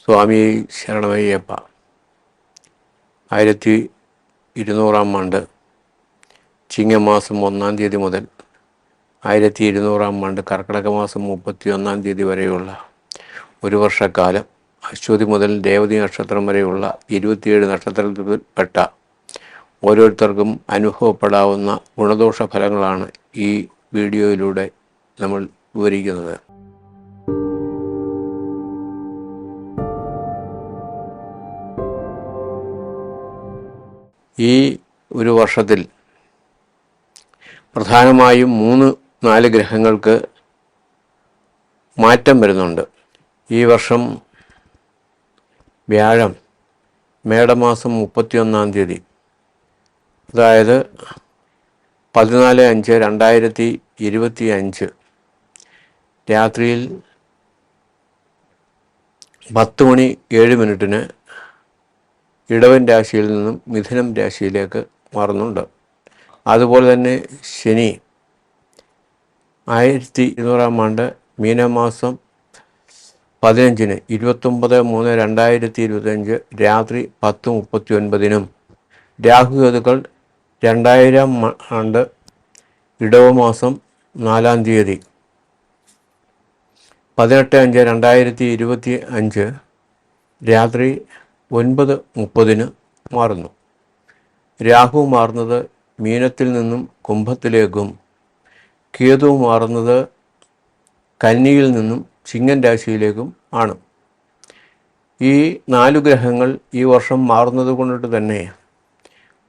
സ്വാമി ശരണമയ്യപ്പ. 1200 ആണ്ട് ചിങ്ങമാസം 1 തീയതി മുതൽ 1200 ആണ്ട് കർക്കിടക മാസം 31 വരെയുള്ള ഒരു വർഷക്കാലം, അശ്വതി മുതൽ രേവതി നക്ഷത്രം വരെയുള്ള 27 നക്ഷത്രത്തിൽപ്പെട്ട ഓരോരുത്തർക്കും അനുഭവപ്പെടാവുന്ന ഗുണദോഷ ഫലങ്ങളാണ് ഈ വീഡിയോയിലൂടെ നമ്മൾ വിവരിക്കുന്നത്. ഈ ഒരു വർഷത്തിൽ പ്രധാനമായും 3-4 ഗ്രഹങ്ങൾക്ക് മാറ്റം വരുന്നുണ്ട്. ഈ വർഷം വ്യാഴം മേടമാസം 31 തീയതി, അതായത് 14/5/2025 രാത്രിയിൽ 10:07 ഇടവൻ രാശിയിൽ നിന്നും മിഥുനം രാശിയിലേക്ക് മാറുന്നുണ്ട്. അതുപോലെ തന്നെ ശനി 1200 ആണ്ട് മീനമാസം 15 29/3/2025 രാത്രി 10:39 രാഹുകേതുക്കൾ 2000 ആണ്ട് ഇടവമാസം 4 തീയതി 18/5/2025 രാത്രി 9:30 മാറുന്നു. രാഹു മാറുന്നത് മീനത്തിൽ നിന്നും കുംഭത്തിലേക്കും, കേതു മാറുന്നത് കന്നിയിൽ നിന്നും ചിങ്ങൻ രാശിയിലേക്കും ആണ്. ഈ 4 ഗ്രഹങ്ങൾ ഈ വർഷം മാറുന്നത് കൊണ്ടിട്ട് തന്നെ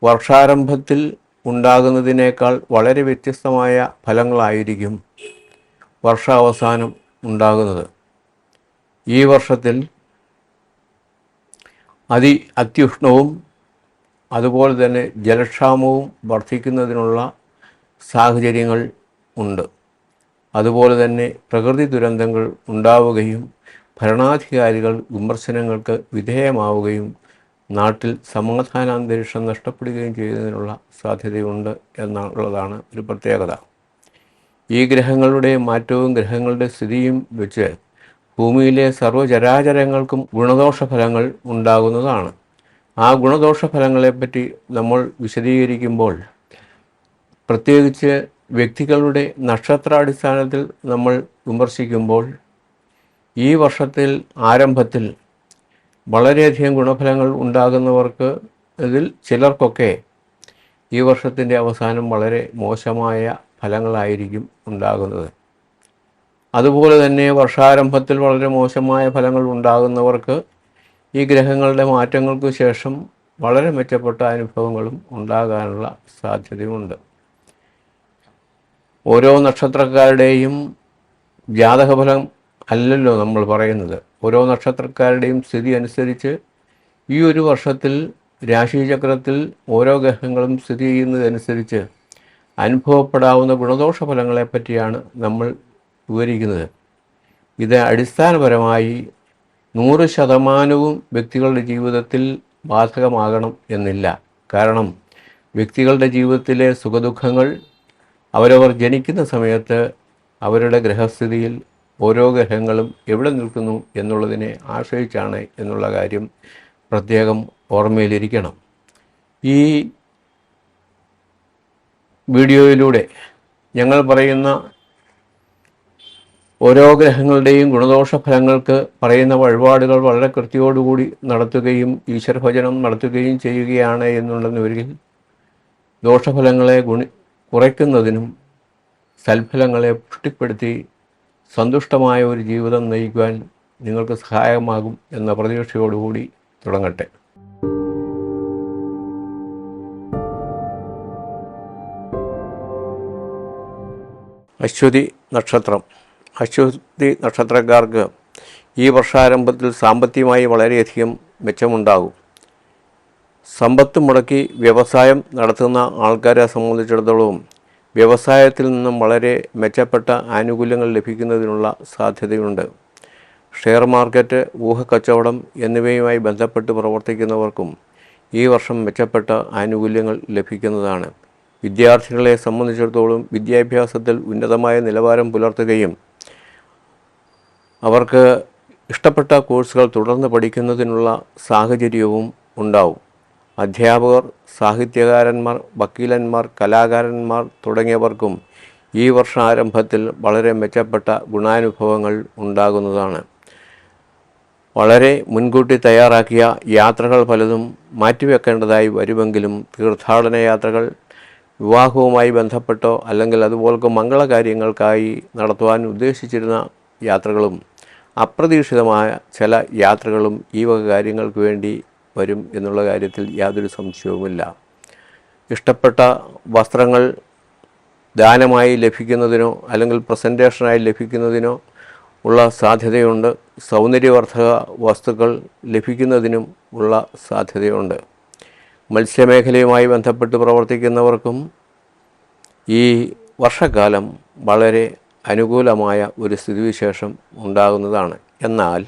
വർഷാരംഭത്തിൽ ഉണ്ടാകുന്നതിനേക്കാൾ വളരെ വ്യത്യസ്തമായ ഫലങ്ങളായിരിക്കും വർഷാവസാനം ഉണ്ടാകുന്നത്. ഈ വർഷത്തിൽ അത്യുഷ്ണവും അതുപോലെ തന്നെ ജലക്ഷാമവും വർദ്ധിക്കുന്നതിനുള്ള സാഹചര്യങ്ങൾ ഉണ്ട്. അതുപോലെ തന്നെ പ്രകൃതി ദുരന്തങ്ങൾ ഉണ്ടാവുകയും ഭരണാധികാരികൾ വിമർശനങ്ങൾക്ക് വിധേയമാവുകയും നാട്ടിൽ സമാധാനാന്തരീക്ഷം നഷ്ടപ്പെടുകയും ചെയ്യുന്നതിനുള്ള സാധ്യതയുണ്ട് എന്നുള്ളതാണ് ഒരു പ്രത്യേകത. ഈ ഗ്രഹങ്ങളുടെ മാറ്റവും ഗ്രഹങ്ങളുടെ സ്ഥിതിയും വെച്ച് ഭൂമിയിലെ സർവ്വചരാചരങ്ങൾക്കും ഗുണദോഷ ഫലങ്ങൾ ഉണ്ടാകുന്നതാണ്. ആ ഗുണദോഷ ഫലങ്ങളെപ്പറ്റി നമ്മൾ വിശദീകരിക്കുമ്പോൾ, പ്രത്യേകിച്ച് വ്യക്തികളുടെ നക്ഷത്രാടിസ്ഥാനത്തിൽ നമ്മൾ വിമർശിക്കുമ്പോൾ, ഈ വർഷത്തിൽ ആരംഭത്തിൽ വളരെയധികം ഗുണഫലങ്ങൾ ഉണ്ടാകുന്നവർക്ക് ഇതിൽ ചിലർക്കൊക്കെ ഈ വർഷത്തിൻ്റെ അവസാനം വളരെ മോശമായ ഫലങ്ങളായിരിക്കും ഉണ്ടാകുന്നത്. അതുപോലെ തന്നെ വർഷാരംഭത്തിൽ വളരെ മോശമായ ഫലങ്ങൾ ഉണ്ടാകുന്നവർക്ക് ഈ ഗ്രഹങ്ങളുടെ മാറ്റങ്ങൾക്ക് ശേഷം വളരെ മെച്ചപ്പെട്ട അനുഭവങ്ങളും ഉണ്ടാകാനുള്ള സാധ്യതയുണ്ട്. ഓരോ നക്ഷത്രക്കാരുടെയും ജാതകഫലം അല്ലല്ലോ നമ്മൾ പറയുന്നത്. ഓരോ നക്ഷത്രക്കാരുടെയും സ്ഥിതി അനുസരിച്ച് ഈ ഒരു വർഷത്തിൽ രാശിചക്രത്തിൽ ഓരോ ഗ്രഹങ്ങളും സ്ഥിതി ചെയ്യുന്നതനുസരിച്ച് അനുഭവപ്പെടാവുന്ന ഗുണദോഷ ഫലങ്ങളെപ്പറ്റിയാണ് നമ്മൾ വിവരിക്കുന്നത്. ഇത് അടിസ്ഥാനപരമായി 100% വ്യക്തികളുടെ ജീവിതത്തിൽ ബാധകമാകണം എന്നില്ല. കാരണം വ്യക്തികളുടെ ജീവിതത്തിലെ സുഖദുഃഖങ്ങൾ അവരവർ ജനിക്കുന്ന സമയത്ത് അവരുടെ ഗ്രഹസ്ഥിതിയിൽ ഓരോ ഗ്രഹങ്ങളും എവിടെ നിൽക്കുന്നു എന്നുള്ളതിനെ ആശ്രയിച്ചാണ് എന്നുള്ള കാര്യം പ്രത്യേകം ഓർമ്മയിലിരിക്കണം. ഈ വീഡിയോയിലൂടെ ഞങ്ങൾ പറയുന്ന ഓരോ ഗ്രഹങ്ങളുടെയും ഗുണദോഷ ഫലങ്ങൾക്ക് പറയുന്ന വഴിപാടുകൾ വളരെ കൃത്യതയോടുകൂടി നടത്തുകയും ഈശ്വരഭജനം നടത്തുകയും ചെയ്യുകയാണ് എന്നുണ്ടെന്നുവരിൽ ദോഷഫലങ്ങളെ കുറയ്ക്കുന്നതിനും സൽഫലങ്ങളെ പുഷ്ടിപ്പെടുത്തി സന്തുഷ്ടമായ ഒരു ജീവിതം നയിക്കുവാൻ നിങ്ങൾക്ക് സഹായമാകും എന്ന പ്രതീക്ഷയോടുകൂടി തുടങ്ങട്ടെ. അശ്വതി നക്ഷത്രം. അശ്വതി നക്ഷത്രക്കാർക്ക് ഈ വർഷാരംഭത്തിൽ സാമ്പത്തികമായി വളരെയധികം മെച്ചമുണ്ടാകും. സമ്പത്ത് മുടക്കി വ്യവസായം നടത്തുന്ന ആൾക്കാരെ സംബന്ധിച്ചിടത്തോളം വ്യവസായത്തിൽ നിന്നും വളരെ മെച്ചപ്പെട്ട ആനുകൂല്യങ്ങൾ ലഭിക്കുന്നതിനുള്ള സാധ്യതയുണ്ട്. ഷെയർ മാർക്കറ്റ്, ഊഹക്കച്ചവടം എന്നിവയുമായി ബന്ധപ്പെട്ട് പ്രവർത്തിക്കുന്നവർക്കും ഈ വർഷം മെച്ചപ്പെട്ട ആനുകൂല്യങ്ങൾ ലഭിക്കുന്നതാണ്. വിദ്യാർത്ഥികളെ സംബന്ധിച്ചിടത്തോളം വിദ്യാഭ്യാസത്തിൽ ഉന്നതമായ നിലവാരം പുലർത്തുകയും അവർക്ക് ഇഷ്ടപ്പെട്ട കോഴ്സുകൾ തുടർന്ന് പഠിക്കുന്നതിനുള്ള സാഹചര്യവും ഉണ്ടാവും. അധ്യാപകർ, സാഹിത്യകാരന്മാർ, വക്കീലന്മാർ, കലാകാരന്മാർ തുടങ്ങിയവർക്കും ഈ വർഷാരംഭത്തിൽ വളരെ മെച്ചപ്പെട്ട ഗുണാനുഭവങ്ങൾ ഉണ്ടാകുന്നതാണ്. വളരെ മുൻകൂട്ടി തയ്യാറാക്കിയ യാത്രകൾ പലതും മാറ്റിവെക്കേണ്ടതായി വരുമെങ്കിലും തീർത്ഥാടന യാത്രകൾ, വിവാഹവുമായി ബന്ധപ്പെട്ടോ അല്ലെങ്കിൽ അതുപോലൊക്കെ മംഗളകാര്യങ്ങൾക്കായി നടത്തുവാൻ ഉദ്ദേശിച്ചിരുന്ന യാത്രകളും അപ്രതീക്ഷിതമായ ചില യാത്രകളും ഈ വക കാര്യങ്ങൾക്ക് വേണ്ടി വരും എന്നുള്ള കാര്യത്തിൽ യാതൊരു സംശയവുമില്ല. ഇഷ്ടപ്പെട്ട വസ്ത്രങ്ങൾ ദാനമായി ലഭിക്കുന്നതിനോ അല്ലെങ്കിൽ പ്രസൻറ്റേഷനായി ലഭിക്കുന്നതിനോ ഉള്ള സാധ്യതയുണ്ട്. സൗന്ദര്യവർദ്ധക വസ്തുക്കൾ ലഭിക്കുന്നതിനും ഉള്ള സാധ്യതയുണ്ട്. മത്സ്യമേഖലയുമായി ബന്ധപ്പെട്ട് പ്രവർത്തിക്കുന്നവർക്കും ഈ വർഷക്കാലം വളരെ അനുകൂലമായ ഒരു സ്ഥിതിവിശേഷം ഉണ്ടാകുന്നതാണ്. എന്നാൽ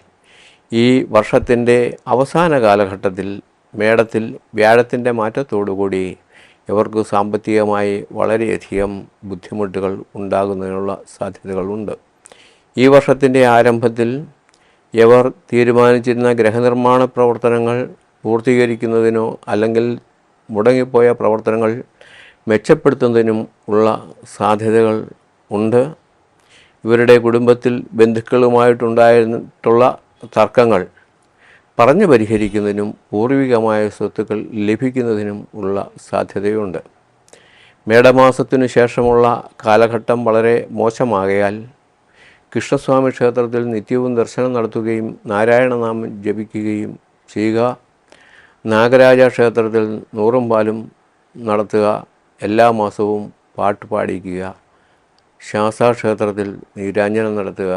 ഈ വർഷത്തിൻ്റെ അവസാന കാലഘട്ടത്തിൽ മേടത്തിൽ വ്യാഴത്തിൻ്റെ മാറ്റത്തോടുകൂടി ഇവർക്ക് സാമ്പത്തികമായി വളരെയധികം ബുദ്ധിമുട്ടുകൾ ഉണ്ടാകുന്നതിനുള്ള സാധ്യതകളുണ്ട്. ഈ വർഷത്തിൻ്റെ ആരംഭത്തിൽ ഇവർ തീരുമാനിച്ചിരുന്ന ഗ്രഹനിർമ്മാണ പ്രവർത്തനങ്ങൾ പൂർത്തീകരിക്കുന്നതിനോ അല്ലെങ്കിൽ മുടങ്ങിപ്പോയ പ്രവർത്തനങ്ങൾ മെച്ചപ്പെടുത്തുന്നതിനും ഉള്ള സാധ്യതകൾ ഉണ്ട്. ഇവരുടെ കുടുംബത്തിൽ ബന്ധുക്കളുമായിട്ടുണ്ടായിട്ടുള്ള തർക്കങ്ങൾ പറഞ്ഞു പരിഹരിക്കുന്നതിനും പൂർവികമായ സ്വത്തുക്കൾ ലഭിക്കുന്നതിനും ഉള്ള സാധ്യതയുണ്ട്. മേടമാസത്തിനു ശേഷമുള്ള കാലഘട്ടം വളരെ മോശമാകയാൽ കൃഷ്ണസ്വാമി ക്ഷേത്രത്തിൽ നിത്യവും ദർശനം നടത്തുകയും നാരായണനാമം ജപിക്കുകയും ചെയ്യുക. നാഗരാജ ക്ഷേത്രത്തിൽ നൂറും പാലും നടത്തുക. എല്ലാ മാസവും പാട്ട് പാടിക്കുക. ശാസ്താക്ഷേത്രത്തിൽ നീരാഞ്ജനം നടത്തുക.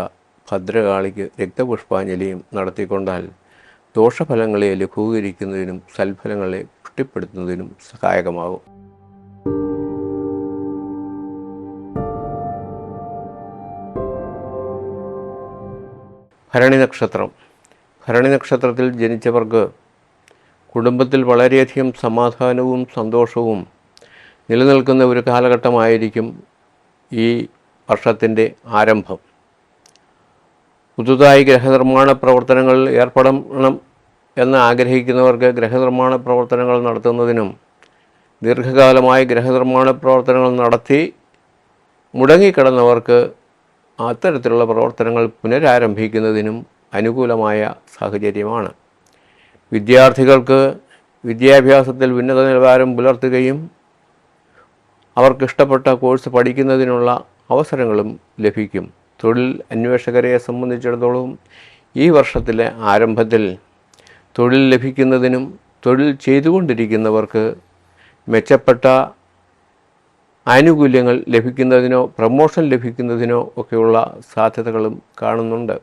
ഭദ്രകാളിക്ക് രക്തപുഷ്പാഞ്ജലിയും നടത്തിക്കൊണ്ടാൽ ദോഷഫലങ്ങളെ ലഘൂകരിക്കുന്നതിനും സൽഫലങ്ങളെ പുഷ്ടിപ്പെടുത്തുന്നതിനും സഹായകമാകും. ഭരണി നക്ഷത്രം. ഭരണി നക്ഷത്രത്തിൽ ജനിച്ചവർക്ക് കുടുംബത്തിൽ വളരെയധികം സമാധാനവും സന്തോഷവും നിലനിൽക്കുന്ന ഒരു കാലഘട്ടമായിരിക്കും ഈ വർഷത്തിൻ്റെ ആരംഭം. പുതുതായി ഗ്രഹനിർമ്മാണ പ്രവർത്തനങ്ങളിൽ ഏർപ്പെടണം എന്ന് ആഗ്രഹിക്കുന്നവർക്ക് ഗ്രഹനിർമ്മാണ പ്രവർത്തനങ്ങൾ നടത്തുന്നതിനും ദീർഘകാലമായി ഗ്രഹനിർമ്മാണ പ്രവർത്തനങ്ങൾ നടത്തി മുടങ്ങിക്കിടന്നവർക്ക് അത്തരത്തിലുള്ള പ്രവർത്തനങ്ങൾ പുനരാരംഭിക്കുന്നതിനും അനുകൂലമായ സാഹചര്യമാണ്. വിദ്യാർത്ഥികൾക്ക് വിദ്യാഭ്യാസത്തിൽ ഉന്നത നിലവാരം പുലർത്തുകയും അവർക്കിഷ്ടപ്പെട്ട കോഴ്സ് പഠിക്കുന്നതിനുള്ള അവസരങ്ങളും ലഭിക്കും. തൊഴിൽ അന്വേഷകരെ സംബന്ധിച്ചിടത്തോളം ഈ വർഷത്തിലെ ആരംഭത്തിൽ തൊഴിൽ ലഭിക്കുന്നതിനും തൊഴിൽ ചെയ്തുകൊണ്ടിരിക്കുന്നവർക്ക് മെച്ചപ്പെട്ട ആനുകൂല്യങ്ങൾ ലഭിക്കുന്നതിനോ പ്രമോഷൻ ലഭിക്കുന്നതിനോ ഒക്കെയുള്ള സാധ്യതകളും കാണുന്നുണ്ട്.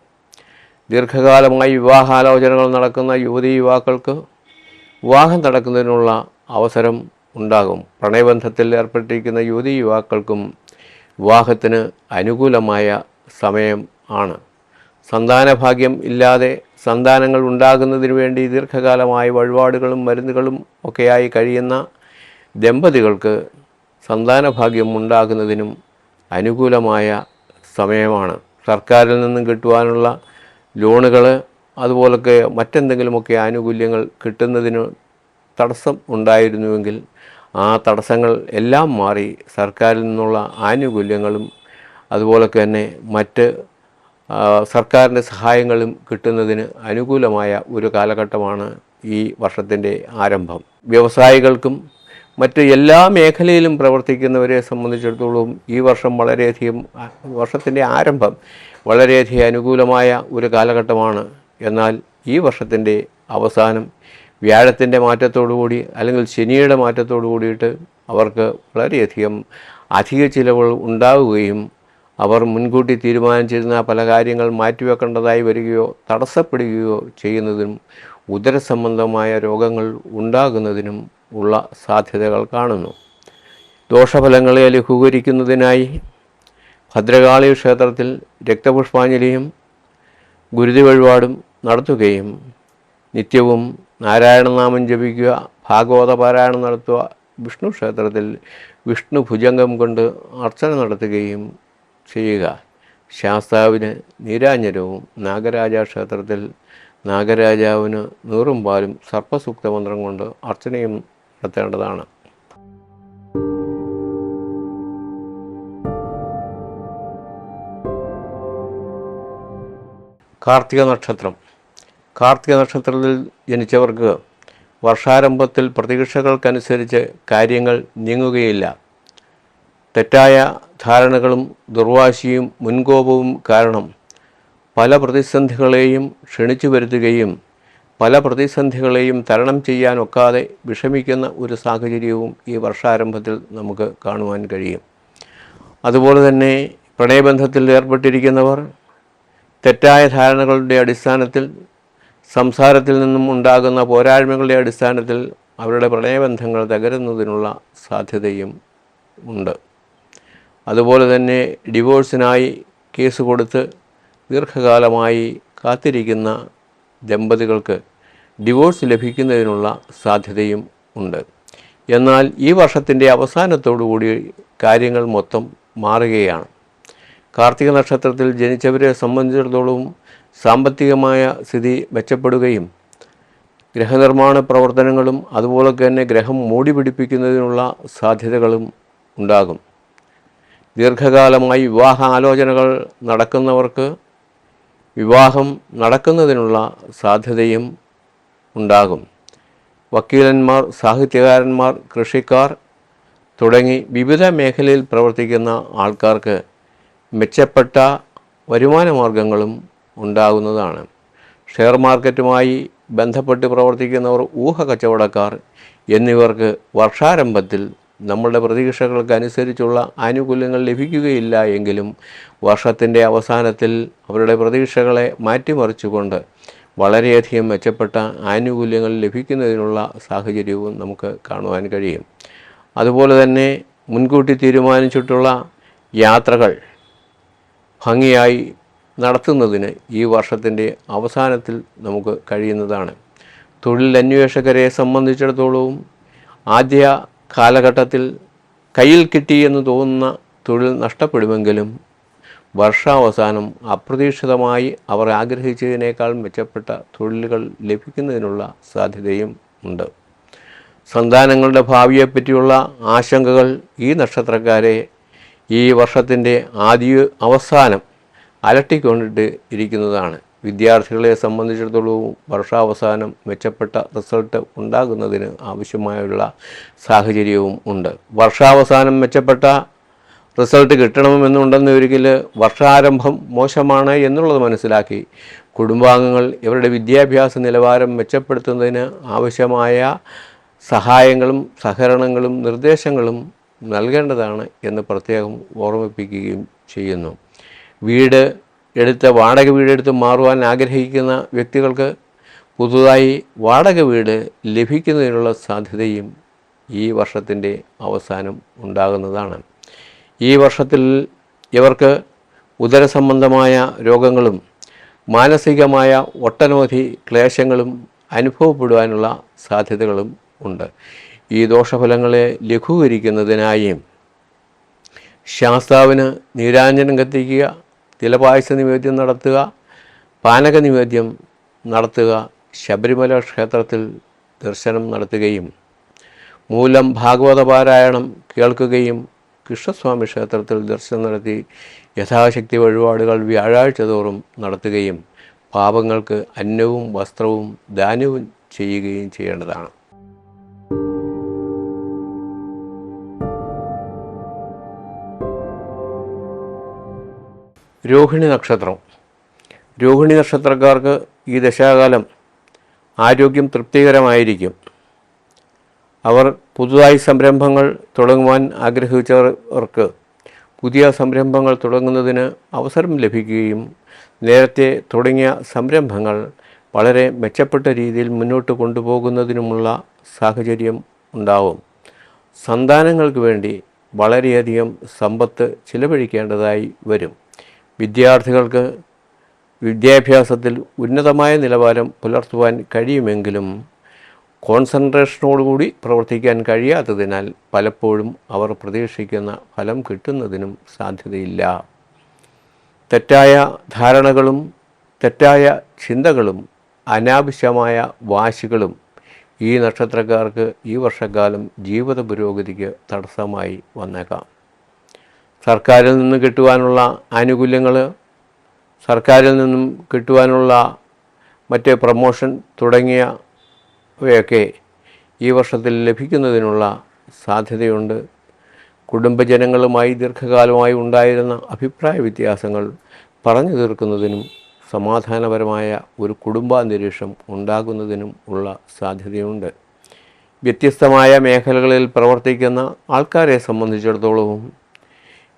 ദീർഘകാലമായി വിവാഹാലോചനകൾ നടക്കുന്ന യുവതീ യുവാക്കൾക്ക് വിവാഹം നടക്കുന്നതിനുള്ള അവസരം ഉണ്ടാകും. പ്രണയബന്ധത്തിൽ ഏർപ്പെട്ടിരിക്കുന്ന യുവതീ യുവാക്കൾക്കും വിവാഹത്തിന് അനുകൂലമായ സമയം ആണ്. സന്താനഭാഗ്യം ഇല്ലാതെ സന്താനങ്ങൾ ഉണ്ടാകുന്നതിന് വേണ്ടി ദീർഘകാലമായി വഴിപാടുകളും മരുന്നുകളും ഒക്കെയായി കഴിയുന്ന ദമ്പതികൾക്ക് സന്താനഭാഗ്യം ഉണ്ടാകുന്നതിനും അനുകൂലമായ സമയമാണ്. സർക്കാരിൽ നിന്നും കിട്ടുവാനുള്ള ലോണുകൾ അതുപോലൊക്കെ മറ്റെന്തെങ്കിലുമൊക്കെ ആനുകൂല്യങ്ങൾ കിട്ടുന്നതിന് തടസ്സം ഉണ്ടായിരുന്നുവെങ്കിൽ ആ തടസ്സങ്ങൾ എല്ലാം മാറി സർക്കാരിൽ നിന്നുള്ള ആനുകൂല്യങ്ങളും അതുപോലൊക്കെ തന്നെ മറ്റ് സർക്കാരിൻ്റെ സഹായങ്ങളും കിട്ടുന്നതിന് അനുകൂലമായ ഒരു കാലഘട്ടമാണ് ഈ വർഷത്തിൻ്റെ ആരംഭം. വ്യവസായികൾക്കും മറ്റ് എല്ലാ മേഖലയിലും പ്രവർത്തിക്കുന്നവരെ സംബന്ധിച്ചിടത്തോളം ഈ വർഷം വർഷത്തിൻ്റെ ആരംഭം വളരെയധികം അനുകൂലമായ ഒരു കാലഘട്ടമാണ്. എന്നാൽ ഈ വർഷത്തിൻ്റെ അവസാനം വ്യാഴത്തിൻ്റെ മാറ്റത്തോടുകൂടി അല്ലെങ്കിൽ ശനിയുടെ മാറ്റത്തോടു കൂടിയിട്ട് അവർക്ക് വളരെയധികം അധിക ചിലവുകൾ ഉണ്ടാവുകയും അവർ മുൻകൂട്ടി തീരുമാനിച്ചിരുന്ന പല കാര്യങ്ങൾ മാറ്റിവെക്കേണ്ടതായി വരികയോ തടസ്സപ്പെടുകയോ ചെയ്യുന്നതിനും ഉദരസംബന്ധമായ രോഗങ്ങൾ ഉണ്ടാകുന്നതിനും ഉള്ള സാധ്യതകൾ കാണുന്നു. ദോഷഫലങ്ങളെ ലഘൂകരിക്കുന്നതിനായി ഭദ്രകാളി ക്ഷേത്രത്തിൽ രക്തപുഷ്പാഞ്ജലിയും ഗുരുതി വഴിപാടും നടത്തുകയും നിത്യവും നാരായണനാമം ജപിക്കുക, ഭാഗവത പാരായണം നടത്തുക, വിഷ്ണു ക്ഷേത്രത്തിൽ വിഷ്ണു ഭുജംഗം കൊണ്ട് അർച്ചന നടത്തുകയും ചെയ്യുക. ശാസ്താവിന് നീരാഞ്ജനവും നാഗരാജ ക്ഷേത്രത്തിൽ നാഗരാജാവിന് നീറും പാലും സർപ്പസൂക്ത മന്ത്രം കൊണ്ട് അർച്ചനയും നടത്തേണ്ടതാണ്. കാർത്തിക നക്ഷത്രം. കാർത്തിക നക്ഷത്രത്തിൽ ജനിച്ചവർക്ക് വർഷാരംഭത്തിൽ പ്രതീക്ഷകൾക്കനുസരിച്ച് കാര്യങ്ങൾ നീങ്ങുകയില്ല. തെറ്റായ ധാരണകളും ദുർവാശിയും മുൻകോപവും കാരണം പല പ്രതിസന്ധികളെയും ക്ഷണിച്ചു വരുത്തുകയും പല പ്രതിസന്ധികളെയും തരണം ചെയ്യാനൊക്കാതെ വിഷമിക്കുന്ന ഒരു സാഹചര്യവും ഈ വർഷാരംഭത്തിൽ നമുക്ക് കാണുവാൻ കഴിയും. അതുപോലെ തന്നെ പ്രണയബന്ധത്തിൽ ഏർപ്പെട്ടിരിക്കുന്നവർ തെറ്റായ ധാരണകളുടെ അടിസ്ഥാനത്തിൽ സംസാരത്തിൽ നിന്നും ഉണ്ടാകുന്ന പോരായ്മകളുടെ അടിസ്ഥാനത്തിൽ അവരുടെ പ്രണയബന്ധങ്ങൾ തകരുന്നതിനുള്ള സാധ്യതയും ഉണ്ട്. അതുപോലെ തന്നെ ഡിവോഴ്സിനായി കേസ് കൊടുത്ത് ദീർഘകാലമായി കാത്തിരിക്കുന്ന ദമ്പതികൾക്ക് ഡിവോഴ്സ് ലഭിക്കുന്നതിനുള്ള സാധ്യതയും ഉണ്ട്. എന്നാൽ ഈ വർഷത്തിൻ്റെ അവസാനത്തോടുകൂടി കാര്യങ്ങൾ മൊത്തം മാറുകയാണ്. കാർത്തിക നക്ഷത്രത്തിൽ ജനിച്ചവരെ സംബന്ധിച്ചിടത്തോളം സാമ്പത്തികമായ സ്ഥിതി മെച്ചപ്പെടുകയും ഗ്രഹനിർമ്മാണ പ്രവർത്തനങ്ങളും അതുപോലെ തന്നെ ഗ്രഹം മൂടി പിടിപ്പിക്കുന്നതിനുള്ള സാധ്യതകളും ഉണ്ടാകും. ദീർഘകാലമായി വിവാഹ ആലോചനകൾ നടക്കുന്നവർക്ക് വിവാഹം നടക്കുന്നതിനുള്ള സാധ്യതയും ഉണ്ടാകും. വക്കീലന്മാർ, സാഹിത്യകാരന്മാർ, കൃഷിക്കാർ തുടങ്ങി വിവിധ മേഖലയിൽ പ്രവർത്തിക്കുന്ന ആൾക്കാർക്ക് മെച്ചപ്പെട്ട വരുമാന മാർഗങ്ങളും ഉണ്ടാകുന്നതാണ്. ഷെയർ മാർക്കറ്റുമായി ബന്ധപ്പെട്ട് പ്രവർത്തിക്കുന്നവർ, ഊഹക്കച്ചവടക്കാർ എന്നിവർക്ക് വർഷാരംഭത്തിൽ നമ്മളുടെ പ്രതീക്ഷകൾക്കനുസരിച്ചുള്ള ആനുകൂല്യങ്ങൾ ലഭിക്കുകയില്ല എങ്കിലും വർഷത്തിൻ്റെ അവസാനത്തിൽ അവരുടെ പ്രതീക്ഷകളെ മാറ്റിമറിച്ചുകൊണ്ട് വളരെയധികം മെച്ചപ്പെട്ട ആനുകൂല്യങ്ങൾ ലഭിക്കുന്നതിനുള്ള സാഹചര്യവും നമുക്ക് കാണുവാൻ കഴിയും. അതുപോലെ തന്നെ മുൻകൂട്ടി തീരുമാനിച്ചിട്ടുള്ള യാത്രകൾ ഭംഗിയായി നടത്തുന്നതിന് ഈ വർഷത്തിൻ്റെ അവസാനത്തിൽ നമുക്ക് കഴിയുന്നതാണ്. തൊഴിലന്വേഷകരെ സംബന്ധിച്ചിടത്തോളവും ആദ്യ കാലഘട്ടത്തിൽ കയ്യിൽ കിട്ടിയെന്ന് തോന്നുന്ന തൊഴിൽ നഷ്ടപ്പെടുമെങ്കിലും വർഷാവസാനം അപ്രതീക്ഷിതമായി അവർ ആഗ്രഹിച്ചതിനേക്കാൾ മെച്ചപ്പെട്ട തൊഴിലുകൾ ലഭിക്കുന്നതിനുള്ള സാധ്യതയും ഉണ്ട്. സന്താനങ്ങളുടെ ഭാവിയെപ്പറ്റിയുള്ള ആശങ്കകൾ ഈ നക്ഷത്രക്കാരെ ഈ വർഷത്തിൻ്റെ അവസാനം അലട്ടിക്കൊണ്ടിട്ട് ഇരിക്കുന്നതാണ്. വിദ്യാർത്ഥികളെ സംബന്ധിച്ചിടത്തോളം വർഷാവസാനം മെച്ചപ്പെട്ട റിസൾട്ട് ഉണ്ടാകുന്നതിന് ആവശ്യമായുള്ള സാഹചര്യവും ഉണ്ട്. വർഷാവസാനം മെച്ചപ്പെട്ട റിസൾട്ട് കിട്ടണമെന്നുണ്ടെന്ന് ഒരിക്കൽ വർഷാരംഭം മോശമാണ് എന്നുള്ളത് മനസ്സിലാക്കി കുടുംബാംഗങ്ങൾ ഇവരുടെ വിദ്യാഭ്യാസ നിലവാരം മെച്ചപ്പെടുത്തുന്നതിന് ആവശ്യമായ സഹായങ്ങളും സഹകരണങ്ങളും നിർദ്ദേശങ്ങളും നൽകേണ്ടതാണ് എന്ന് പ്രത്യേകം ഓർമ്മിപ്പിക്കുകയും ചെയ്യുന്നു. വാടക വീടെടുത്ത് മാറുവാൻ ആഗ്രഹിക്കുന്ന വ്യക്തികൾക്ക് പുതുതായി വാടക വീട് ലഭിക്കുന്നതിനുള്ള സാധ്യതയും ഈ വർഷത്തിൻ്റെ അവസാനം ഉണ്ടാകുന്നതാണ്. ഈ വർഷത്തിൽ ഇവർക്ക് ഉദരസംബന്ധമായ രോഗങ്ങളും മാനസികമായ ഒട്ടനവധി ക്ലേശങ്ങളും അനുഭവപ്പെടുവാനുള്ള സാധ്യതകളും ഉണ്ട്. ഈ ദോഷഫലങ്ങളെ ലഘൂകരിക്കുന്നതിനായി ശാസ്താവിന് നീരാഞ്ജനം കത്തിക്കുക, തിലപായസ നിവേദ്യം നടത്തുക, പാനക നിവേദ്യം നടത്തുക, ശബരിമല ക്ഷേത്രത്തിൽ ദർശനം നടത്തുകയും മൂലം ഭാഗവത പാരായണം കേൾക്കുകയും കൃഷ്ണസ്വാമി ക്ഷേത്രത്തിൽ ദർശനം നടത്തി യഥാശക്തി വഴിപാടുകൾ വ്യാഴാഴ്ച തോറും നടത്തുകയും പാപങ്ങൾക്ക് അന്നവും വസ്ത്രവും ദാനവും ചെയ്യുകയും ചെയ്യേണ്ടതാണ്. രോഹിണി നക്ഷത്രം. രോഹിണി നക്ഷത്രക്കാർക്ക് ഈ ദശാകാലം ആരോഗ്യം തൃപ്തികരമായിരിക്കും. അവർ പുതുതായി സംരംഭങ്ങൾ തുടങ്ങുവാൻ ആഗ്രഹിച്ചവർക്ക് പുതിയ സംരംഭങ്ങൾ തുടങ്ങുന്നതിന് അവസരം ലഭിക്കുകയും നേരത്തെ തുടങ്ങിയ സംരംഭങ്ങൾ വളരെ മെച്ചപ്പെട്ട രീതിയിൽ മുന്നോട്ട് കൊണ്ടുപോകുന്നതിനുമുള്ള സാഹചര്യം ഉണ്ടാവും. സന്താനങ്ങൾക്ക് വേണ്ടി വളരെയധികം സമ്പത്ത് ചിലവഴിക്കേണ്ടതായി വരും. വിദ്യാർത്ഥികൾക്ക് വിദ്യാഭ്യാസത്തിൽ ഉന്നതമായ നിലവാരം പുലർത്തുവാൻ കഴിയുമെങ്കിലും കോൺസെൻട്രേഷനോടുകൂടി പ്രവർത്തിക്കാൻ കഴിയാത്തതിനാൽ പലപ്പോഴും അവർ പ്രതീക്ഷിക്കുന്ന ഫലം കിട്ടുന്നതിനും സാധ്യതയില്ല. തെറ്റായ ധാരണകളും തെറ്റായ ചിന്തകളും അനാവശ്യമായ വാശികളും ഈ നക്ഷത്രക്കാർക്ക് ഈ വർഷക്കാലം ജീവിത പുരോഗതിക്ക് തടസ്സമായി വന്നേക്കാം. സർക്കാരിൽ നിന്ന് കിട്ടുവാനുള്ള ആനുകൂല്യങ്ങൾ, സർക്കാരിൽ നിന്നും കിട്ടുവാനുള്ള മറ്റ് പ്രമോഷൻ തുടങ്ങിയവയൊക്കെ ഈ വർഷത്തിൽ ലഭിക്കുന്നതിനുള്ള സാധ്യതയുണ്ട്. കുടുംബജനങ്ങളുമായി ദീർഘകാലമായി ഉണ്ടായിരുന്ന അഭിപ്രായ വ്യത്യാസങ്ങൾ പറഞ്ഞു തീർക്കുന്നതിനും സമാധാനപരമായ ഒരു കുടുംബാന്തരീക്ഷം ഉണ്ടാകുന്നതിനും ഉള്ള സാധ്യതയുണ്ട്. വ്യത്യസ്തമായ മേഖലകളിൽ പ്രവർത്തിക്കുന്ന ആൾക്കാരെ സംബന്ധിച്ചിടത്തോളവും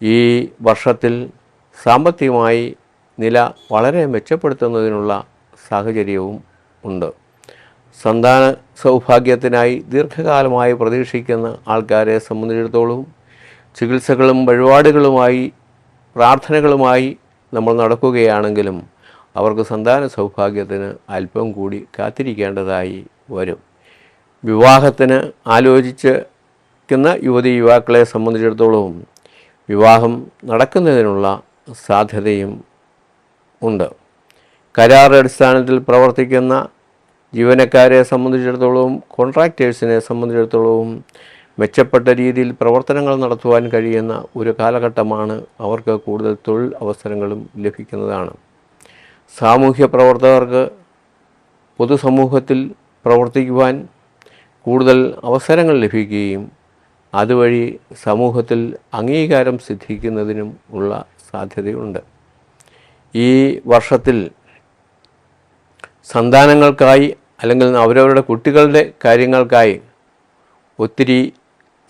ഈ വർഷത്തിൽ സാമ്പത്തികമായി നില വളരെ മെച്ചപ്പെടുത്തുന്നതിനുള്ള സാഹചര്യവും ഉണ്ട്. സന്താന സൗഭാഗ്യത്തിനായി ദീർഘകാലമായി പ്രതീക്ഷിക്കുന്ന ആൾക്കാരെ സംബന്ധിച്ചിടത്തോളം ചികിത്സകളും വഴിപാടുകളുമായി പ്രാർത്ഥനകളുമായി നമ്മൾ നടക്കുകയാണെങ്കിലും അവർക്ക് സന്താന സൗഭാഗ്യത്തിന് അല്പം കൂടി കാത്തിരിക്കേണ്ടതായി വരും. വിവാഹത്തിന് ആലോചിക്കുന്ന യുവതിയുവാക്കളെ സംബന്ധിച്ചിടത്തോളം വിവാഹം നടക്കുന്നതിനുള്ള സാധ്യതയും ഉണ്ട്. കരാർ അടിസ്ഥാനത്തിൽ പ്രവർത്തിക്കുന്ന ജീവനക്കാരെ സംബന്ധിച്ചിടത്തോളവും കോൺട്രാക്ടേഴ്സിനെ സംബന്ധിച്ചിടത്തോളവും മെച്ചപ്പെട്ട രീതിയിൽ പ്രവർത്തനങ്ങൾ നടത്തുവാൻ കഴിയുന്ന ഒരു കാലഘട്ടമാണ്. അവർക്ക് കൂടുതൽ തൊഴിൽ അവസരങ്ങളും ലഭിക്കുന്നതാണ്. സാമൂഹ്യ പ്രവർത്തകർക്ക് പൊതുസമൂഹത്തിൽ പ്രവർത്തിക്കുവാൻ കൂടുതൽ അവസരങ്ങൾ ലഭിക്കുകയും അതുവഴി സമൂഹത്തിൽ അംഗീകാരം സിദ്ധിക്കുന്നതിനും ഉള്ള സാധ്യതയുണ്ട്. ഈ വർഷത്തിൽ സന്താനങ്ങൾക്കായി അല്ലെങ്കിൽ അവരവരുടെ കുട്ടികളുടെ കാര്യങ്ങൾക്കായി ഒത്തിരി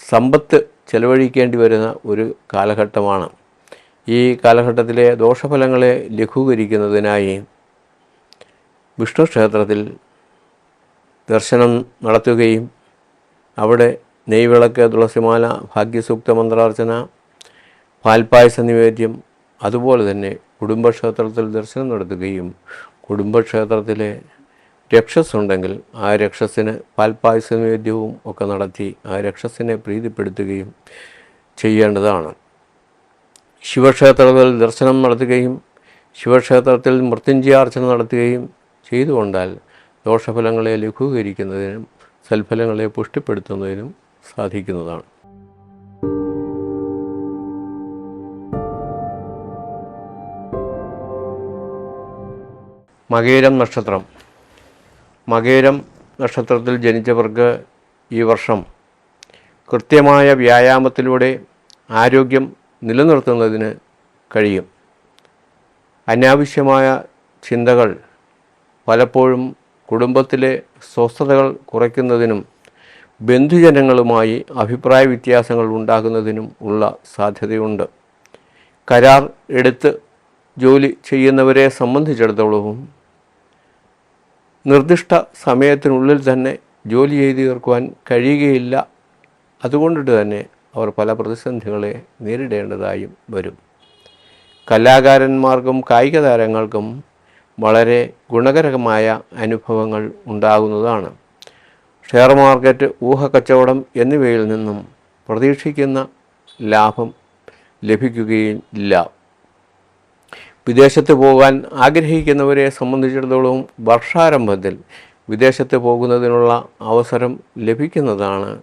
സമ്പത്ത് ചെലവഴിക്കേണ്ടി വരുന്ന ഒരു കാലഘട്ടമാണ്. ഈ കാലഘട്ടത്തിലെ ദോഷഫലങ്ങളെ ലഘൂകരിക്കുന്നതിനായി വിഷ്ണു ക്ഷേത്രത്തിൽ ദർശനം നടത്തുകയും അവിടെ നെയ്വിളക്ക്, തുളസിമാല, ഭാഗ്യസൂക്ത മന്ത്രാർച്ചന, പാൽപ്പായസ നിവേദ്യം, അതുപോലെ തന്നെ കുടുംബക്ഷേത്രത്തിൽ ദർശനം നടത്തുകയും കുടുംബക്ഷേത്രത്തിലെ രക്ഷസ് ഉണ്ടെങ്കിൽ ആ രക്ഷസിന് പാൽപ്പായസ നിവേദ്യവും ഒക്കെ നടത്തി ആ രക്ഷസിനെ പ്രീതിപ്പെടുത്തുകയും ചെയ്യേണ്ടതാണ്. ശിവക്ഷേത്രത്തിൽ ദർശനം നടത്തുകയും ശിവക്ഷേത്രത്തിൽ മൃത്യുഞ്ജയാർച്ചന നടത്തുകയും ചെയ്തുകൊണ്ടാൽ ദോഷഫലങ്ങളെ ലഘൂകരിക്കുന്നതിനും സൽഫലങ്ങളെ പുഷ്ടിപ്പെടുത്തുന്നതിനും സാധിക്കുന്നതാണ്. മകേരം നക്ഷത്രം. മകേരം നക്ഷത്രത്തിൽ ജനിച്ചവർക്ക് ഈ വർഷം കൃത്യമായ വ്യായാമത്തിലൂടെ ആരോഗ്യം നിലനിർത്തുന്നതിന് കഴിയും. അനാവശ്യമായ ചിന്തകൾ പലപ്പോഴും കുടുംബത്തിലെ സ്വസ്ഥതകൾ കുറയ്ക്കുന്നതിനും ബന്ധുജനങ്ങളുമായി അഭിപ്രായ വ്യത്യാസങ്ങൾ ഉണ്ടാകുന്നതിനും ഉള്ള സാധ്യതയുണ്ട്. കരാർ എടുത്ത് ജോലി ചെയ്യുന്നവരെ സംബന്ധിച്ചിടത്തോളവും നിർദ്ദിഷ്ട സമയത്തിനുള്ളിൽ തന്നെ ജോലി ചെയ്ത് തീർക്കുവാൻ കഴിയുകയില്ല. അതുകൊണ്ടിട്ട് തന്നെ അവർ പല പ്രതിസന്ധികളെ നേരിടേണ്ടതായും വരും. കലാകാരന്മാർക്കും കായിക താരങ്ങൾക്കും വളരെ ഗുണകരമായ അനുഭവങ്ങൾ ഉണ്ടാകുന്നതാണ്. ഷെയർ മാർക്കറ്റ്, ഊഹക്കച്ചവടം എന്നിവയിൽ നിന്നും പ്രതീക്ഷിക്കുന്ന ലാഭം ലഭിക്കുകയില്ല. വിദേശത്ത് പോകാൻ ആഗ്രഹിക്കുന്നവരെ സംബന്ധിച്ചിടത്തോളം വർഷാരംഭത്തിൽ വിദേശത്ത് പോകുന്നതിനുള്ള അവസരം ലഭിക്കുന്നതാണ്.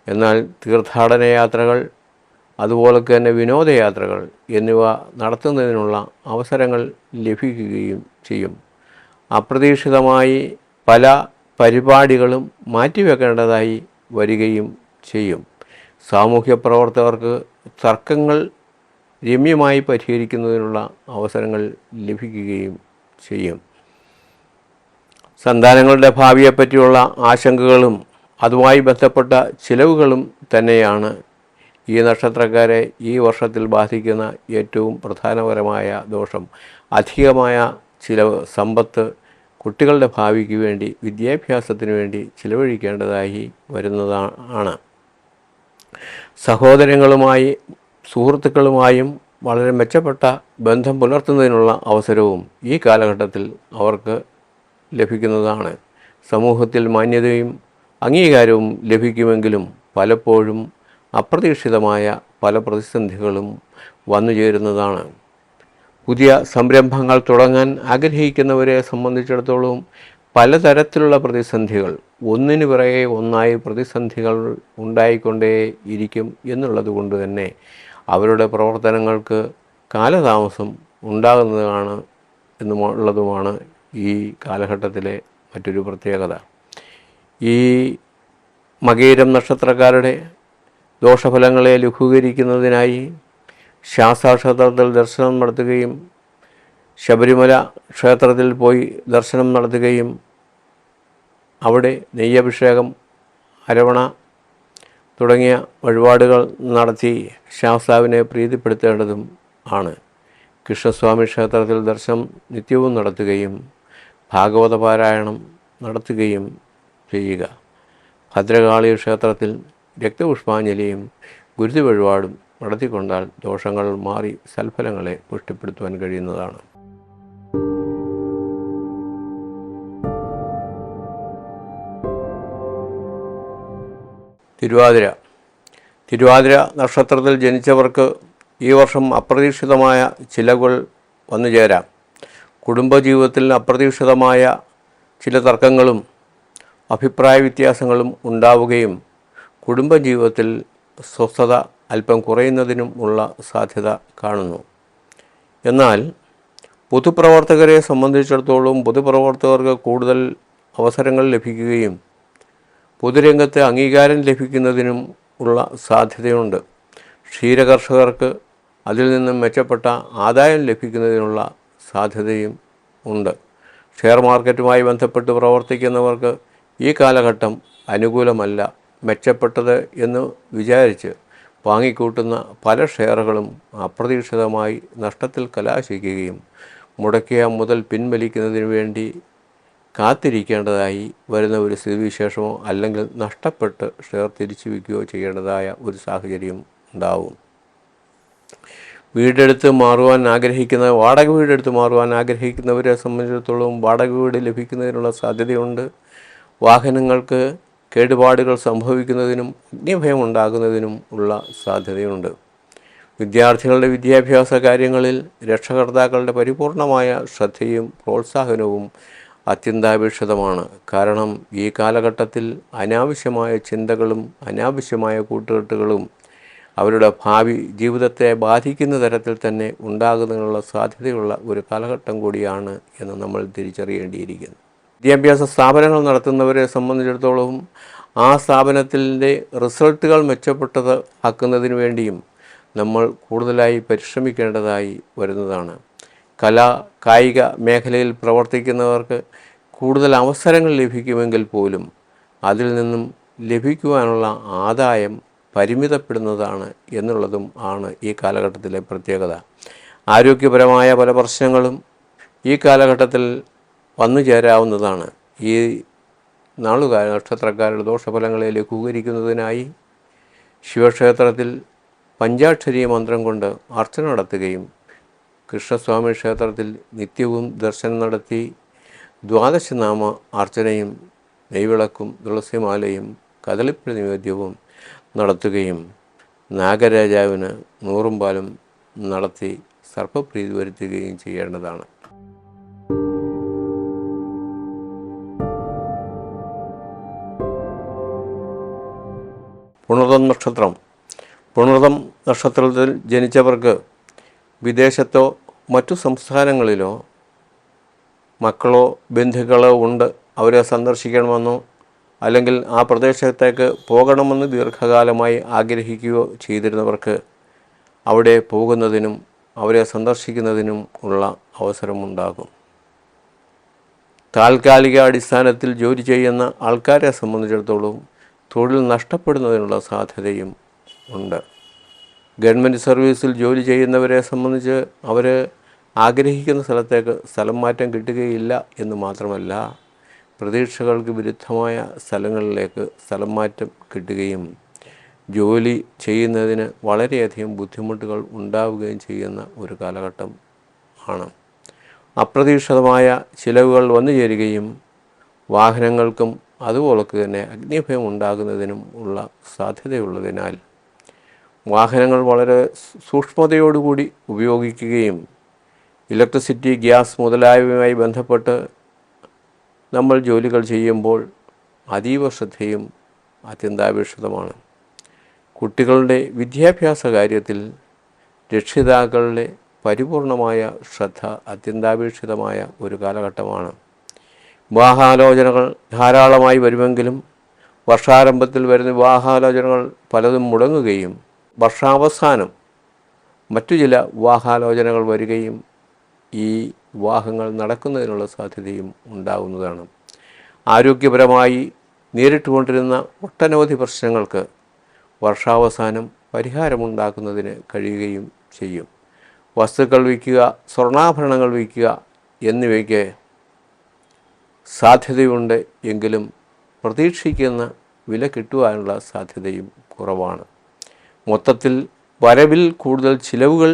എന്നാൽ തീർത്ഥാടന യാത്രകൾ, അതുപോലെ തന്നെ വിനോദയാത്രകൾ എന്നിവ നടത്തുന്നതിനുള്ള അവസരങ്ങൾ ലഭിക്കുകയും ചെയ്യും. അപ്രതീക്ഷിതമായി പല പരിപാടികളും മാറ്റിവെക്കേണ്ടതായി വരികയും ചെയ്യും. സാമൂഹ്യ പ്രവർത്തകർക്ക് തർക്കങ്ങൾ രമ്യമായി പരിഹരിക്കുന്നതിനുള്ള അവസരങ്ങൾ ലഭിക്കുകയും ചെയ്യും. സന്താനങ്ങളുടെ ഭാവിയെപ്പറ്റിയുള്ള ആശങ്കകളും അതുമായി ബന്ധപ്പെട്ട ചിലവുകളും തന്നെയാണ് ഈ നക്ഷത്രക്കാരെ ഈ വർഷത്തിൽ ബാധിക്കുന്ന ഏറ്റവും പ്രധാനപരമായ ദോഷം. അധികമായ ചിലവ്, സമ്പത്ത് കുട്ടികളുടെ ഭാവിക്ക് വേണ്ടി, വിദ്യാഭ്യാസത്തിന് വേണ്ടി ചിലവഴിക്കേണ്ടതായി വരുന്നതാണ്. സഹോദരങ്ങളുമായി, സുഹൃത്തുക്കളുമായും വളരെ മെച്ചപ്പെട്ട ബന്ധം പുലർത്തുന്നതിനുള്ള അവസരവും ഈ കാലഘട്ടത്തിൽ അവർക്ക് ലഭിക്കുന്നതാണ്. സമൂഹത്തിൽ മാന്യതയും അംഗീകാരവും ലഭിക്കുമെങ്കിലും പലപ്പോഴും അപ്രതീക്ഷിതമായ പല പ്രതിസന്ധികളും വന്നു ചേരുന്നതാണ്. പുതിയ സംരംഭങ്ങൾ തുടങ്ങാൻ ആഗ്രഹിക്കുന്നവരെ സംബന്ധിച്ചിടത്തോളം പലതരത്തിലുള്ള പ്രതിസന്ധികൾ, ഒന്നിനു പിറകെ ഒന്നായി പ്രതിസന്ധികൾ ഉണ്ടായിക്കൊണ്ടേ ഇരിക്കും എന്നുള്ളത് കൊണ്ട് തന്നെ അവരുടെ പ്രവർത്തനങ്ങൾക്ക് കാലതാമസം ഉണ്ടാകുന്നതാണ് എന്നുള്ളതുമാണ് ഈ കാലഘട്ടത്തിലെ മറ്റൊരു പ്രത്യേകത. ഈ മകയിരം നക്ഷത്രക്കാരുടെ ദോഷഫലങ്ങളെ ലഘൂകരിക്കുന്നതിനായി ശാസ്താക്ഷേത്രത്തിൽ ദർശനം നടത്തുകയും ശബരിമല ക്ഷേത്രത്തിൽ പോയി ദർശനം നടത്തുകയും അവിടെ നെയ്യഭിഷേകം, അരവണ തുടങ്ങിയ വഴിപാടുകൾ നടത്തി ശാസ്താവിനെ പ്രീതിപ്പെടുത്തേണ്ടതും ആണ്. കൃഷ്ണസ്വാമി ക്ഷേത്രത്തിൽ ദർശനം നിത്യവും നടത്തുകയും ഭാഗവത പാരായണം നടത്തുകയും ചെയ്യുക. ഭദ്രകാളി ക്ഷേത്രത്തിൽ രക്തപുഷ്പാഞ്ജലിയും ഗുരുതി വഴിപാടും നടത്തിക്കൊണ്ടാൽ ദോഷങ്ങൾ മാറി സൽഫലങ്ങളെ പുഷ്ടിപ്പെടുത്തുവാൻ കഴിയുന്നതാണ്. തിരുവാതിര നക്ഷത്രത്തിൽ ജനിച്ചവർക്ക് ഈ വർഷം അപ്രതീക്ഷിതമായ ചിലവുകൾ വന്നു ചേരാം. കുടുംബജീവിതത്തിൽ അപ്രതീക്ഷിതമായ ചില തർക്കങ്ങളും അഭിപ്രായ വ്യത്യാസങ്ങളും ഉണ്ടാവുകയും കുടുംബജീവിതത്തിൽ സ്വസ്ഥത അല്പം കുറയുന്നതിനും ഉള്ള സാധ്യത കാണുന്നു. എന്നാൽ പൊതുപ്രവർത്തകരെ സംബന്ധിച്ചിടത്തോളം പൊതുപ്രവർത്തകർക്ക് കൂടുതൽ അവസരങ്ങൾ ലഭിക്കുകയും പൊതുരംഗത്ത് അംഗീകാരം ലഭിക്കുന്നതിനും ഉള്ള സാധ്യതയുണ്ട്. ക്ഷീരകർഷകർക്ക് അതിൽ നിന്നും മെച്ചപ്പെട്ട ആദായം ലഭിക്കുന്നതിനുള്ള സാധ്യതയും ഉണ്ട്. ഷെയർ മാർക്കറ്റുമായി ബന്ധപ്പെട്ട് പ്രവർത്തിക്കുന്നവർക്ക് ഈ കാലഘട്ടം അനുകൂലമല്ല. മെച്ചപ്പെട്ടത് എന്ന് വിചാരിച്ച് വാങ്ങിക്കൂട്ടുന്ന പല ഷെയറുകളും അപ്രതീക്ഷിതമായി നഷ്ടത്തിൽ കലാശിക്കുകയും മുടക്കിയ മുതൽ പിൻവലിക്കുന്നതിന് വേണ്ടി കാത്തിരിക്കേണ്ടതായി വരുന്ന ഒരു സ്ഥിതിവിശേഷമോ അല്ലെങ്കിൽ നഷ്ടപ്പെട്ട് ഷെയർ തിരിച്ചു വയ്ക്കുകയോ ചെയ്യേണ്ടതായ ഒരു സാഹചര്യം ഉണ്ടാവും. വാടക വീടെടുത്ത് മാറുവാൻ ആഗ്രഹിക്കുന്നവരെ സംബന്ധിച്ചിടത്തോളം വാടക വീട് ലഭിക്കുന്നതിനുള്ള സാധ്യതയുണ്ട്. വാഹനങ്ങൾക്ക് കേടുപാടുകൾ സംഭവിക്കുന്നതിനും അഗ്നിഭയം ഉണ്ടാകുന്നതിനും ഉള്ള സാധ്യതയുണ്ട്. വിദ്യാർത്ഥികളുടെ വിദ്യാഭ്യാസ കാര്യങ്ങളിൽ രക്ഷകർത്താക്കളുടെ പരിപൂർണമായ ശ്രദ്ധയും പ്രോത്സാഹനവും അത്യന്താപേക്ഷിതമാണ്. കാരണം ഈ കാലഘട്ടത്തിൽ അനാവശ്യമായ ചിന്തകളും അനാവശ്യമായ കൂട്ടുകെട്ടുകളും അവരുടെ ഭാവി ജീവിതത്തെ ബാധിക്കുന്ന തരത്തിൽ തന്നെ ഉണ്ടാകുന്നതിനുള്ള സാധ്യതയുള്ള ഒരു കാലഘട്ടം കൂടിയാണ് എന്ന് നമ്മൾ തിരിച്ചറിയേണ്ടിയിരിക്കുന്നു. വിദ്യാഭ്യാസ സ്ഥാപനങ്ങൾ നടത്തുന്നവരെ സംബന്ധിച്ചിടത്തോളം ആ സ്ഥാപനത്തിൻ്റെ റിസൾട്ടുകൾ മെച്ചപ്പെട്ടത് ആക്കുന്നതിന് വേണ്ടിയും നമ്മൾ കൂടുതലായി പരിശ്രമിക്കേണ്ടതായി വരുന്നതാണ്. കായിക മേഖലയിൽ പ്രവർത്തിക്കുന്നവർക്ക് കൂടുതൽ അവസരങ്ങൾ ലഭിക്കുമെങ്കിൽ പോലും അതിൽ നിന്നും ലഭിക്കുവാനുള്ള ആദായം പരിമിതപ്പെടുന്നതാണ് എന്നുള്ളതും ആണ് ഈ കാലഘട്ടത്തിലെ പ്രത്യേകത. ആരോഗ്യപരമായ പല പ്രശ്നങ്ങളും ഈ കാലഘട്ടത്തിൽ വന്നു ചേരാവുന്നതാണ്. ഈ നാളുകാല നക്ഷത്രക്കാരുടെ ദോഷഫലങ്ങളെ ലഘൂകരിക്കുന്നതിനായി ശിവക്ഷേത്രത്തിൽ പഞ്ചാക്ഷരി മന്ത്രം കൊണ്ട് അർച്ചന നടത്തുകയും കൃഷ്ണസ്വാമി ക്ഷേത്രത്തിൽ നിത്യവും ദർശനം നടത്തി ദ്വാദശനാമ അർച്ചനയും നെയ്വിളക്കും തുളസിമാലയും കദളിപ്പഴ നിവേദ്യവും നടത്തുകയും നാഗരാജാവിന് നൂറും പാലും നടത്തി സർപ്പപ്രീതി വരുത്തുകയും ചെയ്യേണ്ടതാണ്. പുണർതം നക്ഷത്രത്തിൽ ജനിച്ചവർക്ക് വിദേശത്തോ മറ്റു സംസ്ഥാനങ്ങളിലോ മക്കളോ ബന്ധുക്കളോ ഉണ്ട്. അവരെ സന്ദർശിക്കണമെന്നോ അല്ലെങ്കിൽ ആ പ്രദേശത്തേക്ക് പോകണമെന്ന് ദീർഘകാലമായി ആഗ്രഹിക്കുകയോ ചെയ്തിരുന്നവർക്ക് അവിടെ പോകുന്നതിനും അവരെ സന്ദർശിക്കുന്നതിനും ഉള്ള അവസരമുണ്ടാകും. താൽക്കാലിക അടിസ്ഥാനത്തിൽ ജോലി ചെയ്യുന്ന ആൾക്കാരെ സംബന്ധിച്ചിടത്തോളം തൊഴിൽ നഷ്ടപ്പെടുന്നതിനുള്ള സാധ്യതയും ഉണ്ട്. ഗവൺമെൻറ് സർവീസിൽ ജോലി ചെയ്യുന്നവരെ സംബന്ധിച്ച് അവർ ആഗ്രഹിക്കുന്ന സ്ഥലത്തേക്ക് സ്ഥലം മാറ്റം കിട്ടുകയില്ല എന്ന് മാത്രമല്ല, പ്രതീക്ഷകൾക്ക് വിരുദ്ധമായ സ്ഥലങ്ങളിലേക്ക് സ്ഥലം മാറ്റം കിട്ടുകയും ജോലി ചെയ്യുന്നതിന് വളരെയധികം ബുദ്ധിമുട്ടുകൾ ഉണ്ടാവുകയും ചെയ്യുന്ന ഒരു കാലഘട്ടം ആണ്. അപ്രതീക്ഷിതമായ ചിലവുകൾ വന്നു ചേരുകയും വാഹനങ്ങൾക്കും അതുപോലെ തന്നെ അഗ്നിഭയം ഉണ്ടാകുന്നതിനും ഉള്ള സാധ്യതയുള്ളതിനാൽ വാഹനങ്ങൾ വളരെ സൂക്ഷ്മതയോടുകൂടി ഉപയോഗിക്കുകയും ഇലക്ട്രിസിറ്റി, ഗ്യാസ് മുതലായവയുമായി ബന്ധപ്പെട്ട് നമ്മൾ ജോലികൾ ചെയ്യുമ്പോൾ അതീവ ശ്രദ്ധയും അത്യന്താപേക്ഷിതമാണ്. കുട്ടികളുടെ വിദ്യാഭ്യാസ കാര്യത്തിൽ രക്ഷിതാക്കളുടെ പരിപൂർണമായ ശ്രദ്ധ അത്യന്താപേക്ഷിതമായ ഒരു കാലഘട്ടമാണ്. വിവാഹാലോചനകൾ ധാരാളമായി വരുമെങ്കിലും വർഷാരംഭത്തിൽ വരുന്ന വിവാഹാലോചനകൾ പലതും മുടങ്ങുകയും വർഷാവസാനം മറ്റു ചില വിവാഹാലോചനകൾ വരികയും ഈ വിവാഹങ്ങൾ നടക്കുന്നതിനുള്ള സാധ്യതയും ഉണ്ടാകുന്നതാണ്. ആരോഗ്യപരമായി നേരിട്ടുകൊണ്ടിരുന്ന ഒട്ടനവധി പ്രശ്നങ്ങൾക്ക് വർഷാവസാനം പരിഹാരമുണ്ടാക്കുന്നതിന് കഴിയുകയും ചെയ്യും. വസ്തുക്കൾ വിൽക്കുക, സ്വർണ്ണാഭരണങ്ങൾ വിൽക്കുക എന്നിവയ്ക്ക് സാധ്യതയുണ്ട് എങ്കിലും പ്രതീക്ഷിക്കുന്ന വില കിട്ടുവാനുള്ള സാധ്യതയും കുറവാണ്. മൊത്തത്തിൽ വരവിൽ കൂടുതൽ ചിലവുകൾ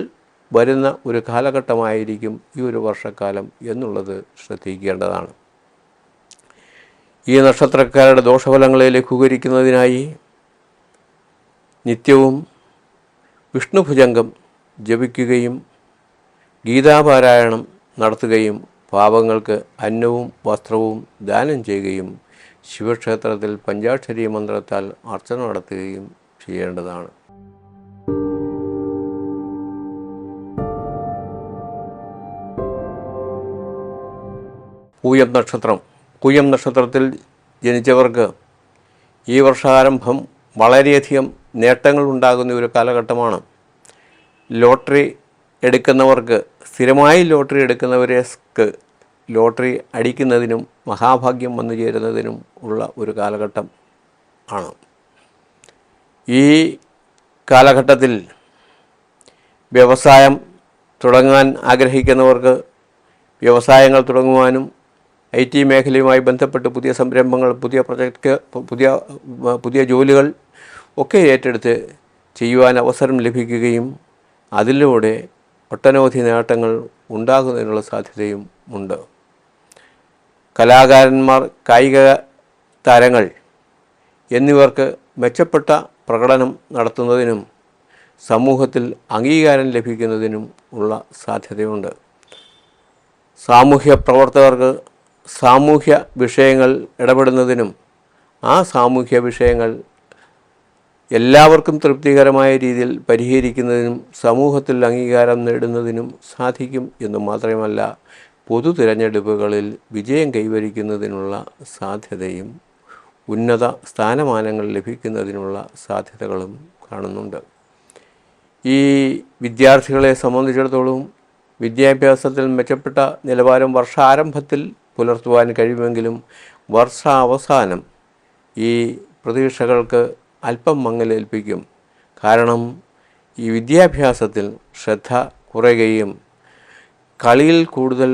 വരുന്ന ഒരു കാലഘട്ടമായിരിക്കും ഈ ഒരു വർഷക്കാലം എന്നുള്ളത് ശ്രദ്ധിക്കേണ്ടതാണ്. ഈ നക്ഷത്രക്കാരുടെ ദോഷഫലങ്ങളെ ലഘൂകരിക്കുന്നതിനായി നിത്യവും വിഷ്ണുഭുജംഗം ജപിക്കുകയും ഗീതാപാരായണം നടത്തുകയും പാവങ്ങൾക്ക് അന്നവും വസ്ത്രവും ദാനം ചെയ്യുകയും ശിവക്ഷേത്രത്തിൽ പഞ്ചാക്ഷരി മന്ത്രത്താൽ അർച്ചന നടത്തുകയും ചെയ്യേണ്ടതാണ്. പൂയം നക്ഷത്രം. പൂയം നക്ഷത്രത്തിൽ ജനിച്ചവർക്ക് ഈ വർഷാരംഭം വളരെയധികം നേട്ടങ്ങൾ ഉണ്ടാകുന്ന ഒരു കാലഘട്ടമാണ്. ലോട്ടറി എടുക്കുന്നവർക്ക്, സ്ഥിരമായി ലോട്ടറി എടുക്കുന്നവർക്ക് ലോട്ടറി അടിക്കുന്നതിനും മഹാഭാഗ്യം വന്നു ചേരുന്നതിനും ഉള്ള ഒരു കാലഘട്ടം ആണ്. ഈ കാലഘട്ടത്തിൽ വ്യവസായം തുടങ്ങാൻ ആഗ്രഹിക്കുന്നവർക്ക് വ്യവസായങ്ങൾ തുടങ്ങുവാനും IT മേഖലയുമായി ബന്ധപ്പെട്ട് പുതിയ സംരംഭങ്ങൾ, പുതിയ ജോലികൾ ഒക്കെ ഏറ്റെടുത്ത് ചെയ്യുവാൻ അവസരം ലഭിക്കുകയും അതിലൂടെ ഒട്ടനവധി നേട്ടങ്ങൾ ഉണ്ടാകുന്നതിനുള്ള സാധ്യതയും ഉണ്ട്. കലാകാരന്മാർ, കായിക താരങ്ങൾ എന്നിവർക്ക് മെച്ചപ്പെട്ട പ്രകടനം നടത്തുന്നതിനും സമൂഹത്തിൽ അംഗീകാരം ലഭിക്കുന്നതിനും ഉള്ള സാധ്യതയുണ്ട്. സാമൂഹ്യ പ്രവർത്തകർക്ക് സാമൂഹ്യ വിഷയങ്ങൾ ഇടപെടുന്നതിനും ആ സാമൂഹ്യ വിഷയങ്ങൾ എല്ലാവർക്കും തൃപ്തികരമായ രീതിയിൽ പരിഹരിക്കുന്നതിനും സമൂഹത്തിൽ അംഗീകാരം നേടുന്നതിനും സാധിക്കും എന്നു മാത്രമല്ല, പൊതു തിരഞ്ഞെടുപ്പുകളിൽ വിജയം കൈവരിക്കുന്നതിനുള്ള സാധ്യതയും ഉന്നത സ്ഥാനമാനങ്ങൾ ലഭിക്കുന്നതിനുള്ള സാധ്യതകളും കാണുന്നുണ്ട്. ഈ വിദ്യാർത്ഥികളെ സംബന്ധിച്ചിടത്തോളം വിദ്യാഭ്യാസത്തിൽ മെച്ചപ്പെട്ട നിലവാരം വർഷാരംഭത്തിൽ പുലർത്തുവാൻ കഴിയുമെങ്കിലും വർഷാവസാനം ഈ പ്രതീക്ഷകൾക്ക് അല്പം മങ്ങലേൽപ്പിക്കും. കാരണം ഈ വിദ്യാഭ്യാസത്തിൽ ശ്രദ്ധ കുറയുകയും കളിയിൽ കൂടുതൽ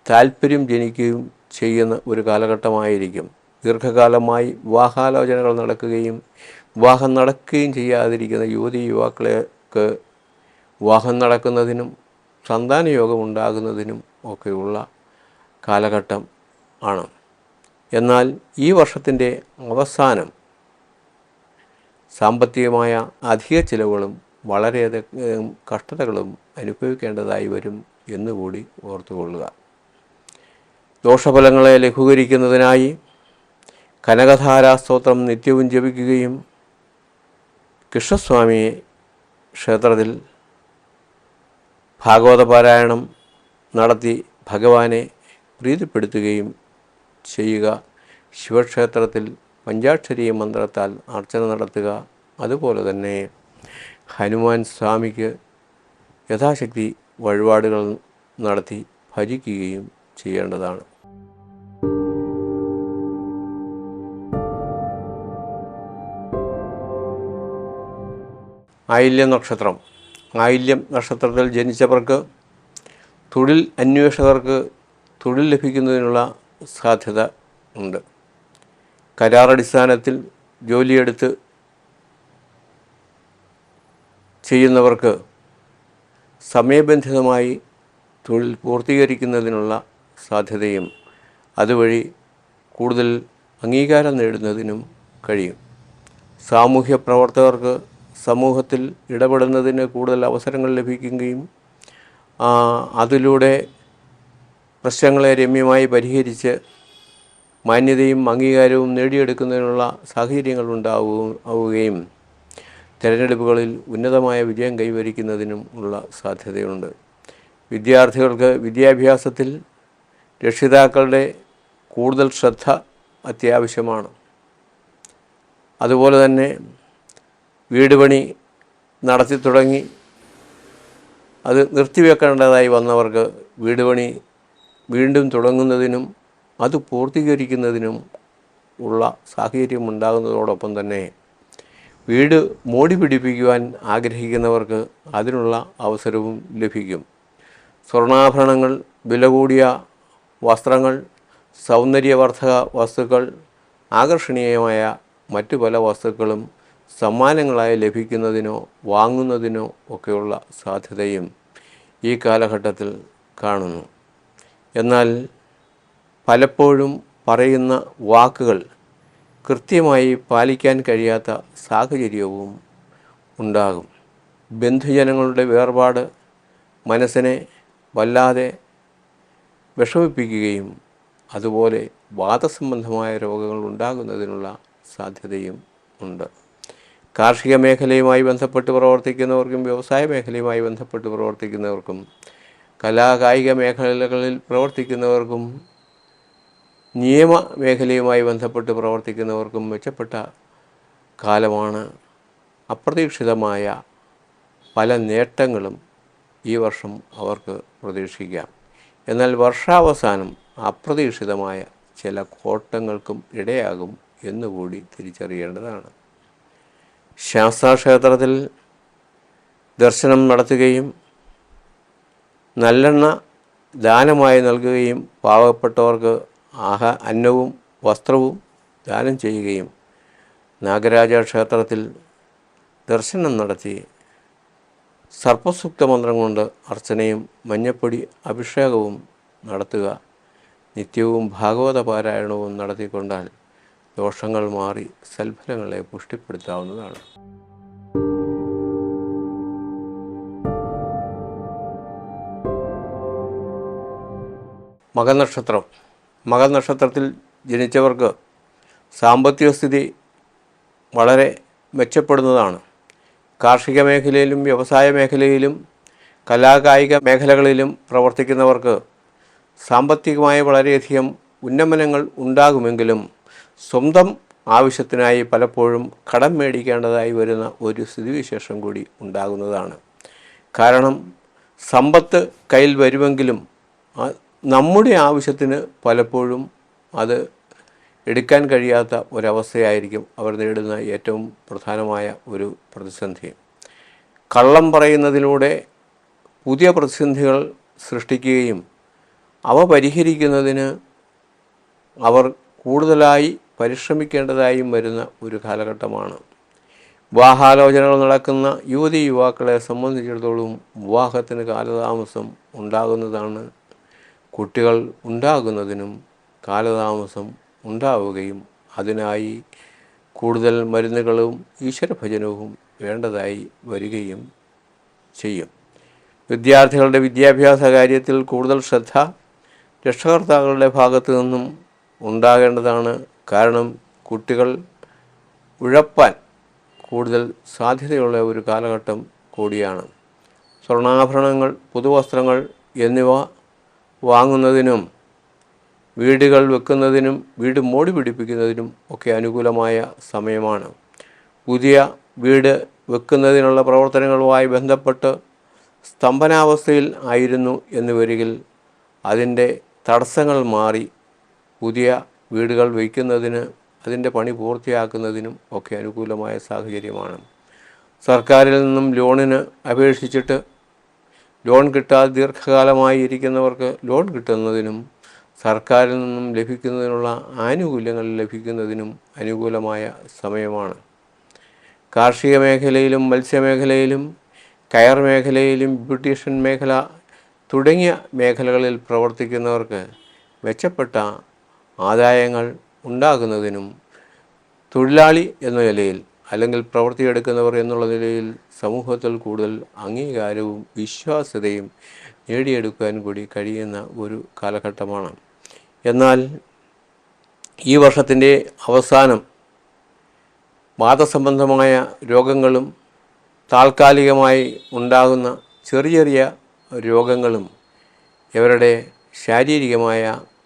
താല്പര്യം ജനിക്കുകയും ചെയ്യുന്ന ഒരു കാലഘട്ടമായിരിക്കും. ദീർഘകാലമായി വിവാഹാലോചനകൾ നടക്കുകയും വിവാഹം നടക്കുകയും ചെയ്യാതിരിക്കുന്ന യുവതി യുവാക്കൾക്ക് വിവാഹം നടക്കുന്നതിനും സന്താനയോഗം ഉണ്ടാകുന്നതിനും ഒക്കെയുള്ള കാലഘട്ടം ആണ്. എന്നാൽ ഈ വർഷത്തിൻ്റെ അവസാനം സാമ്പത്തികമായ അധിക ചിലവുകളും വളരെയധികം കഷ്ടതകളും അനുഭവിക്കേണ്ടതായി വരും എന്നുകൂടി ഓർത്തുകൊള്ളുക. ദോഷഫലങ്ങളെ ലഘൂകരിക്കുന്നതിനായി കനകധാരാ സ്തോത്രം നിത്യവും ജപിക്കുകയും കൃഷ്ണസ്വാമി ക്ഷേത്രത്തിൽ ഭാഗവത പാരായണം നടത്തി ഭഗവാനെ പ്രീതിപ്പെടുത്തുകയും ചെയ്യുക. ശിവക്ഷേത്രത്തിൽ പഞ്ചാക്ഷരി മന്ത്രത്താൽ അർച്ചന നടത്തുക. അതുപോലെ തന്നെ ഹനുമാൻ സ്വാമിക്ക് യഥാശക്തി വഴിപാടുകൾ നടത്തി ഭജിക്കുകയും ചെയ്യേണ്ടതാണ്. ആയില്യം നക്ഷത്രം. ആയില്യം നക്ഷത്രത്തിൽ ജനിച്ചവർക്ക്, തൊഴിൽ അന്വേഷകർക്ക് തൊഴിൽ ലഭിക്കുന്നതിനുള്ള സാധ്യത ഉണ്ട്. കരാറടിസ്ഥാനത്തിൽ ജോലിയെടുത്ത് ചെയ്യുന്നവർക്ക് സമയബന്ധിതമായി തൊഴിൽ പൂർത്തീകരിക്കുന്നതിനുള്ള സാധ്യതയും അതുവഴി കൂടുതൽ അംഗീകാരം നേടുന്നതിനും കഴിയും. സാമൂഹ്യ പ്രവർത്തകർക്ക് സമൂഹത്തിൽ ഇടപെടുന്നതിന് കൂടുതൽ അവസരങ്ങൾ ലഭിക്കുകയും അതിലൂടെ പ്രശ്നങ്ങളെ രമ്യമായി പരിഹരിച്ച് മാന്യതയും അംഗീകാരവും നേടിയെടുക്കുന്നതിനുള്ള സാഹചര്യങ്ങൾ ആവുകയും തിരഞ്ഞെടുപ്പുകളിൽ ഉന്നതമായ വിജയം കൈവരിക്കുന്നതിനും ഉള്ള സാധ്യതയുണ്ട്. വിദ്യാർത്ഥികൾക്ക് വിദ്യാഭ്യാസത്തിൽ രക്ഷിതാക്കളുടെ കൂടുതൽ ശ്രദ്ധ അത്യാവശ്യമാണ്. അതുപോലെ തന്നെ വീട് പണി നടത്തി തുടങ്ങി അത് നിർത്തിവെക്കേണ്ടതായി വന്നവർക്ക് വീട് പണി വീണ്ടും തുടങ്ങുന്നതിനും അത് പൂർത്തീകരിക്കുന്നതിനും ഉള്ള സാഹചര്യം ഉണ്ടാകുന്നതോടൊപ്പം തന്നെ വീട് മോടി പിടിപ്പിക്കുവാൻ ആഗ്രഹിക്കുന്നവർക്ക് അതിനുള്ള അവസരവും ലഭിക്കും. സ്വർണ്ണാഭരണങ്ങൾ, വില കൂടിയ വസ്ത്രങ്ങൾ, സൗന്ദര്യവർദ്ധക വസ്തുക്കൾ, ആകർഷണീയമായ മറ്റു പല വസ്തുക്കളും സമ്മാനങ്ങളായി ലഭിക്കുന്നതിനോ വാങ്ങുന്നതിനോ ഒക്കെയുള്ള സാധ്യതയും ഈ കാലഘട്ടത്തിൽ കാണുന്നു. എന്നാൽ പലപ്പോഴും പറയുന്ന വാക്കുകൾ കൃത്യമായി പാലിക്കാൻ കഴിയാത്ത സാഹചര്യവും ഉണ്ടാകും. ബന്ധുജനങ്ങളുടെ വേർപാട് മനസ്സിനെ വല്ലാതെ വിഷമിപ്പിക്കുകയും അതുപോലെ വാതസംബന്ധമായ രോഗങ്ങൾ ഉണ്ടാകുന്നതിനുള്ള സാധ്യതയും ഉണ്ട്. കാർഷിക മേഖലയുമായി ബന്ധപ്പെട്ട് പ്രവർത്തിക്കുന്നവർക്കും വ്യവസായ മേഖലയുമായി ബന്ധപ്പെട്ട് പ്രവർത്തിക്കുന്നവർക്കും കലാകായിക മേഖലകളിൽ പ്രവർത്തിക്കുന്നവർക്കും നിയമ മേഖലയുമായി ബന്ധപ്പെട്ട് പ്രവർത്തിക്കുന്നവർക്കും മെച്ചപ്പെട്ട കാലമാണ്. അപ്രതീക്ഷിതമായ പല നേട്ടങ്ങളും ഈ വർഷം അവർക്ക് പ്രതീക്ഷിക്കാം. എന്നാൽ വർഷാവസാനം അപ്രതീക്ഷിതമായ ചില കോട്ടങ്ങൾക്കും ഇടയാകും എന്നുകൂടി തിരിച്ചറിയേണ്ടതാണ്. ശാസ്താക്ഷേത്രത്തിൽ ദർശനം നടത്തുകയും നല്ലെണ്ണ ദാനമായി നൽകുകയും പാവപ്പെട്ടവർക്ക് അന്നവും വസ്ത്രവും ദാനം ചെയ്യുകയും നാഗരാജ ക്ഷേത്രത്തിൽ ദർശനം നടത്തി സർപ്പസൂക്ത മന്ത്രം കൊണ്ട് അർച്ചനയും മഞ്ഞപ്പൊടി അഭിഷേകവും നടത്തുക, നിത്യവും ഭാഗവത പാരായണവും നടത്തിക്കൊണ്ടാൽ ദോഷങ്ങൾ മാറി സൽഫലങ്ങളെ പുഷ്ടിപ്പെടുത്താവുന്നതാണ്. മകനക്ഷത്രം. മകനക്ഷത്രത്തിൽ ജനിച്ചവർക്ക് സാമ്പത്തിക സ്ഥിതി വളരെ മെച്ചപ്പെടുന്നതാണ്. കാർഷിക മേഖലയിലും വ്യവസായ മേഖലയിലും കലാകായിക മേഖലകളിലും പ്രവർത്തിക്കുന്നവർക്ക് സാമ്പത്തികമായി വളരെയധികം ഉന്നമനങ്ങൾ ഉണ്ടാകുമെങ്കിലും സ്വന്തം ആവശ്യത്തിനായി പലപ്പോഴും കടം മേടിക്കേണ്ടതായി വരുന്ന ഒരു സ്ഥിതിവിശേഷം കൂടി ഉണ്ടാകുന്നതാണ്. കാരണം സമ്പത്ത് കയ്യിൽ വരുമെങ്കിലും നമ്മുടെ ആവശ്യത്തിന് പലപ്പോഴും അത് എടുക്കാൻ കഴിയാത്ത ഒരവസ്ഥയായിരിക്കും അവർ നേരിടുന്ന ഏറ്റവും പ്രധാനമായ ഒരു പ്രതിസന്ധി. കള്ളം പറയുന്നതിലൂടെ പുതിയ പ്രതിസന്ധികൾ സൃഷ്ടിക്കുകയും അവ പരിഹരിക്കുന്നതിന് അവർ കൂടുതലായി പരിശ്രമിക്കേണ്ടതായും വരുന്ന ഒരു കാലഘട്ടമാണ്. വിവാഹാലോചനകൾ നടക്കുന്ന യുവതി യുവാക്കളെ സംബന്ധിച്ചിടത്തോളം വിവാഹത്തിന് കാലതാമസം ഉണ്ടാകുന്നതാണ്. കുട്ടികൾ ഉണ്ടാകുന്നതിനും കാലതാമസം ഉണ്ടാവുകയും അതിനായി കൂടുതൽ മരുന്നുകളും ഈശ്വരഭജനവും വേണ്ടതായി വരികയും ചെയ്യും. വിദ്യാർത്ഥികളുടെ വിദ്യാഭ്യാസ കാര്യത്തിൽ കൂടുതൽ ശ്രദ്ധ രക്ഷകർത്താക്കളുടെ ഭാഗത്തു നിന്നും ഉണ്ടാകേണ്ടതാണ്. കാരണം കുട്ടികൾ ഉഴപ്പാൻ കൂടുതൽ സാധ്യതയുള്ള ഒരു കാലഘട്ടം കൂടിയാണ്. സ്വർണ്ണാഭരണങ്ങൾ, പുതുവസ്ത്രങ്ങൾ എന്നിവ വാങ്ങുന്നതിനും വീടുകൾ വെക്കുന്നതിനും വീട് മോടി പിടിപ്പിക്കുന്നതിനും ഒക്കെ അനുകൂലമായ സമയമാണ്. പുതിയ വീട് വെക്കുന്നതിനുള്ള പ്രവർത്തനങ്ങളുമായി ബന്ധപ്പെട്ട് സ്തംഭനാവസ്ഥയിൽ ആയിരുന്നു എന്ന് വരികിൽ അതിൻ്റെ തടസ്സങ്ങൾ മാറി പുതിയ വീടുകൾ വയ്ക്കുന്നതിന് അതിൻ്റെ പണി പൂർത്തിയാക്കുന്നതിനും ഒക്കെ അനുകൂലമായ സാഹചര്യമാണ്. സർക്കാരിൽ നിന്നും ലോണിന് അപേക്ഷിച്ചിട്ട് ലോൺ കിട്ടാതെ ദീർഘകാലമായി ഇരിക്കുന്നവർക്ക് ലോൺ കിട്ടുന്നതിനും സർക്കാരിൽ നിന്നും ലഭിക്കുന്നതിനുള്ള ആനുകൂല്യങ്ങൾ ലഭിക്കുന്നതിനും അനുകൂലമായ സമയമാണ്. കാർഷിക മേഖലയിലും മത്സ്യമേഖലയിലും കയർ മേഖലയിലും ബ്യൂട്ടീഷ്യൻ മേഖല തുടങ്ങിയ മേഖലകളിൽ പ്രവർത്തിക്കുന്നവർക്ക് മെച്ചപ്പെട്ട ആദായങ്ങൾ ഉണ്ടാകുന്നതിനും തൊഴിലാളി എന്ന നിലയിൽ അല്ലെങ്കിൽ പ്രവൃത്തിയെടുക്കുന്നവർ എന്നുള്ള നിലയിൽ സമൂഹത്തിൽ കൂടുതൽ അംഗീകാരവും വിശ്വാസ്യതയും നേടിയെടുക്കുവാൻ കൂടി കഴിയുന്ന ഒരു കാലഘട്ടമാണ്. എന്നാൽ ഈ വർഷത്തിൻ്റെ അവസാനം വാതസംബന്ധമായ രോഗങ്ങളും താൽക്കാലികമായി ഉണ്ടാകുന്ന ചെറിയ ചെറിയ രോഗങ്ങളും ഇവരുടെ ശാരീരികമായ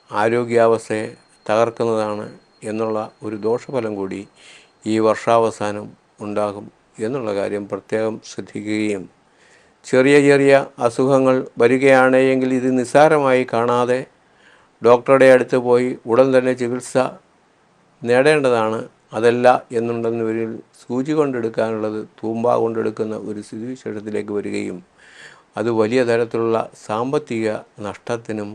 ആരോഗ്യാവസ്ഥയെ തകർക്കുന്നതാണ് എന്നുള്ള ഒരു ദോഷഫലം കൂടി ഈ വർഷാവസാനം ഉണ്ടാകും എന്നുള്ള കാര്യം പ്രത്യേകം ശ്രദ്ധിക്കുകയും, ചെറിയ ചെറിയ അസുഖങ്ങൾ വരികയാണെങ്കിൽ ഇത് നിസ്സാരമായി കാണാതെ ഡോക്ടറുടെ അടുത്ത് പോയി ഉടൻ തന്നെ ചികിത്സ നേടേണ്ടതാണ്. അതല്ല എന്നുണ്ടെന്നവരിൽ സൂചി കൊണ്ടെടുക്കാനുള്ളത് തൂമ്പ കൊണ്ടെടുക്കുന്ന ഒരു സ്ഥിതിവിശേഷത്തിലേക്ക് വരികയും അത് വലിയ തരത്തിലുള്ള സാമ്പത്തിക നഷ്ടത്തിനും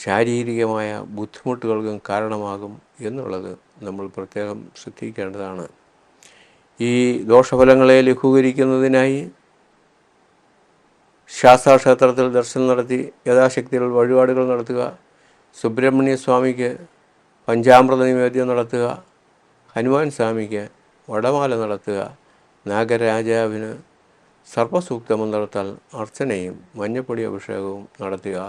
ശാരീരികമായ ബുദ്ധിമുട്ടുകൾക്കും കാരണമാകും എന്നുള്ളത് നമ്മൾ പ്രത്യേകം ശ്രദ്ധിക്കേണ്ടതാണ്. ഈ ദോഷഫലങ്ങളെ ലഘൂകരിക്കുന്നതിനായി ശാസ്താക്ഷേത്രത്തിൽ ദർശനം നടത്തി യഥാശക്തിയിൽ വഴിപാടുകൾ നടത്തുക, സുബ്രഹ്മണ്യ സ്വാമിക്ക് പഞ്ചാമൃത നിവേദ്യം നടത്തുക, ഹനുമാൻ സ്വാമിക്ക് വടമാല നടത്തുക, നാഗരാജാവിന് സർപ്പസൂക്തമന്ത്രത്താൽ അർച്ചനയും മഞ്ഞപ്പൊടി അഭിഷേകവും നടത്തുക,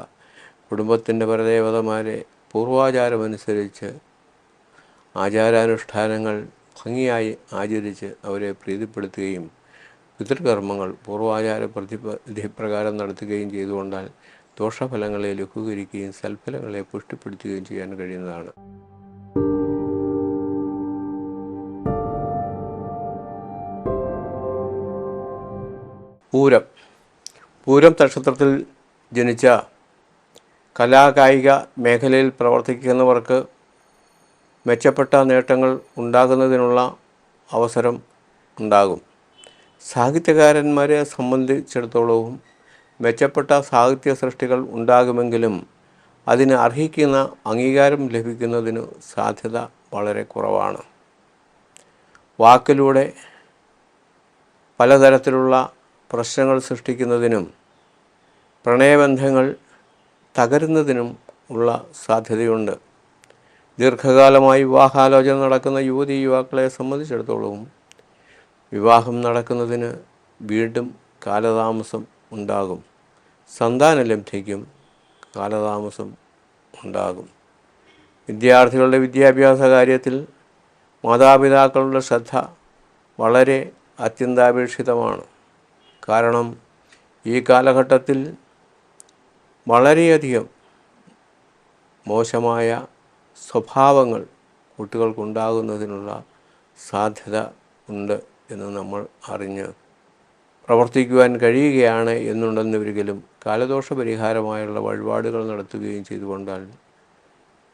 കുടുംബത്തിൻ്റെ പരദേവതമാരെ പൂർവാചാരമനുസരിച്ച് ആചാരാനുഷ്ഠാനങ്ങൾ ഭംഗിയായി ആചരിച്ച് അവരെ പ്രീതിപ്പെടുത്തുകയും പിതൃകർമ്മങ്ങൾ പൂർവാചാര വിധിപ്രകാരം നടത്തുകയും ചെയ്തുകൊണ്ടാൽ ദോഷഫലങ്ങളെ ലഘൂകരിക്കുകയും സൽഫലങ്ങളെ പുഷ്ടിപ്പെടുത്തുകയും ചെയ്യാൻ കഴിയുന്നതാണ്. പൂരം നക്ഷത്രത്തിൽ ജനിച്ച കലാകായിക മേഖലയിൽ പ്രവർത്തിക്കുന്നവർക്ക് മെച്ചപ്പെട്ട നേട്ടങ്ങൾ ഉണ്ടാകുന്നതിനുള്ള അവസരം ഉണ്ടാകും. സാഹിത്യകാരന്മാരെ സംബന്ധിച്ചിടത്തോളവും മെച്ചപ്പെട്ട സാഹിത്യ സൃഷ്ടികൾ ഉണ്ടാകുമെങ്കിലും അതിന് അർഹിക്കുന്ന അംഗീകാരം ലഭിക്കുന്നതിന് സാധ്യത വളരെ കുറവാണ്. വാക്കിലൂടെ പലതരത്തിലുള്ള പ്രശ്നങ്ങൾ സൃഷ്ടിക്കുന്നതിനും പ്രണയബന്ധങ്ങൾ തകരുന്നതിനും ഉള്ള സാധ്യതയുണ്ട്. ദീർഘകാലമായി വിവാഹാലോചന നടക്കുന്ന യുവതി യുവാക്കളെ സംബന്ധിച്ചിടത്തോളവും വിവാഹം നടക്കുന്നതിന് വീണ്ടും കാലതാമസം ഉണ്ടാകും. സന്താനലബ്ധിക്കും കാലതാമസം ഉണ്ടാകും. വിദ്യാർത്ഥികളുടെ വിദ്യാഭ്യാസ കാര്യത്തിൽ മാതാപിതാക്കളുടെ ശ്രദ്ധ വളരെ അത്യന്താപേക്ഷിതമാണ്. കാരണം ഈ കാലഘട്ടത്തിൽ വളരെയധികം മോശമായ സ്വഭാവങ്ങൾ കുട്ടികൾക്കുണ്ടാകുന്നതിനുള്ള സാധ്യത ഉണ്ട് എന്ന് നമ്മൾ അറിഞ്ഞ് പ്രവർത്തിക്കുവാൻ കഴിയുകയാണ് എന്നുണ്ടെന്നൊരിക്കലും കാലദോഷ പരിഹാരമായുള്ള വഴിപാടുകൾ നടത്തുകയും ചെയ്തുകൊണ്ടാൽ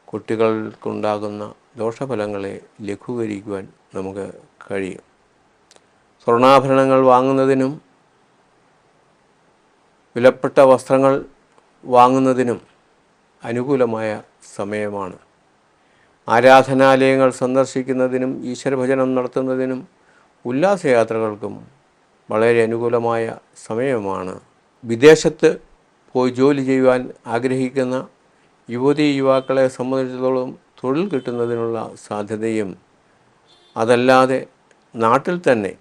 കുട്ടികൾക്കുണ്ടാകുന്ന ദോഷഫലങ്ങളെ ലഘൂകരിക്കുവാൻ നമുക്ക് കഴിയും. സ്വർണ്ണാഭരണങ്ങൾ വാങ്ങുന്നതിനും വിലപ്പെട്ട വസ്ത്രങ്ങൾ വാങ്ങുന്നതിനും അനുകൂലമായ സമയമാണ്. ആരാധനാലയങ്ങൾ സന്ദർശിക്കുന്നതിനും ഈശ്വരഭജനം നടത്തുന്നതിനും ഉല്ലാസയാത്രകൾക്കും വളരെ അനുകൂലമായ സമയമാണ്. വിദേശത്ത് പോയി ജോലി ചെയ്യുവാൻ ആഗ്രഹിക്കുന്ന യുവതി യുവാക്കളെ സംബന്ധിച്ചിടത്തോളം തൊഴിൽ കിട്ടുന്നതിനുള്ള സാധ്യതയും, അതല്ലാതെ നാട്ടിൽ തന്നെ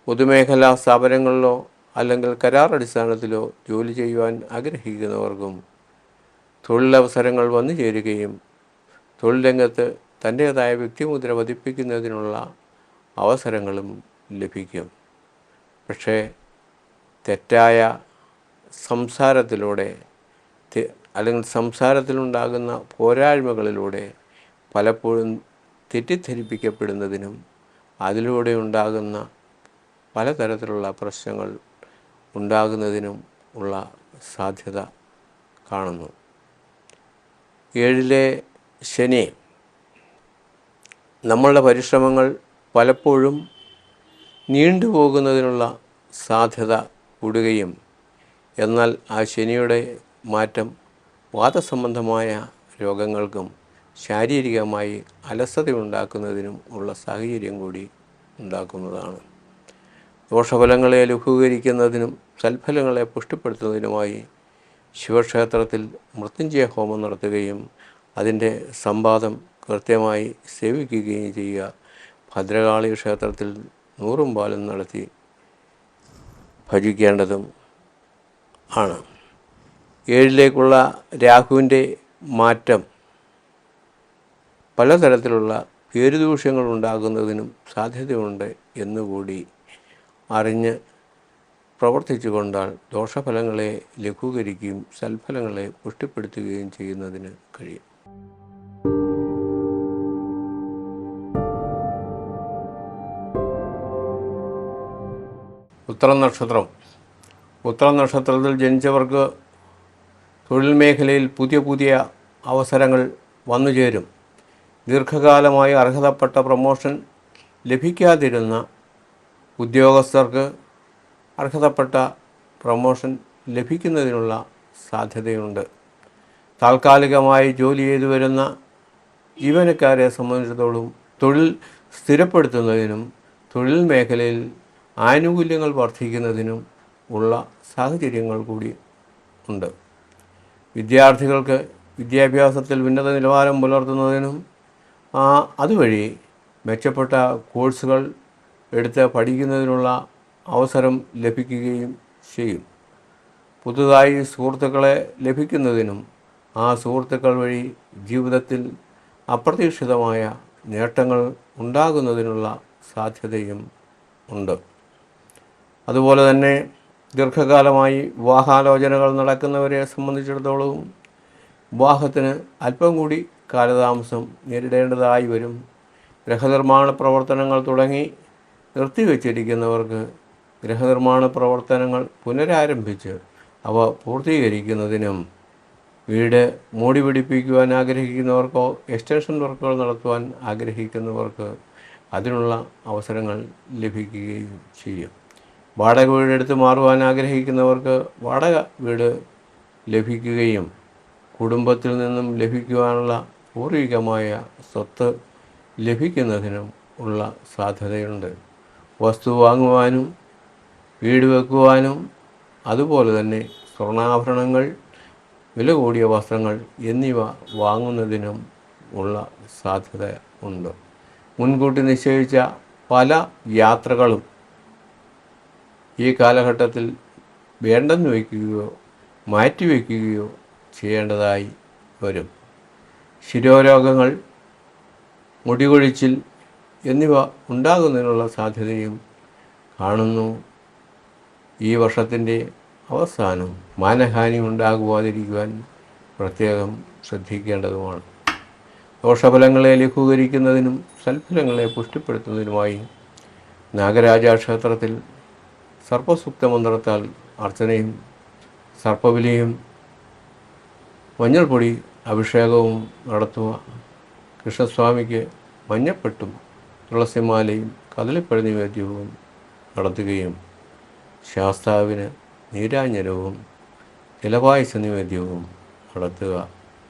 പൊതുമേഖലാ സ്ഥാപനങ്ങളിലോ അല്ലെങ്കിൽ കരാർ അടിസ്ഥാനത്തിലോ ജോലി ചെയ്യുവാൻ ആഗ്രഹിക്കുന്നവർക്കും തൊഴിലവസരങ്ങൾ വന്നു ചേരുകയും തൊഴിൽ രംഗത്ത് തൻ്റേതായ വ്യക്തിമുദ്ര പതിപ്പിക്കുന്നതിനുള്ള അവസരങ്ങളും ലഭിക്കും. പക്ഷേ തെറ്റായ സംസാരത്തിലൂടെ അല്ലെങ്കിൽ സംസാരത്തിലുണ്ടാകുന്ന പോരായ്മകളിലൂടെ പലപ്പോഴും തെറ്റിദ്ധരിപ്പിക്കപ്പെടുന്നതിനും അതിലൂടെ ഉണ്ടാകുന്ന പലതരത്തിലുള്ള പ്രശ്നങ്ങൾ ഉണ്ടാകുന്നതിനും ഉള്ള സാധ്യത കാണുന്നു. 7-ലെ ശനി നമ്മളുടെ പരിശ്രമങ്ങൾ പലപ്പോഴും നീണ്ടുപോകുന്നതിനുള്ള സാധ്യത കൂടുകയും, എന്നാൽ ആ ശനിയുടെ മാറ്റം വാതസംബന്ധമായ രോഗങ്ങൾക്കും ശാരീരികമായി അലസതയുണ്ടാക്കുന്നതിനും ഉള്ള സാഹചര്യം കൂടി ഉണ്ടാക്കുന്നതാണ്. ദോഷഫലങ്ങളെ ലഘൂകരിക്കുന്നതിനും സൽഫലങ്ങളെ പുഷ്ടിപ്പെടുത്തുന്നതിനുമായി ശിവക്ഷേത്രത്തിൽ മൃത്യുഞ്ജയ ഹോമം നടത്തുകയും അതിൻ്റെ സംവാദം കൃത്യമായി സേവിക്കുകയും ചെയ്യുക. ഭദ്രകാളി ക്ഷേത്രത്തിൽ 100 പാലും നടത്തി ഭജിക്കേണ്ടതും ആണ്. 7-ലേക്കുള്ള രാഹുവിൻ്റെ മാറ്റം പലതരത്തിലുള്ള പേരുദൂഷ്യങ്ങൾ ഉണ്ടാകുന്നതിനും സാധ്യതയുണ്ട് എന്നുകൂടി അറിഞ്ഞ് പ്രവർത്തിച്ചു കൊണ്ടാൽ ദോഷഫലങ്ങളെ ലഘൂകരിക്കുകയും സൽഫലങ്ങളെ പുഷ്ടിപ്പെടുത്തുകയും ചെയ്യുന്നതിന് കഴിയും. ഉത്തരം നക്ഷത്രം. ഉത്തരം നക്ഷത്രത്തിൽ ജനിച്ചവർക്ക് തൊഴിൽ മേഖലയിൽ പുതിയ അവസരങ്ങൾ വന്നുചേരും. ദീർഘകാലമായി അർഹതപ്പെട്ട പ്രമോഷൻ ലഭിക്കാതിരുന്ന ഉദ്യോഗസ്ഥർക്ക് അർഹതപ്പെട്ട പ്രമോഷൻ ലഭിക്കുന്നതിനുള്ള സാധ്യതയുണ്ട്. താൽക്കാലികമായി ജോലി ചെയ്തു വരുന്ന ജീവനക്കാരെ സംബന്ധിച്ചിടത്തോളം തൊഴിൽ സ്ഥിരപ്പെടുത്തുന്നതിനും തൊഴിൽ മേഖലയിൽ ആനുകൂല്യങ്ങൾ വർദ്ധിക്കുന്നതിനും ഉള്ള സാഹചര്യങ്ങൾ കൂടി ഉണ്ട്. വിദ്യാർത്ഥികൾക്ക് വിദ്യാഭ്യാസത്തിൽ ഉന്നത നിലവാരം പുലർത്തുന്നതിനും അതുവഴി മെച്ചപ്പെട്ട കോഴ്സുകൾ എടുത്ത് പഠിക്കുന്നതിനുള്ള അവസരം ലഭിക്കുകയും ചെയ്യും. പുതുതായി സുഹൃത്തുക്കളെ ലഭിക്കുന്നതിനും ആ സുഹൃത്തുക്കൾ വഴി ജീവിതത്തിൽ അപ്രതീക്ഷിതമായ നേട്ടങ്ങൾ ഉണ്ടാകുന്നതിനുള്ള സാധ്യതയും ഉണ്ട്. അതുപോലെ തന്നെ ദീർഘകാലമായി വിവാഹാലോചനകൾ നടക്കുന്നവരെ സംബന്ധിച്ചിടത്തോളം വിവാഹത്തിന് അല്പം കൂടി കാലതാമസം നേരിടേണ്ടതായി വരും. ഗൃഹനിർമ്മാണ പ്രവർത്തനങ്ങൾ തുടങ്ങി നിർത്തിവെച്ചിരിക്കുന്നവർക്ക് ഗൃഹനിർമ്മാണ പ്രവർത്തനങ്ങൾ പുനരാരംഭിച്ച് അവ പൂർത്തീകരിക്കുന്നതിനും വീട് മോടി പിടിപ്പിക്കുവാൻ ആഗ്രഹിക്കുന്നവർക്കോ എക്സ്റ്റൻഷൻ വർക്കുകൾ നടത്തുവാൻ ആഗ്രഹിക്കുന്നവർക്ക് അതിനുള്ള അവസരങ്ങൾ ലഭിക്കുകയും ചെയ്യും. വാടക വീടെടുത്ത് മാറുവാൻ ആഗ്രഹിക്കുന്നവർക്ക് വാടക വീട് ലഭിക്കുകയും കുടുംബത്തിൽ നിന്നും ലഭിക്കുവാനുള്ള പൂർവികമായ സ്വത്ത് ലഭിക്കുന്നതിനും ഉള്ള സാധ്യതയുണ്ട്. വസ്തു വാങ്ങുവാനും വീട് വെക്കുവാനും അതുപോലെ തന്നെ സ്വർണ്ണാഭരണങ്ങൾ, വില കൂടിയ വസ്ത്രങ്ങൾ എന്നിവ വാങ്ങുന്നതിനും ഉള്ള സാധ്യത ഉണ്ട്. മുൻകൂട്ടി നിശ്ചയിച്ച പല യാത്രകളും ഈ കാലഘട്ടത്തിൽ വേണ്ടെന്ന് വയ്ക്കുകയോ മാറ്റിവെക്കുകയോ ചെയ്യേണ്ടതായി വരും. ശിരോരോഗങ്ങൾ, മുടികൊഴിച്ചിൽ എന്നിവ ഉണ്ടാകുന്നതിനുള്ള സാധ്യതയും കാണുന്നു. ഈ വർഷത്തിൻ്റെ അവസാനം മാനഹാനി ഉണ്ടാകുവാതിരിക്കുവാൻ പ്രത്യേകം ശ്രദ്ധിക്കേണ്ടതുമാണ്. ദോഷഫലങ്ങളെ ലഘൂകരിക്കുന്നതിനും സൽഫലങ്ങളെ പുഷ്ടിപ്പെടുത്തുന്നതിനുമായി നാഗരാജ ക്ഷേത്രത്തിൽ സർപ്പസൂക്ത മന്ത്രത്താൽ അർച്ചനയും സർപ്പബലിയും മഞ്ഞൾപ്പൊടി അഭിഷേകവും നടത്തുക. കൃഷ്ണസ്വാമിക്ക് മഞ്ഞപ്പെട്ടും തുളസിമാലയും കദളിപ്പഴ നിവേദ്യവും നടത്തുകയും ശാസ്താവിന് നീരാഞ്ജനവും ജലപായസ നിവേദ്യവും നടത്തുക.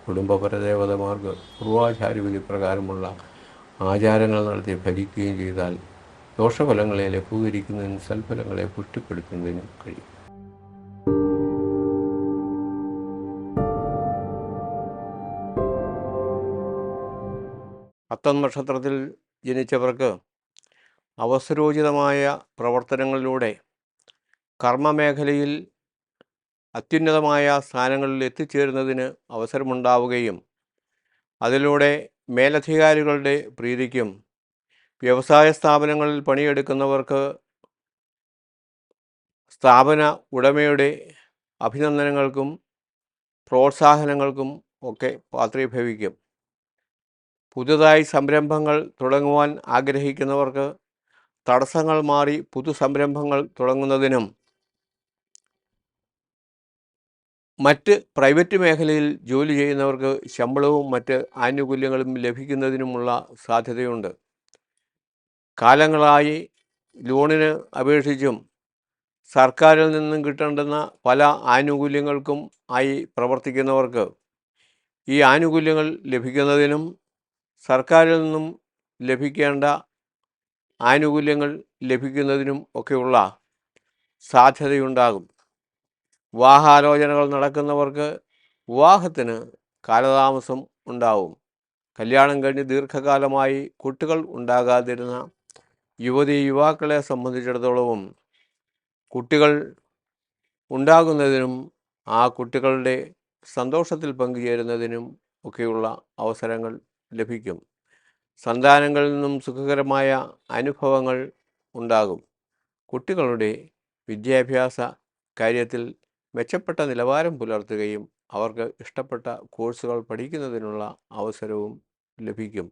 കുടുംബപരദേവതമാർക്ക് പൂർവാചാര്യവിധി പ്രകാരമുള്ള ആചാരങ്ങൾ നടത്തി ഭരിക്കുകയും ചെയ്താൽ ദോഷഫലങ്ങളെ ലഘൂകരിക്കുന്നതിനും സൽഫലങ്ങളെ പുഷ്ടിപ്പെടുത്തുന്നതിനും കഴിയും. അത്തം നക്ഷത്രത്തിൽ ജനിച്ചവർക്ക് അവസരോചിതമായ പ്രവർത്തനങ്ങളിലൂടെ കർമ്മമേഖലയിൽ അത്യുന്നതമായ സ്ഥാനങ്ങളിൽ എത്തിച്ചേരുന്നതിന് അവസരമുണ്ടാവുകയും അതിലൂടെ മേലധികാരികളുടെ പ്രീതിക്കും വ്യവസായ സ്ഥാപനങ്ങളിൽ പണിയെടുക്കുന്നവർക്ക് സ്ഥാപന ഉടമയുടെ അഭിനന്ദനങ്ങൾക്കും പ്രോത്സാഹനങ്ങൾക്കും ഒക്കെ പാത്രീഭവിക്കും. പുതുതായി സംരംഭങ്ങൾ തുടങ്ങുവാൻ ആഗ്രഹിക്കുന്നവർക്ക് തടസ്സങ്ങൾ മാറി പുതുസംരംഭങ്ങൾ തുടങ്ങുന്നതിനും മറ്റ് പ്രൈവറ്റ് മേഖലയിൽ ജോലി ചെയ്യുന്നവർക്ക് ശമ്പളവും മറ്റ് ആനുകൂല്യങ്ങളും ലഭിക്കുന്നതിനുമുള്ള സാധ്യതയുണ്ട്. കാലങ്ങളായി ലോണിന് അപേക്ഷിച്ചും സർക്കാരിൽ നിന്നും കിട്ടേണ്ടുന്ന പല ആനുകൂല്യങ്ങൾക്കും ആയി പ്രവർത്തിക്കുന്നവർക്ക് ഈ ആനുകൂല്യങ്ങൾ ലഭിക്കുന്നതിനും സർക്കാരിൽ നിന്നും ലഭിക്കേണ്ട ആനുകൂല്യങ്ങൾ ലഭിക്കുന്നതിനും ഒക്കെയുള്ള സാധ്യതയുണ്ടാകും. വിവാഹാലോചനകൾ നടക്കുന്നവർക്ക് വിവാഹത്തിന് കാലതാമസം ഉണ്ടാവും. കല്യാണം കഴിഞ്ഞ് ദീർഘകാലമായി കുട്ടികൾ ഉണ്ടാകാതിരുന്ന യുവതി യുവാക്കളെ സംബന്ധിച്ചിടത്തോളവും കുട്ടികൾ ഉണ്ടാകുന്നതിനും ആ കുട്ടികളുടെ സന്തോഷത്തിൽ പങ്കുചേരുന്നതിനും ഒക്കെയുള്ള അവസരങ്ങൾ ലഭിക്കും. സന്താനങ്ങളിൽ നിന്നും സുഖകരമായ അനുഭവങ്ങൾ ഉണ്ടാകും. കുട്ടികളുടെ വിദ്യാഭ്യാസ കാര്യത്തിൽ മെച്ചപ്പെട്ട നിലവാരം പുലർത്തുകയും അവർക്ക് ഇഷ്ടപ്പെട്ട കോഴ്സുകൾ പഠിക്കുന്നതിനുള്ള അവസരവും ലഭിക്കും.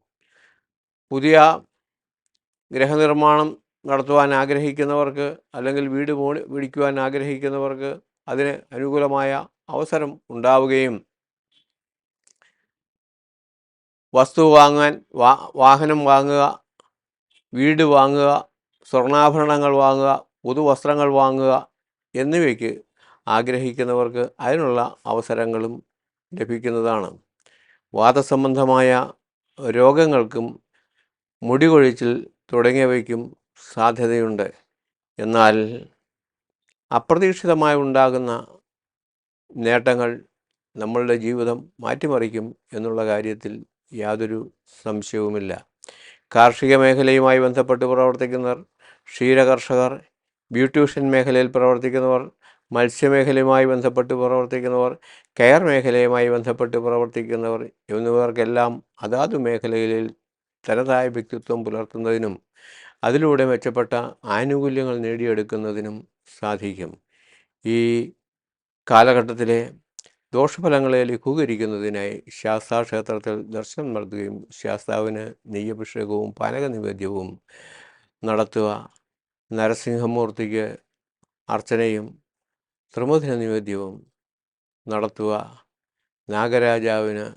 പുതിയ ഗൃഹനിർമ്മാണം നടത്തുവാൻ ആഗ്രഹിക്കുന്നവർക്ക് അല്ലെങ്കിൽ വീട് മേടിക്കുവാൻ ആഗ്രഹിക്കുന്നവർക്ക് അതിന് അനുകൂലമായ അവസരം ഉണ്ടാവുകയും വസ്തു വാങ്ങാൻ വാഹനം വാങ്ങുക, വീട് വാങ്ങുക, സ്വർണ്ണാഭരണങ്ങൾ വാങ്ങുക, പുതുവസ്ത്രങ്ങൾ വാങ്ങുക എന്നിവയ്ക്ക് ആഗ്രഹിക്കുന്നവർക്ക് അതിനുള്ള അവസരങ്ങളും ലഭിക്കുന്നതാണ്. വാതസംബന്ധമായ രോഗങ്ങൾക്കും മുടി കൊഴിച്ചിൽ തുടങ്ങിയവയ്ക്കും സാധ്യതയുണ്ട്. എന്നാൽ അപ്രതീക്ഷിതമായി ഉണ്ടാകുന്ന നേട്ടങ്ങൾ നമ്മളുടെ ജീവിതം മാറ്റിമറിക്കും എന്നുള്ള കാര്യത്തിൽ യാതൊരു സംശയവുമില്ല. കാർഷിക മേഖലയുമായി ബന്ധപ്പെട്ട് പ്രവർത്തിക്കുന്നവർ, ക്ഷീരകർഷകർ, ബ്യൂട്ടീഷ്യൻ മേഖലയിൽ പ്രവർത്തിക്കുന്നവർ, മത്സ്യമേഖലയുമായി ബന്ധപ്പെട്ട് പ്രവർത്തിക്കുന്നവർ, കെയർ മേഖലയുമായി ബന്ധപ്പെട്ട് പ്രവർത്തിക്കുന്നവർ എന്നിവർക്കെല്ലാം അതാത് മേഖലകളിൽ തനതായ വ്യക്തിത്വം പുലർത്തുന്നതിനും അതിലൂടെ മെച്ചപ്പെട്ട ആനുകൂല്യങ്ങൾ നേടിയെടുക്കുന്നതിനും സാധിക്കും. ഈ കാലഘട്ടത്തിലെ ദോഷഫലങ്ങളെ ലഘൂകരിക്കുന്നതിനായി ശാസ്താക്ഷേത്രത്തിൽ ദർശനം നടത്തുകയും ശാസ്താവിന് നെയ്യഭിഷേകവും പാനകനിവേദ്യവും നടത്തുക, നരസിംഹമൂർത്തിക്ക് അർച്ചനയും ത്രിമധുര നിവേദ്യവും നടത്തുക, നാഗരാജാവിന്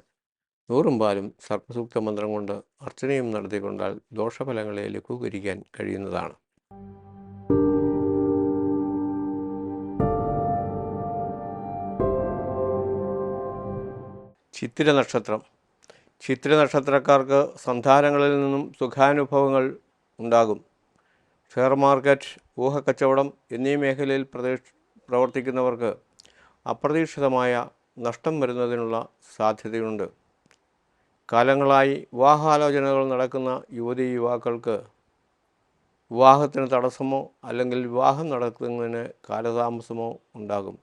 നൂറും പാലും സർപ്പസൂക്ത മന്ത്രം കൊണ്ട് അർച്ചനയും നടത്തിക്കൊണ്ടാൽ ദോഷഫലങ്ങളെ ലഘൂകരിക്കാൻ കഴിയുന്നതാണ്. ചിത്തിര നക്ഷത്രം. ചിത്തിര നക്ഷത്രക്കാർക്ക് സന്താനങ്ങളിൽ നിന്നും സുഖാനുഭവങ്ങൾ ഉണ്ടാകും. ഷെയർ മാർക്കറ്റ്, ഊഹക്കച്ചവടം എന്നീ മേഖലയിൽ പ്രവർത്തിക്കുന്നവർക്ക് അപ്രതീക്ഷിതമായ നഷ്ടം വരുന്നതിനുള്ള സാധ്യതയുണ്ട്. കാലങ്ങളായി വിവാഹാലോചനകൾ നടക്കുന്ന യുവതീ യുവാക്കൾക്ക് വിവാഹത്തിന് തടസ്സമോ അല്ലെങ്കിൽ വിവാഹം നടത്തുന്നതിന് കാലതാമസമോ ഉണ്ടാകും.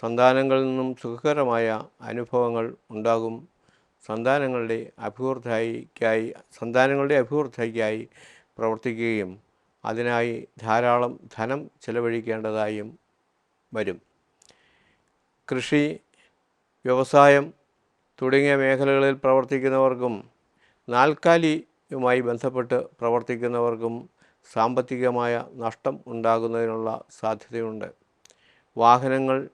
സന്താനങ്ങളിൽ നിന്നും സുഖകരമായ അനുഭവങ്ങൾ ഉണ്ടാകും. സന്താനങ്ങളുടെ അഭിവൃദ്ധിക്കായി പ്രവർത്തിക്കുകയും അതിനായി ധാരാളം ധനം ചെലവഴിക്കേണ്ടതായും വരും. കൃഷി, വ്യവസായം തുടങ്ങിയ മേഖലകളിൽ പ്രവർത്തിക്കുന്നവർക്കും നാൽക്കാലിയുമായി ബന്ധപ്പെട്ട് പ്രവർത്തിക്കുന്നവർക്കും സാമ്പത്തികമായ നഷ്ടം ഉണ്ടാകുന്നതിനുള്ള സാധ്യതയുണ്ട്. വാഹനങ്ങൾ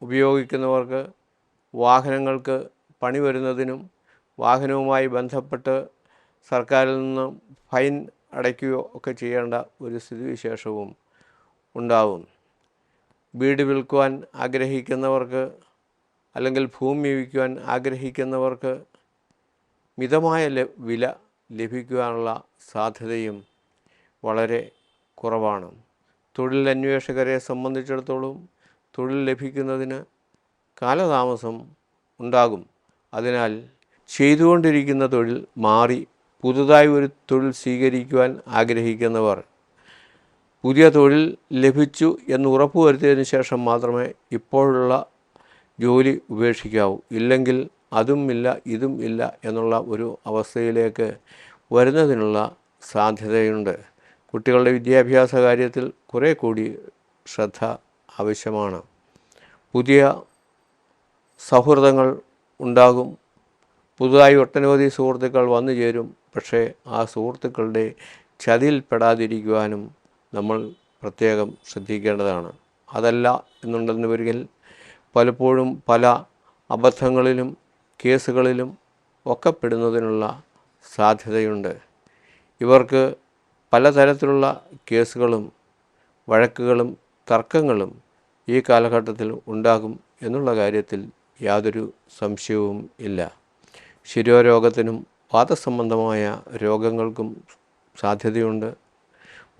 ഉപയോഗിക്കുന്നവർക്ക് വാഹനങ്ങൾക്ക് പണി വരുന്നതിനും വാഹനവുമായി ബന്ധപ്പെട്ട് സർക്കാരിൽ നിന്ന് ഫൈൻ അടയ്ക്കുകയോ ഒക്കെ ചെയ്യേണ്ട ഒരു സ്ഥിതിവിശേഷവും ഉണ്ടാവും. വീട് വിൽക്കുവാൻ ആഗ്രഹിക്കുന്നവർക്ക് അല്ലെങ്കിൽ ഭൂമി വിൽക്കുവാൻ ആഗ്രഹിക്കുന്നവർക്ക് മിതമായ വില ലഭിക്കുവാനുള്ള സാധ്യതയും വളരെ കുറവാണ്. തൊഴിലന്വേഷകരെ സംബന്ധിച്ചിടത്തോളം തൊഴിൽ ലഭിക്കുന്നതിന് കാലതാമസം ഉണ്ടാകും. അതിനാൽ ചെയ്തുകൊണ്ടിരിക്കുന്ന തൊഴിൽ മാറി പുതുതായി ഒരു തൊഴിൽ സ്വീകരിക്കുവാൻ ആഗ്രഹിക്കുന്നവർ പുതിയ തൊഴിൽ ലഭിച്ചു എന്ന് ഉറപ്പുവരുത്തിയതിനു ശേഷം മാത്രമേ ഇപ്പോഴുള്ള ജോലി ഉപേക്ഷിക്കാവൂ. ഇല്ലെങ്കിൽ അതും ഇല്ല ഇതും ഇല്ല എന്നുള്ള ഒരു അവസ്ഥയിലേക്ക് വരുന്നതിനുള്ള സാധ്യതയുണ്ട്. കുട്ടികളുടെ വിദ്യാഭ്യാസ കാര്യത്തിൽ കുറേ കൂടി ശ്രദ്ധ ആവശ്യമാണ്. പുതിയ സൗഹൃദങ്ങൾ ഉണ്ടാകും. പുതുതായി ഒട്ടനവധി സുഹൃത്തുക്കൾ വന്നു ചേരും. പക്ഷേ ആ സുഹൃത്തുക്കളുടെ ചതിയിൽപ്പെടാതിരിക്കുവാനും നമ്മൾ പ്രത്യേകം ശ്രദ്ധിക്കേണ്ടതാണ്. അതല്ല എന്നുണ്ടെന്ന് വരികിൽ പലപ്പോഴും പല അബദ്ധങ്ങളിലും കേസുകളിലും ഒക്കെ പെടുന്നതിനുള്ള സാധ്യതയുണ്ട്. ഇവർക്ക് പലതരത്തിലുള്ള കേസുകളും വഴക്കുകളും തർക്കങ്ങളും ഈ കാലഘട്ടത്തിൽ ഉണ്ടാകും എന്നുള്ള കാര്യത്തിൽ യാതൊരു സംശയവും ഇല്ല. ശിരോരോഗത്തിനും വാതസംബന്ധമായ രോഗങ്ങൾക്കും സാധ്യതയുണ്ട്.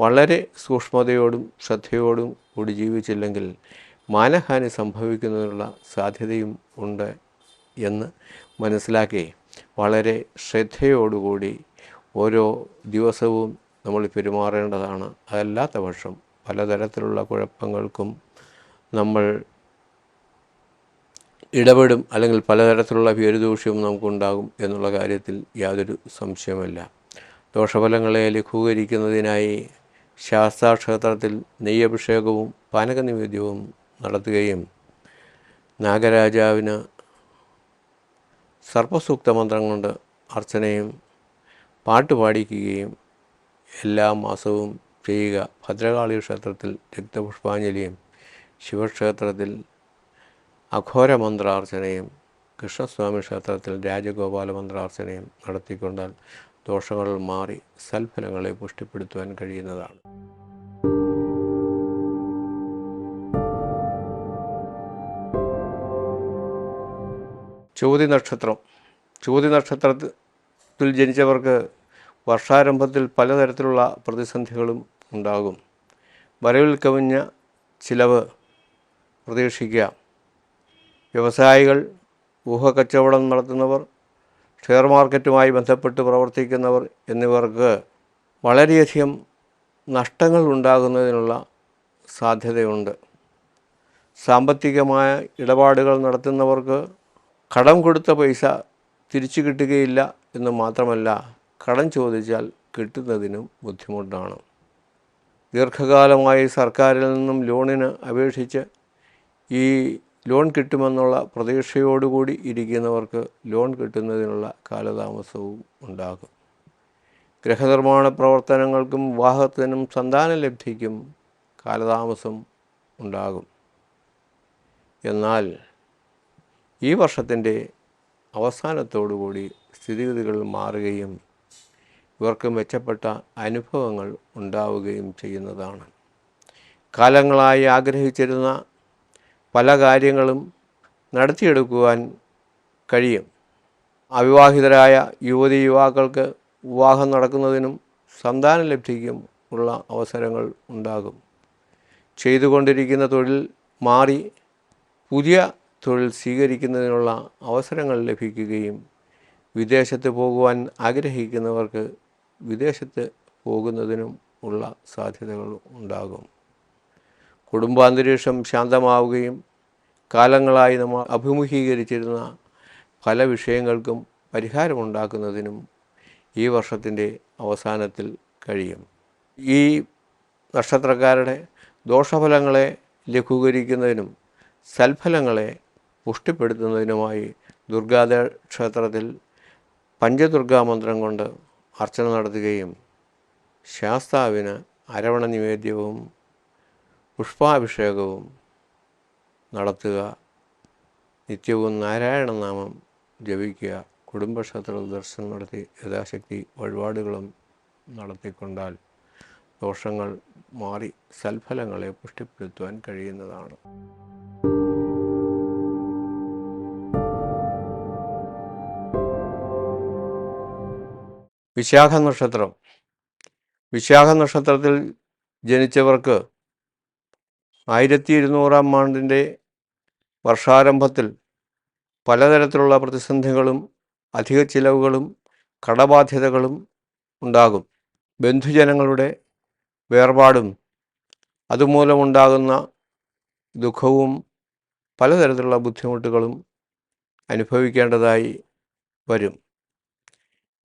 വളരെ സൂക്ഷ്മതയോടും ശ്രദ്ധയോടും കൂടി ജീവിച്ചില്ലെങ്കിൽ മാനഹാനി സംഭവിക്കുന്നതിനുള്ള സാധ്യതയും ഉണ്ട് എന്ന് മനസ്സിലാക്കി വളരെ ശ്രദ്ധയോടുകൂടി ഓരോ ദിവസവും നമ്മൾ പെരുമാറേണ്ടതാണ്. അതല്ലാത്ത പക്ഷം പലതരത്തിലുള്ള കുഴപ്പങ്ങൾക്കും നമ്മൾ ഇടപെടും, അല്ലെങ്കിൽ പലതരത്തിലുള്ള പേരുദൂഷ്യവും നമുക്കുണ്ടാകും എന്നുള്ള കാര്യത്തിൽ യാതൊരു സംശയമില്ല. ദോഷഫലങ്ങളെ ലഘൂകരിക്കുന്നതിനായി ശാസ്താക്ഷേത്രത്തിൽ നെയ്യഭിഷേകവും പാനകനിവേദ്യവും നടത്തുകയും നാഗരാജാവിന് സർപ്പസൂക്ത മന്ത്രം കൊണ്ട് അർച്ചനയും പാട്ടുപാടിക്കുകയും എല്ലാ മാസവും ചെയ്യുക. ഭദ്രകാളി ക്ഷേത്രത്തിൽ രക്തപുഷ്പാഞ്ജലിയും ശിവക്ഷേത്രത്തിൽ അഘോരമന്ത്രാർച്ചനയും കൃഷ്ണസ്വാമി ക്ഷേത്രത്തിൽ രാജഗോപാല മന്ത്രാർച്ചനയും നടത്തിക്കൊണ്ടാൽ ദോഷങ്ങൾ മാറി സൽഫലങ്ങളെ പുഷ്ടിപ്പെടുത്തുവാൻ കഴിയുന്നതാണ്. ചോതി നക്ഷത്രം. ചോതി നക്ഷത്രത്തിൽ ജനിച്ചവർക്ക് വർഷാരംഭത്തിൽ പലതരത്തിലുള്ള പ്രതിസന്ധികളും ഉണ്ടാകും. വരവിൽ കവിഞ്ഞ ചിലവ് പ്രതീക്ഷിക്കുക. വ്യവസായികൾ, ഊഹക്കച്ചവടം നടത്തുന്നവർ, ഷെയർ മാർക്കറ്റുമായി ബന്ധപ്പെട്ട് പ്രവർത്തിക്കുന്നവർ എന്നിവർക്ക് വളരെയധികം നഷ്ടങ്ങൾ ഉണ്ടാകുന്നതിനുള്ള സാധ്യതയുണ്ട്. സാമ്പത്തികമായ ഇടപാടുകൾ നടത്തുന്നവർക്ക് കടം കൊടുത്ത പൈസ തിരിച്ചു കിട്ടുകയില്ല എന്ന് മാത്രമല്ല, കടം ചോദിച്ചാൽ കിട്ടുന്നതിനും ബുദ്ധിമുട്ടാണ്. ദീർഘകാലമായി സർക്കാരിൽ നിന്നും ലോണിന് അപേക്ഷിച്ച് ഈ ലോൺ കിട്ടുമെന്നുള്ള പ്രതീക്ഷയോടുകൂടി ഇരിക്കുന്നവർക്ക് ലോൺ കിട്ടുന്നതിനുള്ള കാലതാമസവും ഉണ്ടാകും. ഗൃഹനിർമ്മാണ പ്രവർത്തനങ്ങൾക്കും വിവാഹത്തിനും സന്താനലബ്ധിക്കും കാലതാമസം ഉണ്ടാകും. എന്നാൽ ഈ വർഷത്തിൻ്റെ അവസാനത്തോടുകൂടി സ്ഥിതിഗതികൾ മാറുകയും ഇവർക്ക് മെച്ചപ്പെട്ട അനുഭവങ്ങൾ ഉണ്ടാവുകയും ചെയ്യുന്നതാണ്. കാലങ്ങളായി ആഗ്രഹിച്ചിരുന്ന പല കാര്യങ്ങളും നടത്തിയെടുക്കുവാൻ കഴിയും. അവിവാഹിതരായ യുവതി യുവാക്കൾക്ക് വിവാഹം നടക്കുന്നതിനും സന്താനലബ്ധിക്കും ഉള്ള അവസരങ്ങൾ ഉണ്ടാകും. ചെയ്തുകൊണ്ടിരിക്കുന്ന തൊഴിൽ മാറി പുതിയ തൊഴിൽ സ്വീകരിക്കുന്നതിനുള്ള അവസരങ്ങൾ ലഭിക്കുകയും വിദേശത്ത് പോകുവാൻ ആഗ്രഹിക്കുന്നവർക്ക് വിദേശത്ത് പോകുന്നതിനും ഉള്ള സാധ്യതകൾ ഉണ്ടാകും. കുടുംബാന്തരീക്ഷം ശാന്തമാവുകയും കാലങ്ങളായി നമ്മൾ അഭിമുഖീകരിച്ചിരുന്ന പല വിഷയങ്ങൾക്കും പരിഹാരമുണ്ടാക്കുന്നതിനും ഈ വർഷത്തിൻ്റെ അവസാനത്തിൽ കഴിയും. ഈ നക്ഷത്രക്കാരുടെ ദോഷഫലങ്ങളെ ലഘൂകരിക്കുന്നതിനും സൽഫലങ്ങളെ പുഷ്ടിപ്പെടുത്തുന്നതിനുമായി ക്ഷേത്രത്തിൽ പഞ്ചദുർഗാ മന്ത്രം കൊണ്ട് അർച്ചന നടത്തുകയും ശാസ്താവിന് അരവണ നിവേദ്യവും പുഷ്പാഭിഷേകവും നടത്തുക. നിത്യവും നാരായണ നാമം ജപിക്കുക. കുടുംബക്ഷേത്ര ദർശനം നടത്തി യഥാശക്തി വഴിപാടുകളും നടത്തിക്കൊണ്ടാൽ ദോഷങ്ങൾ മാറി സൽഫലങ്ങളെ പുഷ്ടിപ്പെടുത്തുവാൻ കഴിയുന്നതാണ്. വിശാഖ നക്ഷത്രം. വിശാഖ നക്ഷത്രത്തിൽ ജനിച്ചവർക്ക് 1200 ആണ്ടിൻ്റെ വർഷാരംഭത്തിൽ പലതരത്തിലുള്ള പ്രതിസന്ധികളും അധിക ചിലവുകളും കടബാധ്യതകളും ഉണ്ടാകും. ബന്ധുജനങ്ങളുടെ വേർപാടും അതുമൂലമുണ്ടാകുന്ന ദുഃഖവും പലതരത്തിലുള്ള ബുദ്ധിമുട്ടുകളും അനുഭവിക്കേണ്ടതായി വരും.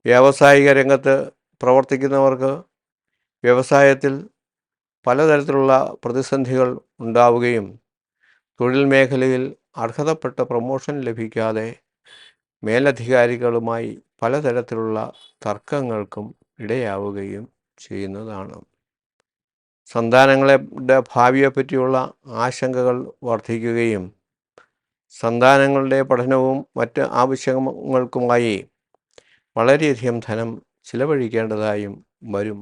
വ്യാവസായിക രംഗത്ത് പ്രവർത്തിക്കുന്നവർക്ക് വ്യവസായത്തിൽ പലതരത്തിലുള്ള പ്രതിസന്ധികൾ ഉണ്ടാവുകയും തൊഴിൽ മേഖലയിൽ അർഹതപ്പെട്ട പ്രൊമോഷൻ ലഭിക്കാതെ മേലധികാരികളുമായി പലതരത്തിലുള്ള തർക്കങ്ങൾക്കും ഇടയാവുകയും ചെയ്യുന്നതാണ്. സന്താനങ്ങളുടെ ഭാവിയെപ്പറ്റിയുള്ള ആശങ്കകൾ വർദ്ധിക്കുകയും സന്താനങ്ങളുടെ പഠനവും മറ്റ് ആവശ്യങ്ങൾക്കുമായി വളരെയധികം ധനം ചിലവഴിക്കേണ്ടതായും വരും.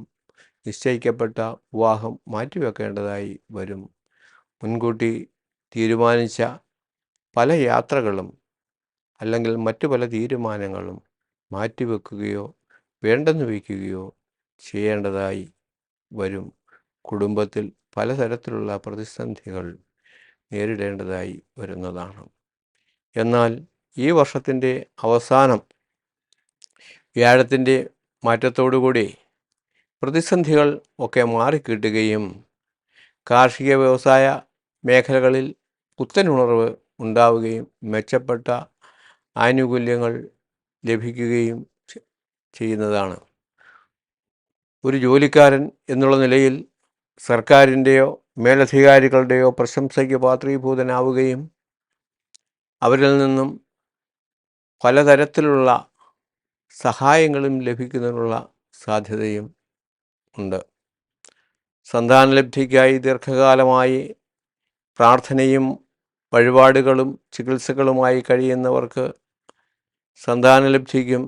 നിശ്ചയിക്കപ്പെട്ട വിവാഹം മാറ്റിവെക്കേണ്ടതായി വരും. മുൻകൂട്ടി തീരുമാനിച്ച പല യാത്രകളും അല്ലെങ്കിൽ മറ്റു പല തീരുമാനങ്ങളും മാറ്റിവെക്കുകയോ വേണ്ടെന്ന് വയ്ക്കുകയോ ചെയ്യേണ്ടതായി വരും. കുടുംബത്തിൽ പലതരത്തിലുള്ള പ്രതിസന്ധികൾ നേരിടേണ്ടതായി വരുന്നതാണ്. എന്നാൽ ഈ വർഷത്തിൻ്റെ അവസാനം വ്യാഴത്തിൻ്റെ മാറ്റത്തോടുകൂടി പ്രതിസന്ധികൾ ഒക്കെ മാറിക്കിട്ടുകയും കാർഷിക വ്യവസായ മേഖലകളിൽ പുത്തനുണർവ് ഉണ്ടാവുകയും മെച്ചപ്പെട്ട ആനുകൂല്യങ്ങൾ ലഭിക്കുകയും ചെയ്യുന്നതാണ്. ഒരു ജോലിക്കാരൻ എന്നുള്ള നിലയിൽ സർക്കാരിൻ്റെയോ മേലധികാരികളുടെയോ പ്രശംസയ്ക്ക് പാത്രീഭൂതനാവുകയും അവരിൽ നിന്നും പലതരത്തിലുള്ള സഹായങ്ങളും ലഭിക്കുന്നതിനുള്ള സാധ്യതയും ഉണ്ട്. സന്താനലബ്ധിക്കായി ദീർഘകാലമായി പ്രാർത്ഥനയും വഴിപാടുകളും ചികിത്സകളുമായി കഴിയുന്നവർക്ക് സന്താനലബ്ധിക്കും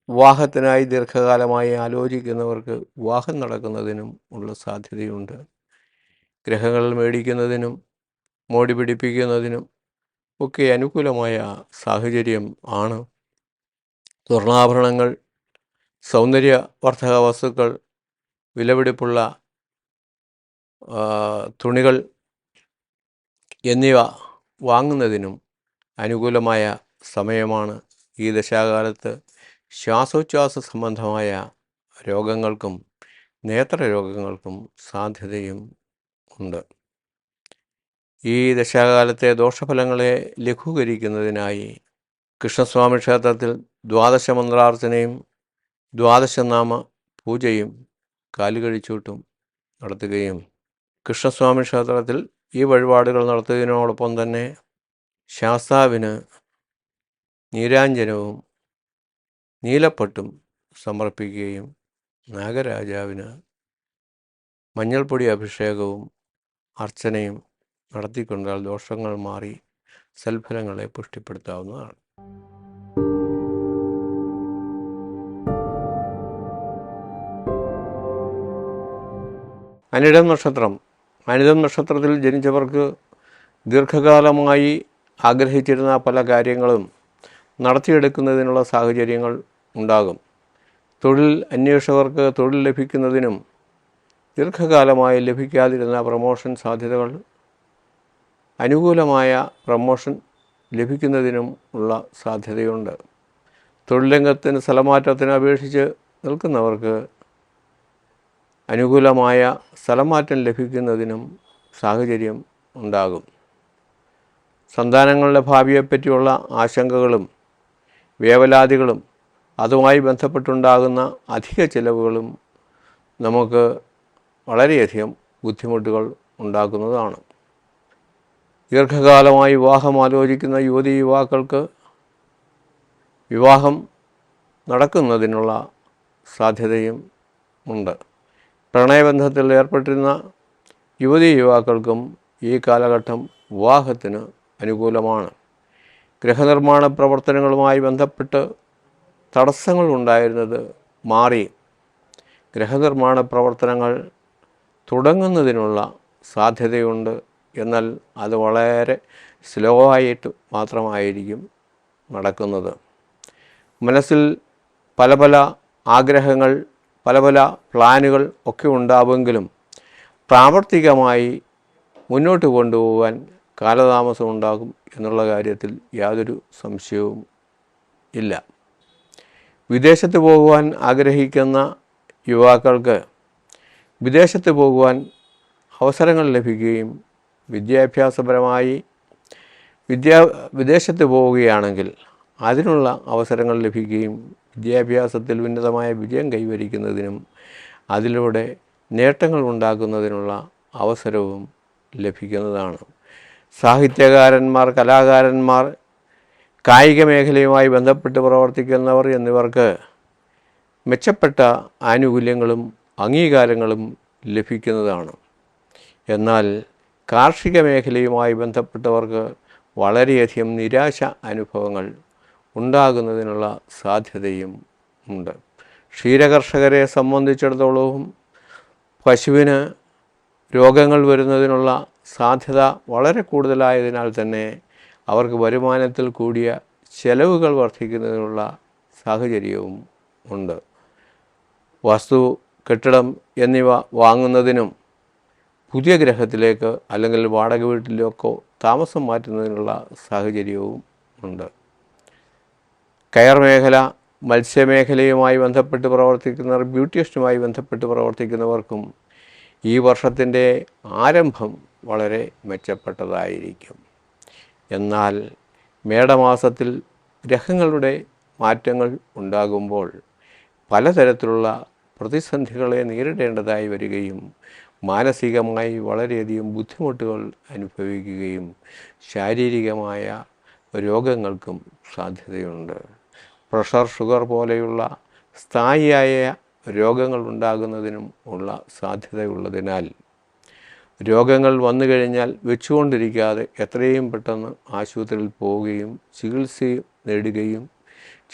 വിവാഹത്തിനായി ദീർഘകാലമായി ആലോചിക്കുന്നവർക്ക് വിവാഹം നടക്കുന്നതിനും ഉള്ള സാധ്യതയുണ്ട്. ഗ്രഹങ്ങൾ മേടിക്കുന്നതിനും മോടി പിടിപ്പിക്കുന്നതിനും ഒക്കെ അനുകൂലമായ സാഹചര്യം ആണ്. സ്വർണ്ണാഭരണങ്ങൾ, സൗന്ദര്യവർദ്ധക വസ്തുക്കൾ, വിലപിടിപ്പുള്ള തുണികൾ എന്നിവ വാങ്ങുന്നതിനും അനുകൂലമായ സമയമാണ്. ഈ ദശാകാലത്ത് ശ്വാസോച്ഛ്വാസ സംബന്ധമായ രോഗങ്ങൾക്കും നേത്രരോഗങ്ങൾക്കും സാധ്യതയും ഉണ്ട്. ഈ ദശാകാലത്തെ ദോഷഫലങ്ങളെ ലഘൂകരിക്കുന്നതിനായി കൃഷ്ണസ്വാമി ക്ഷേത്രത്തിൽ ദ്വാദശ മന്ത്രാർച്ചനയും ദ്വാദശനാമ പൂജയും കാലുകഴിച്ചൂട്ടും നടത്തുകയും കൃഷ്ണസ്വാമി ക്ഷേത്രത്തിൽ ഈ വഴിപാടുകൾ നടത്തുന്നതിനോടൊപ്പം തന്നെ ശാസ്താവിന് നീരാഞ്ജനവും നീലപ്പട്ടും സമർപ്പിക്കുകയും നാഗരാജാവിന് മഞ്ഞൾപ്പൊടി അഭിഷേകവും അർച്ചനയും നടത്തിക്കൊണ്ടാൽ ദോഷങ്ങൾ മാറി സൽഫലങ്ങളെ പുഷ്ടിപ്പെടുത്താവുന്നതാണ്. അനിഴം നക്ഷത്രം. അനിഴം നക്ഷത്രത്തിൽ ജനിച്ചവർക്ക് ദീർഘകാലമായി ആഗ്രഹിച്ചിരുന്ന പല കാര്യങ്ങളും നടത്തിയെടുക്കുന്നതിനുള്ള സാഹചര്യങ്ങൾ ഉണ്ടാകും. തൊഴിൽ അന്വേഷകർക്ക് തൊഴിൽ ലഭിക്കുന്നതിനും ദീർഘകാലമായി ലഭിക്കാതിരുന്ന പ്രമോഷൻ സാധ്യതകൾ അനുകൂലമായ പ്രമോഷൻ ലഭിക്കുന്നതിനും ഉള്ള സാധ്യതയുണ്ട്. തൊഴിൽ രംഗത്തിന് സ്ഥലമാറ്റത്തിന് അപേക്ഷിച്ച് നിൽക്കുന്നവർക്ക് അനുകൂലമായ സ്ഥലമാറ്റം ലഭിക്കുന്നതിനും സാഹചര്യം ഉണ്ടാകും. സന്താനങ്ങളുടെ ഭാവിയെപ്പറ്റിയുള്ള ആശങ്കകളും വേവലാതികളും അതുമായി ബന്ധപ്പെട്ടുണ്ടാകുന്ന അധിക ചിലവുകളും നമുക്ക് വളരെയധികം ബുദ്ധിമുട്ടുകൾ ഉണ്ടാക്കുന്നതാണ്. ദീർഘകാലമായി വിവാഹം ആലോചിക്കുന്ന യുവതി യുവാക്കൾക്ക് വിവാഹം നടക്കുന്നതിനുള്ള സാധ്യതയും ഉണ്ട്. പ്രണയബന്ധത്തിൽ ഏർപ്പെട്ടിരുന്ന യുവതി യുവാക്കൾക്കും ഈ കാലഘട്ടം വിവാഹത്തിന് അനുകൂലമാണ്. ഗൃഹനിർമ്മാണ പ്രവർത്തനങ്ങളുമായി ബന്ധപ്പെട്ട് തടസ്സങ്ങൾ ഉണ്ടായിരുന്നത് മാറി ഗൃഹനിർമ്മാണ പ്രവർത്തനങ്ങൾ തുടങ്ങുന്നതിനുള്ള സാധ്യതയുണ്ട്. എന്നാൽ അത് വളരെ സ്ലോ ആയിട്ട് മാത്രമായിരിക്കും നടക്കുന്നത്. മനസ്സിൽ പല പല ആഗ്രഹങ്ങൾ, പല പല പ്ലാനുകൾ ഒക്കെ ഉണ്ടാവുമെങ്കിലും പ്രാവർത്തികമായി മുന്നോട്ട് കൊണ്ടുപോകാൻ കാലതാമസം ഉണ്ടാകും എന്നുള്ള കാര്യത്തിൽ യാതൊരു സംശയവും ഇല്ല. വിദേശത്ത് പോകുവാൻ ആഗ്രഹിക്കുന്ന യുവാക്കൾക്ക് വിദേശത്ത് പോകുവാൻ അവസരങ്ങൾ ലഭിക്കുകയും വിദ്യാഭ്യാസപരമായി വിദേശത്ത് പോവുകയാണെങ്കിൽ അതിനുള്ള അവസരങ്ങൾ ലഭിക്കുകയും വിദ്യാഭ്യാസത്തിൽ ഉന്നതമായ വിജയം കൈവരിക്കുന്നതിനും അതിലൂടെ നേട്ടങ്ങൾ ഉണ്ടാക്കുന്നതിനുള്ള അവസരവും ലഭിക്കുന്നതാണ്. സാഹിത്യകാരന്മാർ, കലാകാരന്മാർ, കായിക മേഖലയുമായി ബന്ധപ്പെട്ട് പ്രവർത്തിക്കുന്നവർ എന്നിവർക്ക് മെച്ചപ്പെട്ട ആനുകൂല്യങ്ങളും അംഗീകാരങ്ങളും ലഭിക്കുന്നതാണ്. എന്നാൽ കാർഷിക മേഖലയുമായി ബന്ധപ്പെട്ടവർക്ക് വളരെയധികം നിരാശ അനുഭവങ്ങൾ ഉണ്ടാകുന്നതിനുള്ള സാധ്യതയും ഉണ്ട്. ക്ഷീരകർഷകരെ സംബന്ധിച്ചിടത്തോളവും പശുവിന് രോഗങ്ങൾ വരുന്നതിനുള്ള സാധ്യത വളരെ കൂടുതലായതിനാൽ തന്നെ അവർക്ക് വരുമാനത്തിൽ കൂടിയ ചെലവുകൾ വർദ്ധിക്കുന്നതിനുള്ള സാഹചര്യവും ഉണ്ട്. വസ്തു, കെട്ടിടം എന്നിവ വാങ്ങുന്നതിനും പുതിയ ഗ്രഹത്തിലേക്ക് അല്ലെങ്കിൽ വാടക വീട്ടിലേക്കോ താമസം മാറ്റുന്നതിനുള്ള സാഹചര്യവും ഉണ്ട്. കയർ മേഖല, മത്സ്യമേഖലയുമായി ബന്ധപ്പെട്ട് പ്രവർത്തിക്കുന്നവർ, ബ്യൂട്ടീഷ്യനുമായി ബന്ധപ്പെട്ട് പ്രവർത്തിക്കുന്നവർക്കും ഈ വർഷത്തിൻ്റെ ആരംഭം വളരെ മെച്ചപ്പെട്ടതായിരിക്കും. എന്നാൽ മേടമാസത്തിൽ ഗ്രഹങ്ങളുടെ മാറ്റങ്ങൾ ഉണ്ടാകുമ്പോൾ പലതരത്തിലുള്ള പ്രതിസന്ധികളെ നേരിടേണ്ടതായി വരികയും മാനസികമായി വളരെയധികം ബുദ്ധിമുട്ടുകൾ അനുഭവിക്കുകയും ശാരീരികമായ രോഗങ്ങൾക്കും സാധ്യതയുണ്ട്. പ്രഷർ, ഷുഗർ പോലെയുള്ള സ്ഥായിയായ രോഗങ്ങൾ ഉണ്ടാകുന്നതിനും ഉള്ള സാധ്യതയുള്ളതിനാൽ രോഗങ്ങൾ വന്നു കഴിഞ്ഞാൽ വെച്ചുകൊണ്ടിരിക്കാതെ എത്രയും പെട്ടെന്ന് ആശുപത്രിയിൽ പോവുകയും ചികിത്സ നേടുകയും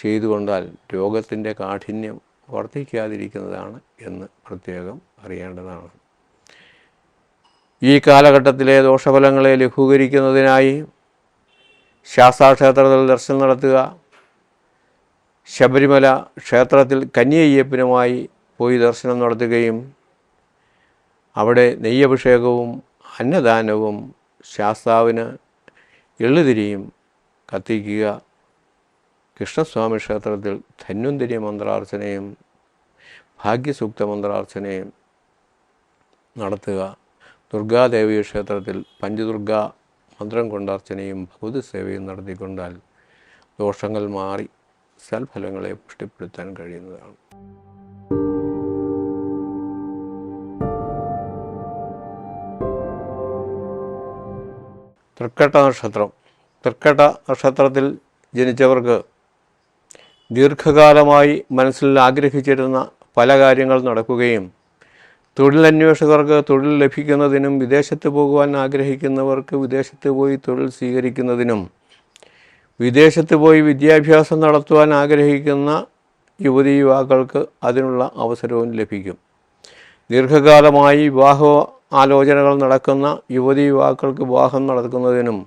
ചെയ്തുകൊണ്ടാൽ രോഗത്തിൻ്റെ കാഠിന്യം വർദ്ധിക്കാതിരിക്കുന്നതാണ് എന്ന് പ്രത്യേകം അറിയേണ്ടതാണ്. ഈ കാലഘട്ടത്തിലെ ദോഷഫലങ്ങളെ ലഘൂകരിക്കുന്നതിനായി ശാസ്താക്ഷേത്രത്തിൽ ദർശനം നടത്തുക, ശബരിമല ക്ഷേത്രത്തിൽ കന്യയ്യപ്പനുമായി പോയി ദർശനം നടത്തുകയും അവിടെ നെയ്യഭിഷേകവും അന്നദാനവും ശാസ്താവിന് എള്ളുതിരിയും കത്തിക്കുക, കൃഷ്ണസ്വാമി ക്ഷേത്രത്തിൽ ധന്വന്തരി മന്ത്രാർച്ചനയും ഭാഗ്യസൂക്ത മന്ത്രാർച്ചനയും നടത്തുക, ദുർഗാദേവി ക്ഷേത്രത്തിൽ പഞ്ചദുർഗാ മന്ത്രം കൊണ്ടർച്ചനയും ഭഗവതി സേവയും നടത്തിക്കൊണ്ടാൽ ദോഷങ്ങൾ മാറി സൽഫലങ്ങളെ പുഷ്ടിപ്പെടുത്താൻ കഴിയുന്നതാണ്. തൃക്കേട്ട നക്ഷത്രം. തൃക്കേട്ട നക്ഷത്രത്തിൽ ജനിച്ചവർക്ക് ദീർഘകാലമായി മനസ്സിൽ ആഗ്രഹിച്ചിരുന്ന പല കാര്യങ്ങൾ നടക്കുകയും തൊഴിലന്വേഷകർക്ക് തൊഴിൽ ലഭിക്കുന്നതിനും വിദേശത്ത് പോകുവാൻ ആഗ്രഹിക്കുന്നവർക്ക് വിദേശത്ത് പോയി തൊഴിൽ സ്വീകരിക്കുന്നതിനും വിദേശത്ത് പോയി വിദ്യാഭ്യാസം നടത്തുവാൻ ആഗ്രഹിക്കുന്ന യുവതി യുവാക്കൾക്ക് അതിനുള്ള അവസരവും ലഭിക്കും. ദീർഘകാലമായി വിവാഹ ആലോചനകൾ നടക്കുന്ന യുവതി യുവാക്കൾക്ക് വിവാഹം നടക്കുന്നതിനും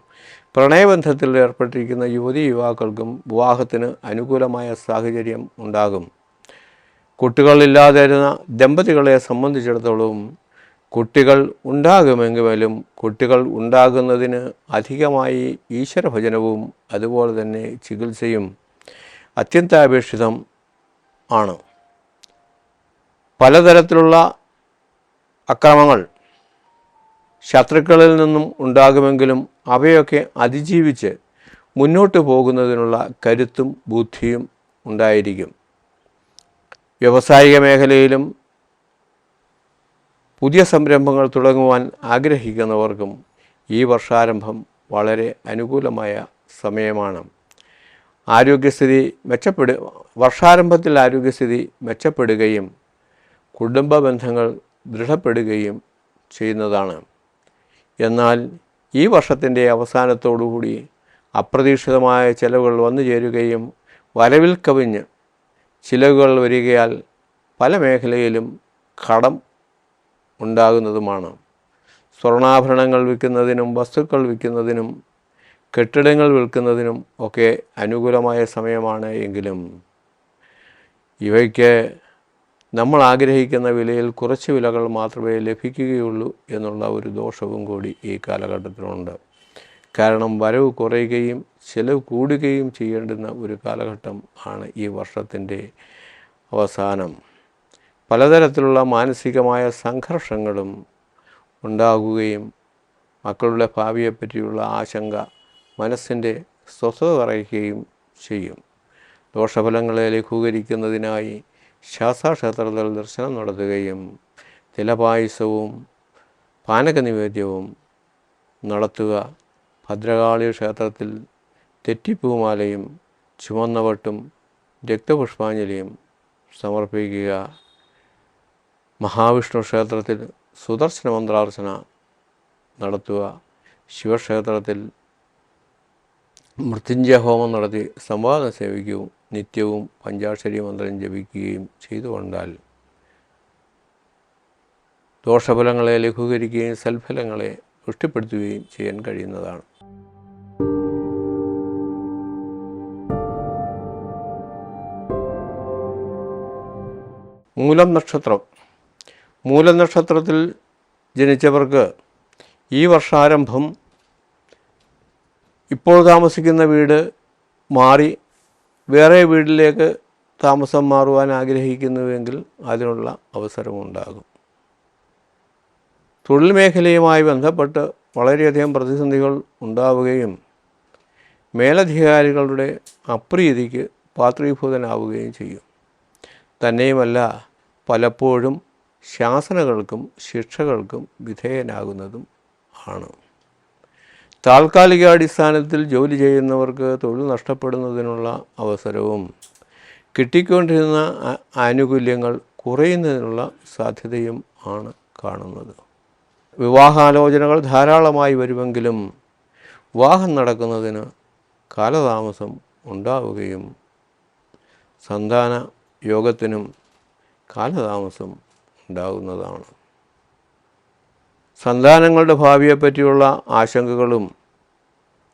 പ്രണയബന്ധത്തിൽ ഏർപ്പെട്ടിരിക്കുന്ന യുവതി യുവാക്കൾക്കും വിവാഹത്തിന് അനുകൂലമായ സാഹചര്യം ഉണ്ടാകും. കുട്ടികളില്ലാതിരുന്ന ദമ്പതികളെ സംബന്ധിച്ചിടത്തോളം കുട്ടികൾ ഉണ്ടാകുമെങ്കിലും കുട്ടികൾ ഉണ്ടാകുന്നതിന് അധികമായി ഈശ്വരഭജനവും അതുപോലെ തന്നെ ചികിത്സയും അത്യന്താപേക്ഷിതം ആണ്. പലതരത്തിലുള്ള അക്രമങ്ങൾ ശത്രുക്കളിൽ നിന്നും ഉണ്ടാകുമെങ്കിലും അവയൊക്കെ അതിജീവിച്ച് മുന്നോട്ട് പോകുന്നതിനുള്ള കരുത്തും ബുദ്ധിയും ഉണ്ടായിരിക്കും. വ്യാവസായിക മേഖലയിലും പുതിയ സംരംഭങ്ങൾ തുടങ്ങുവാൻ ആഗ്രഹിക്കുന്നവർക്കും ഈ വർഷാരംഭം വളരെ അനുകൂലമായ സമയമാണ്. വർഷാരംഭത്തിൽ ആരോഗ്യസ്ഥിതി മെച്ചപ്പെടുകയും കുടുംബ ബന്ധങ്ങൾ ദൃഢപ്പെടുകയും ചെയ്യുന്നതാണ്. എന്നാൽ ഈ വർഷത്തിൻ്റെ അവസാനത്തോടുകൂടി അപ്രതീക്ഷിതമായ ചെലവുകൾ വന്നു ചേരുകയും വരവിൽ കവിഞ്ഞ് ചിലവുകൾ വരികയാൽ പല മേഖലയിലും കടം ഉണ്ടാകുന്നതുമാണ്. സ്വർണ്ണാഭരണങ്ങൾ വിൽക്കുന്നതിനും വസ്തുക്കൾ വിൽക്കുന്നതിനും കെട്ടിടങ്ങൾ വിൽക്കുന്നതിനും ഒക്കെ അനുകൂലമായ സമയമാണ്. എങ്കിലും ഇവയ്ക്ക് നമ്മൾ ആഗ്രഹിക്കുന്ന വിലയിൽ കുറച്ച് വിലകൾ മാത്രമേ ലഭിക്കുകയുള്ളൂ എന്നുള്ള ഒരു ദോഷവും കൂടി ഈ കാലഘട്ടത്തിലുണ്ട്. കാരണം വരവ് കുറയുകയും ചിലവ് കൂടുകയും ചെയ്യേണ്ടുന്ന ഒരു കാലഘട്ടം ആണ് ഈ വർഷത്തിൻ്റെ അവസാനം. പലതരത്തിലുള്ള മാനസികമായ സംഘർഷങ്ങളും ഉണ്ടാകുകയും മക്കളുടെ ഭാവിയെപ്പറ്റിയുള്ള ആശങ്ക മനസ്സിൻ്റെ സ്വസ്ഥത കുറയ്ക്കുകയും ചെയ്യും. ദോഷഫലങ്ങളെ ലഘൂകരിക്കുന്നതിനായി ശാസ്താക്ഷേത്രത്തിൽ ദർശനം നടത്തുകയും തിലപായസവും പാനകനിവേദ്യവും നടത്തുക, ഭദ്രകാളി ക്ഷേത്രത്തിൽ തെറ്റിപ്പൂമാലയും ചുവന്നവട്ടും രക്തപുഷ്പാഞ്ജലിയും സമർപ്പിക്കുക, മഹാവിഷ്ണു ക്ഷേത്രത്തിൽ സുദർശന മന്ത്രാർച്ചന നടത്തുക, ശിവക്ഷേത്രത്തിൽ മൃത്യുഞ്ജയ ഹോമം നടത്തി സംവാദം സേവിക്കുകയും നിത്യവും പഞ്ചാക്ഷരി മന്ത്രം ജപിക്കുകയും ചെയ്തുകൊണ്ടാൽ ദോഷഫലങ്ങളെ ലഘൂകരിക്കുകയും സൽഫലങ്ങളെ പുഷ്ടിപ്പെടുത്തുകയും ചെയ്യാൻ കഴിയുന്നതാണ്. മൂലം നക്ഷത്രം. മൂലം നക്ഷത്രത്തിൽ ജനിച്ചവർക്ക് ഈ വർഷാരംഭം ഇപ്പോൾ താമസിക്കുന്ന വീട് മാറി വേറെ വീട്ടിലേക്ക് താമസം മാറുവാൻ ആഗ്രഹിക്കുന്നുവെങ്കിൽ അതിനുള്ള അവസരമുണ്ടാകും. തൊഴിൽ മേഖലയുമായി ബന്ധപ്പെട്ട് വളരെയധികം പ്രതിസന്ധികൾ ഉണ്ടാവുകയും മേലധികാരികളുടെ അപ്രീതിക്ക് പാത്രീഭൂതനാവുകയും ചെയ്യും. തന്നെയുമല്ല, പലപ്പോഴും ശാസനകൾക്കും ശിക്ഷകൾക്കും വിധേയനാകുന്നതും ആണ്. താൽക്കാലികാടിസ്ഥാനത്തിൽ ജോലി ചെയ്യുന്നവർക്ക് തൊഴിൽ നഷ്ടപ്പെടുന്നതിനുള്ള അവസരവും കിട്ടിക്കൊണ്ടിരുന്ന ആനുകൂല്യങ്ങൾ കുറയുന്നതിനുള്ള സാധ്യതയും ആണ് കാണുന്നത്. വിവാഹാലോചനകൾ ധാരാളമായി വരുമെങ്കിലും വിവാഹം നടക്കുന്നതിന് കാലതാമസം ഉണ്ടാവുകയും സന്താന യോഗത്തിനും കാലതാമസം ഉണ്ടാകുന്നതാണ്. സന്താനങ്ങളുടെ ഭാവിയെപ്പറ്റിയുള്ള ആശങ്കകളും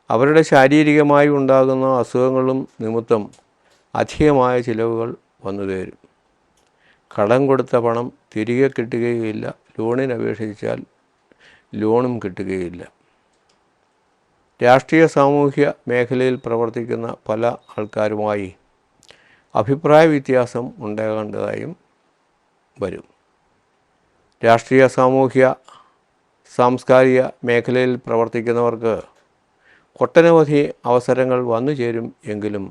അവരുടെ ശാരീരികമായി ഉണ്ടാകുന്ന അസുഖങ്ങളും നിമിത്തം അധികമായ ചിലവുകൾ വന്നു ചേരും. കടം കൊടുത്ത പണം തിരികെ കിട്ടുകയില്ല. ലോണിന് അപേക്ഷിച്ചാൽ ലോണും കിട്ടുകയില്ല. രാഷ്ട്രീയ സാമൂഹ്യ മേഖലയിൽ പ്രവർത്തിക്കുന്ന പല ആൾക്കാരുമായി അഭിപ്രായ വ്യത്യാസം ഉണ്ടാകേണ്ടതായും വരും. രാഷ്ട്രീയ സാമൂഹ്യ സാംസ്കാരിക മേഖലയിൽ പ്രവർത്തിക്കുന്നവർക്ക് ഒട്ടനവധി അവസരങ്ങൾ വന്നു ചേരും എങ്കിലും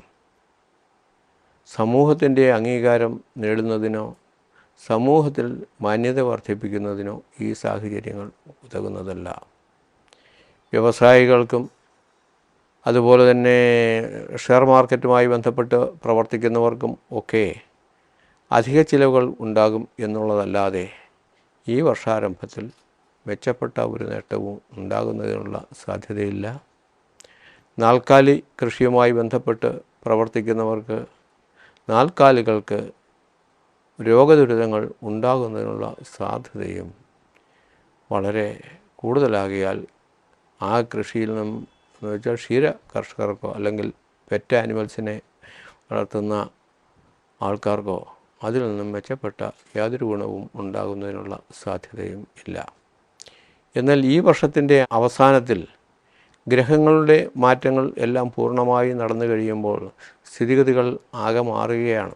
സമൂഹത്തിൻ്റെ അംഗീകാരം നേടുന്നതിനോ സമൂഹത്തിൽ മാന്യത വർദ്ധിപ്പിക്കുന്നതിനോ ഈ സാഹചര്യങ്ങൾ ഉതകുന്നതല്ല. വ്യവസായികൾക്കും അതുപോലെ തന്നെ ഷെയർ മാർക്കറ്റുമായി ബന്ധപ്പെട്ട് പ്രവർത്തിക്കുന്നവർക്കും ഒക്കെ അധിക ചിലവുകൾ ഉണ്ടാകും എന്നുള്ളതല്ലാതെ ഈ വർഷാരംഭത്തിൽ മെച്ചപ്പെട്ട ഒരു നേട്ടവും ഉണ്ടാകുന്നതിനുള്ള സാധ്യതയില്ല. നാൽക്കാലി കൃഷിയുമായി ബന്ധപ്പെട്ട് പ്രവർത്തിക്കുന്നവർക്ക് നാൽക്കാലികൾക്ക് രോഗദുരിതങ്ങൾ ഉണ്ടാകുന്നതിനുള്ള സാധ്യതയും വളരെ കൂടുതലാകിയാൽ ആ കൃഷിയിൽ നിന്നും എന്ന് വെച്ചാൽ ക്ഷീര കർഷകർക്കോ അല്ലെങ്കിൽ പെറ്റ് ആനിമൽസിനെ വളർത്തുന്ന ആൾക്കാർക്കോ അതിൽ നിന്നും മെച്ചപ്പെട്ട യാതൊരു ഗുണവും ഉണ്ടാകുന്നതിനുള്ള സാധ്യതയും ഇല്ല. എന്നാൽ ഈ വർഷത്തിൻ്റെ അവസാനത്തിൽ ഗ്രഹങ്ങളുടെ മാറ്റങ്ങൾ എല്ലാം പൂർണ്ണമായി നടന്നു കഴിയുമ്പോൾ സ്ഥിതിഗതികൾ ആകെ മാറുകയാണ്.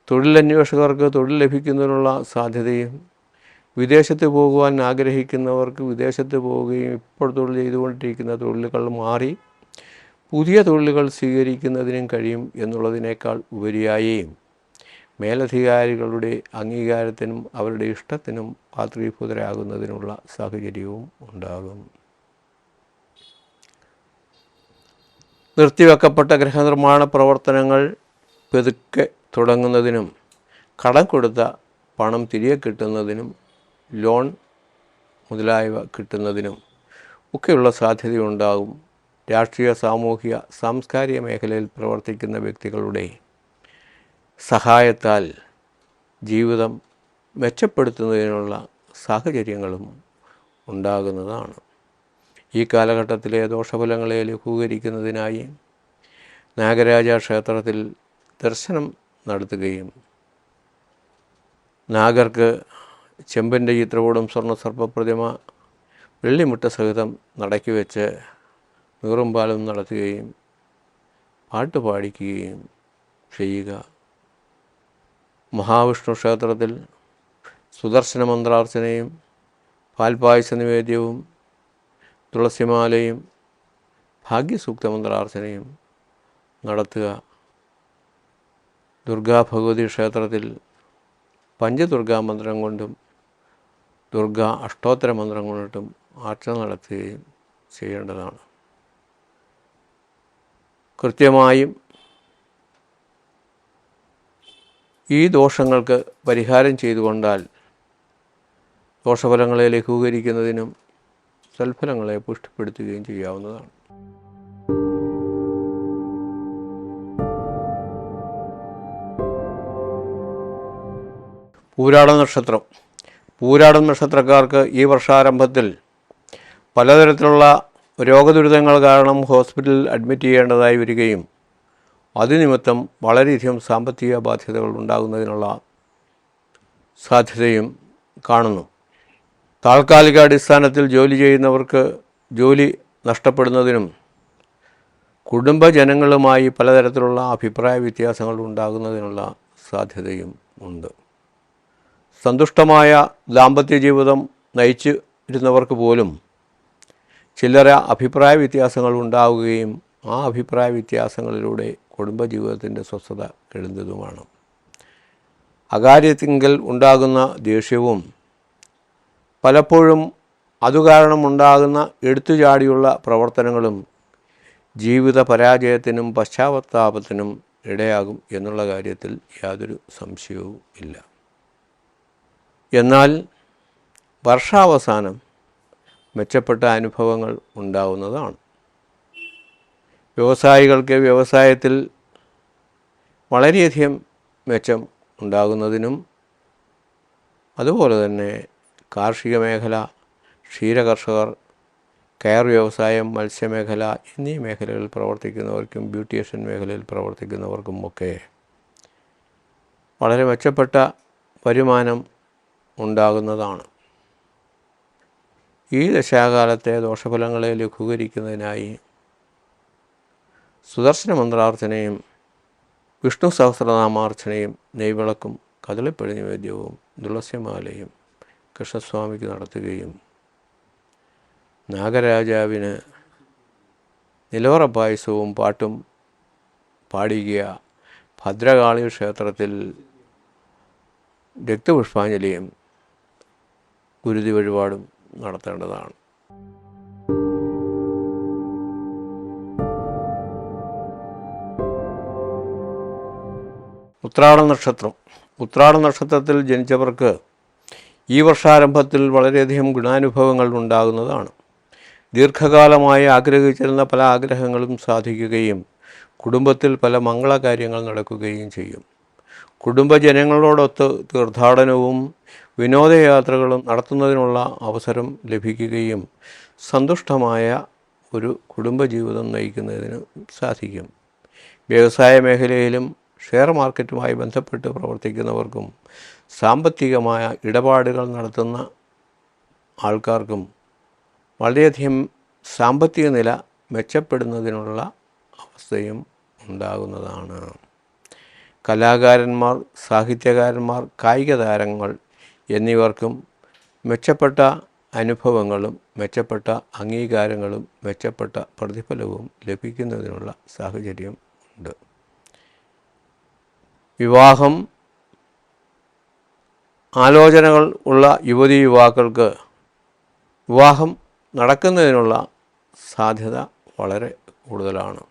തൊഴിലന്വേഷകർക്ക് തൊഴിൽ ലഭിക്കുന്നതിനുള്ള സാധ്യതയും വിദേശത്ത് പോകുവാൻ ആഗ്രഹിക്കുന്നവർക്ക് വിദേശത്ത് പോവുകയും ഇപ്പോൾ തൊഴിൽ ചെയ്തുകൊണ്ടിരിക്കുന്ന തൊഴിലുകൾ മാറി പുതിയ തൊഴിലുകൾ സ്വീകരിക്കുന്നതിനും കഴിയും എന്നുള്ളതിനേക്കാൾ ഉപരിയായി മേലധികാരികളുടെ അംഗീകാരത്തിനും അവരുടെ ഇഷ്ടത്തിനും പാത്രീഭൂതരാകുന്നതിനുള്ള സാഹചര്യവും ഉണ്ടാകും. നിർത്തിവെക്കപ്പെട്ട ഗൃഹനിർമ്മാണ പ്രവർത്തനങ്ങൾ പതുക്കെ തുടങ്ങുന്നതിനും കടം കൊടുത്ത പണം തിരികെ കിട്ടുന്നതിനും ലോൺ മുതലായവ കിട്ടുന്നതിനും ഒക്കെയുള്ള സാധ്യതയുണ്ടാകും. രാഷ്ട്രീയ സാമൂഹിക സാംസ്കാരിക മേഖലയിൽ പ്രവർത്തിക്കുന്ന വ്യക്തികളുടെ സഹായത്താൽ ജീവിതം മെച്ചപ്പെടുത്തുന്നതിനുള്ള സാഹചര്യങ്ങളും ഉണ്ടാകുന്നതാണ്. ഈ കാലഘട്ടത്തിലെ ദോഷഫലങ്ങളെ ലഘൂകരിക്കുന്നതിനായി നാഗരാജ ക്ഷേത്രത്തിൽ ദർശനം നടത്തുകയും നാഗർക്ക് ചെമ്പിൻ്റെ ചിത്രകൂടം സ്വർണ്ണസർപ്പ പ്രതിമ വെള്ളിമുട്ട സഹിതം നടക്കി വെച്ച് നീറുംപാലം നടത്തുകയും പാട്ട് പാടിക്കുകയും ചെയ്യുക. മഹാവിഷ്ണു ക്ഷേത്രത്തിൽ സുദർശന മന്ത്രാർച്ചനയും പാൽപായസ നിവേദ്യവും തുളസിമാലയും ഭാഗ്യസൂക്ത മന്ത്രാർച്ചനയും നടത്തുക. ദുർഗാ ഭഗവതി ക്ഷേത്രത്തിൽ പഞ്ചദുർഗാ മന്ത്രം കൊണ്ടും ദുർഗാ അഷ്ടോത്തര മന്ത്രം കൊണ്ടിട്ടും അർച്ചന നടത്തുകയും ചെയ്യേണ്ടതാണ്. കൃത്യമായും ഈ ദോഷങ്ങൾക്ക് പരിഹാരം ചെയ്തുകൊണ്ടാൽ ദോഷഫലങ്ങളെ ലഘൂകരിക്കുന്നതിനും സൽഫലങ്ങളെ പുഷ്ടിപ്പെടുത്തുകയും ചെയ്യാവുന്നതാണ്. പൂരാട നക്ഷത്രം. പൂരാടം നക്ഷത്രക്കാർക്ക് ഈ വർഷാരംഭത്തിൽ പലതരത്തിലുള്ള രോഗദുരിതങ്ങൾ കാരണം ഹോസ്പിറ്റലിൽ അഡ്മിറ്റ് ചെയ്യേണ്ടതായി വരികയും അതുനിമിത്തം വളരെയധികം സാമ്പത്തിക ബാധ്യതകൾ ഉണ്ടാകുന്നതിനുള്ള സാധ്യതയും കാണുന്നു. താൽക്കാലിക അടിസ്ഥാനത്തിൽ ജോലി ചെയ്യുന്നവർക്ക് ജോലി നഷ്ടപ്പെടുന്നതിനും കുടുംബജനങ്ങളുമായി പലതരത്തിലുള്ള അഭിപ്രായ വ്യത്യാസങ്ങൾ ഉണ്ടാകുന്നതിനുള്ള സാധ്യതയും ഉണ്ട്. സന്തുഷ്ടമായ ദാമ്പത്യ ജീവിതം നയിച്ചിരുന്നവർക്ക് പോലും ചില്ലറ അഭിപ്രായ വ്യത്യാസങ്ങൾ ഉണ്ടാവുകയും ആ അഭിപ്രായ വ്യത്യാസങ്ങളിലൂടെ കുടുംബജീവിതത്തിൻ്റെ സ്വസ്ഥത കെടുന്നതുമാണ്. അകാര്യത്തിങ്കൽ ഉണ്ടാകുന്ന ദേഷ്യവും പലപ്പോഴും അതുകാരണമുണ്ടാകുന്ന എടുത്തുചാടിയുള്ള പ്രവർത്തനങ്ങളും ജീവിത പരാജയത്തിനും പശ്ചാത്താപത്തിനും ഇടയാകും എന്നുള്ള കാര്യത്തിൽ യാതൊരു സംശയവും ഇല്ല. എന്നാൽ വർഷാവസാനം മെച്ചപ്പെട്ട അനുഭവങ്ങൾ ഉണ്ടാവുന്നതാണ്. വ്യവസായികൾക്ക് വ്യവസായത്തിൽ വളരെയധികം മെച്ചം ഉണ്ടാകുന്നതിനും അതുപോലെ തന്നെ കാർഷിക മേഖല, ക്ഷീരകർഷകർ, കയർ വ്യവസായം, മത്സ്യമേഖല എന്നീ മേഖലകളിൽ പ്രവർത്തിക്കുന്നവർക്കും ബ്യൂട്ടീഷ്യൻ മേഖലയിൽ പ്രവർത്തിക്കുന്നവർക്കുമൊക്കെ വളരെ മെച്ചപ്പെട്ട വരുമാനം ഉണ്ടാകുന്നതാണ്. ഈ ദശാകാലത്തെ ദോഷഫലങ്ങളെ ലഘൂകരിക്കുന്നതിനായി സുദർശന മന്ത്രാർച്ചനയും വിഷ്ണു സഹസ്രനാമാർച്ചനയും നെയ്വിളക്കും കദളിപ്പഴ നിവേദ്യവും തുളസിമാലയും കൃഷ്ണസ്വാമിക്ക് നടത്തുകയും നാഗരാജാവിന് നിലവറ പായസവും പാട്ടും പാടിക്കുക, ഭദ്രകാളി ക്ഷേത്രത്തിൽ രക്തപുഷ്പാഞ്ജലിയും ഗുരുതി വഴിപാടും നടത്തേണ്ടതാണ്. ഉത്രാട നക്ഷത്രം. ഉത്രാട നക്ഷത്രത്തിൽ ജനിച്ചവർക്ക് ഈ വർഷാരംഭത്തിൽ വളരെയധികം ഗുണാനുഭവങ്ങൾ ഉണ്ടാകുന്നതാണ്. ദീർഘകാലമായി ആഗ്രഹിച്ചിരുന്ന പല ആഗ്രഹങ്ങളും സാധിക്കുകയും കുടുംബത്തിൽ പല മംഗളകാര്യങ്ങൾ നടക്കുകയും ചെയ്യും. കുടുംബജനങ്ങളോടൊത്ത് തീർത്ഥാടനവും വിനോദയാത്രകളും നടത്തുന്നതിനുള്ള അവസരം ലഭിക്കുകയും സന്തുഷ്ടമായ ഒരു കുടുംബജീവിതം നയിക്കുന്നതിന് സാധിക്കും. വ്യവസായ മേഖലയിലും ഷെയർ മാർക്കറ്റുമായി ബന്ധപ്പെട്ട് പ്രവർത്തിക്കുന്നവർക്കും സാമ്പത്തികമായ ഇടപാടുകൾ നടത്തുന്ന ആൾക്കാർക്കും വളരെയധികം സാമ്പത്തിക നില മെച്ചപ്പെടുന്നതിനുള്ള അവസ്ഥയും ഉണ്ടാകുന്നതാണ്. കലാകാരന്മാർ, സാഹിത്യകാരന്മാർ, കായിക താരങ്ങൾ എന്നിവർക്കും മെച്ചപ്പെട്ട അനുഭവങ്ങളും മെച്ചപ്പെട്ട അംഗീകാരങ്ങളും മെച്ചപ്പെട്ട പ്രതിഫലവും ലഭിക്കുന്നതിനുള്ള സാഹചര്യം ഉണ്ട്. വിവാഹം ആലോചനകൾ ഉള്ള യുവതീ യുവാക്കൾക്ക് വിവാഹം നടക്കുന്നതിനുള്ള സാധ്യത വളരെ കൂടുതലാണ്.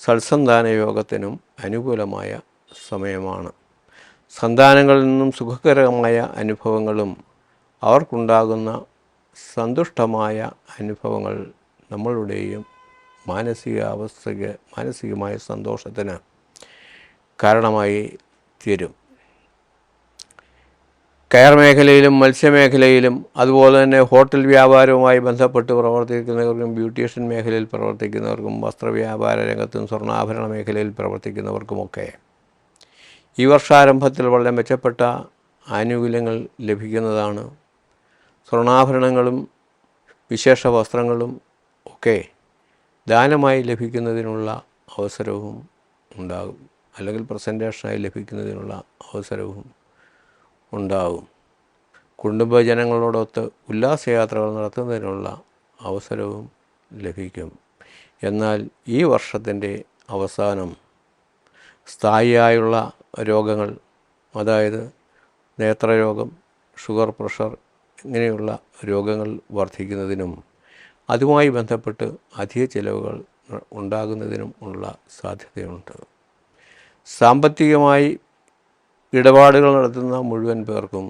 സൽസന്താന യോഗത്തിനും അനുകൂലമായ സമയമാണ്. സന്താനങ്ങളിൽ നിന്നും സുഖകരമായ അനുഭവങ്ങളും അവർക്കുണ്ടാകുന്ന സന്തുഷ്ടമായ അനുഭവങ്ങൾ നമ്മളുടെയും മാനസികമായ സന്തോഷത്തിന് കാരണമായി തീരും. കയർ മേഖലയിലും മത്സ്യമേഖലയിലും അതുപോലെ തന്നെ ഹോട്ടൽ വ്യാപാരവുമായി ബന്ധപ്പെട്ട് പ്രവർത്തിക്കുന്നവർക്കും ബ്യൂട്ടീഷ്യൻ മേഖലയിൽ പ്രവർത്തിക്കുന്നവർക്കും വസ്ത്രവ്യാപാര രംഗത്തും സ്വർണ്ണാഭരണ മേഖലയിൽ പ്രവർത്തിക്കുന്നവർക്കുമൊക്കെ ഈ വർഷാരംഭത്തിൽ വളരെ മെച്ചപ്പെട്ട ആനുകൂല്യങ്ങൾ ലഭിക്കുന്നതാണ്. സ്വർണ്ണാഭരണങ്ങളും വിശേഷ വസ്ത്രങ്ങളും ഒക്കെ ദാനമായി ലഭിക്കുന്നതിനുള്ള അവസരവും ഉണ്ടാകും, അല്ലെങ്കിൽ പ്രസൻറ്റേഷനായി ലഭിക്കുന്നതിനുള്ള അവസരവും ഉണ്ടാകും. കുടുംബജനങ്ങളോടൊത്ത് ഉല്ലാസയാത്രകൾ നടത്തുന്നതിനുള്ള അവസരവും ലഭിക്കും. എന്നാൽ ഈ വർഷത്തിൻ്റെ അവസാനം സ്ഥായിയായുള്ള രോഗങ്ങൾ, അതായത് നേത്രരോഗം, ഷുഗർ, പ്രഷർ ഇങ്ങനെയുള്ള രോഗങ്ങൾ വർദ്ധിക്കുന്നതിനും അതുമായി ബന്ധപ്പെട്ട് അധിക ചിലവുകൾ ഉണ്ടാകുന്നതിനും ഉള്ള സാധ്യതയുണ്ട്. സാമ്പത്തികമായി ഇടപാടുകൾ നടത്തുന്ന മുഴുവൻ പേർക്കും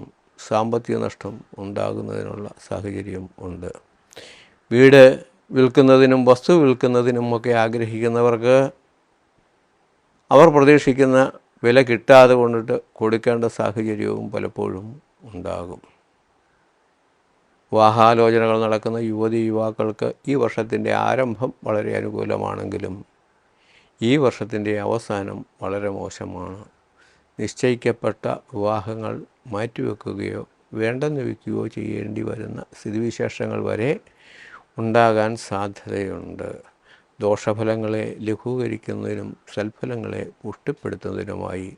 സാമ്പത്തിക നഷ്ടം ഉണ്ടാകുന്നതിനുള്ള സാഹചര്യം ഉണ്ട്. വീട് വിൽക്കുന്നതിനും വസ്തു വിൽക്കുന്നതിനുമൊക്കെ ആഗ്രഹിക്കുന്നവർക്ക് അവർ പ്രതീക്ഷിക്കുന്ന വില കിട്ടാതെ കൊണ്ടിട്ട് കൊടുക്കേണ്ട സാഹചര്യവും പലപ്പോഴും ഉണ്ടാകും. വിവാഹാലോചനകൾ നടക്കുന്ന യുവതീ യുവാക്കൾക്ക് ഈ വർഷത്തിൻ്റെ ആരംഭം വളരെ അനുകൂലമാണെങ്കിലും ഈ വർഷത്തിൻ്റെ അവസാനം വളരെ മോശമാണ്. നിശ്ചയിക്കപ്പെട്ട വിവാഹങ്ങൾ മാറ്റിവെക്കുകയോ വേണ്ടെന്ന് വയ്ക്കുകയോ ചെയ്യേണ്ടി വരുന്ന സ്ഥിതിവിശേഷങ്ങൾ വരെ ഉണ്ടാകാൻ സാധ്യതയുണ്ട്. ദോഷഫലങ്ങളെ ലഘൂകരിക്കുന്നതിനും സൽഫലങ്ങളെ പുഷ്ടിപ്പെടുത്തുന്നതിനുമായി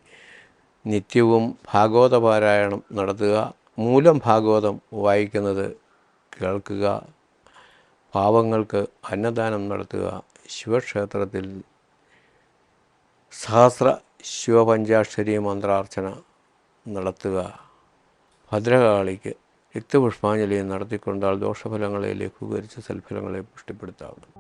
നിത്യവും ഭാഗവത പാരായണം നടത്തുക, മൂലം ഭാഗവതം വായിക്കുന്നത് കേൾക്കുക, പാവങ്ങൾക്ക് അന്നദാനം നടത്തുക, ശിവക്ഷേത്രത്തിൽ സഹസ്ര ശിവപഞ്ചാക്ഷരി മന്ത്രാർച്ചന നടത്തുക, ഭദ്രകാളിക്ക് രക്തപുഷ്പാഞ്ജലി നടത്തിക്കൊണ്ടാൽ ദോഷഫലങ്ങളെ ലഘൂകരിച്ച് സൽഫലങ്ങളെ പുഷ്ടിപ്പെടുത്താവുന്നു.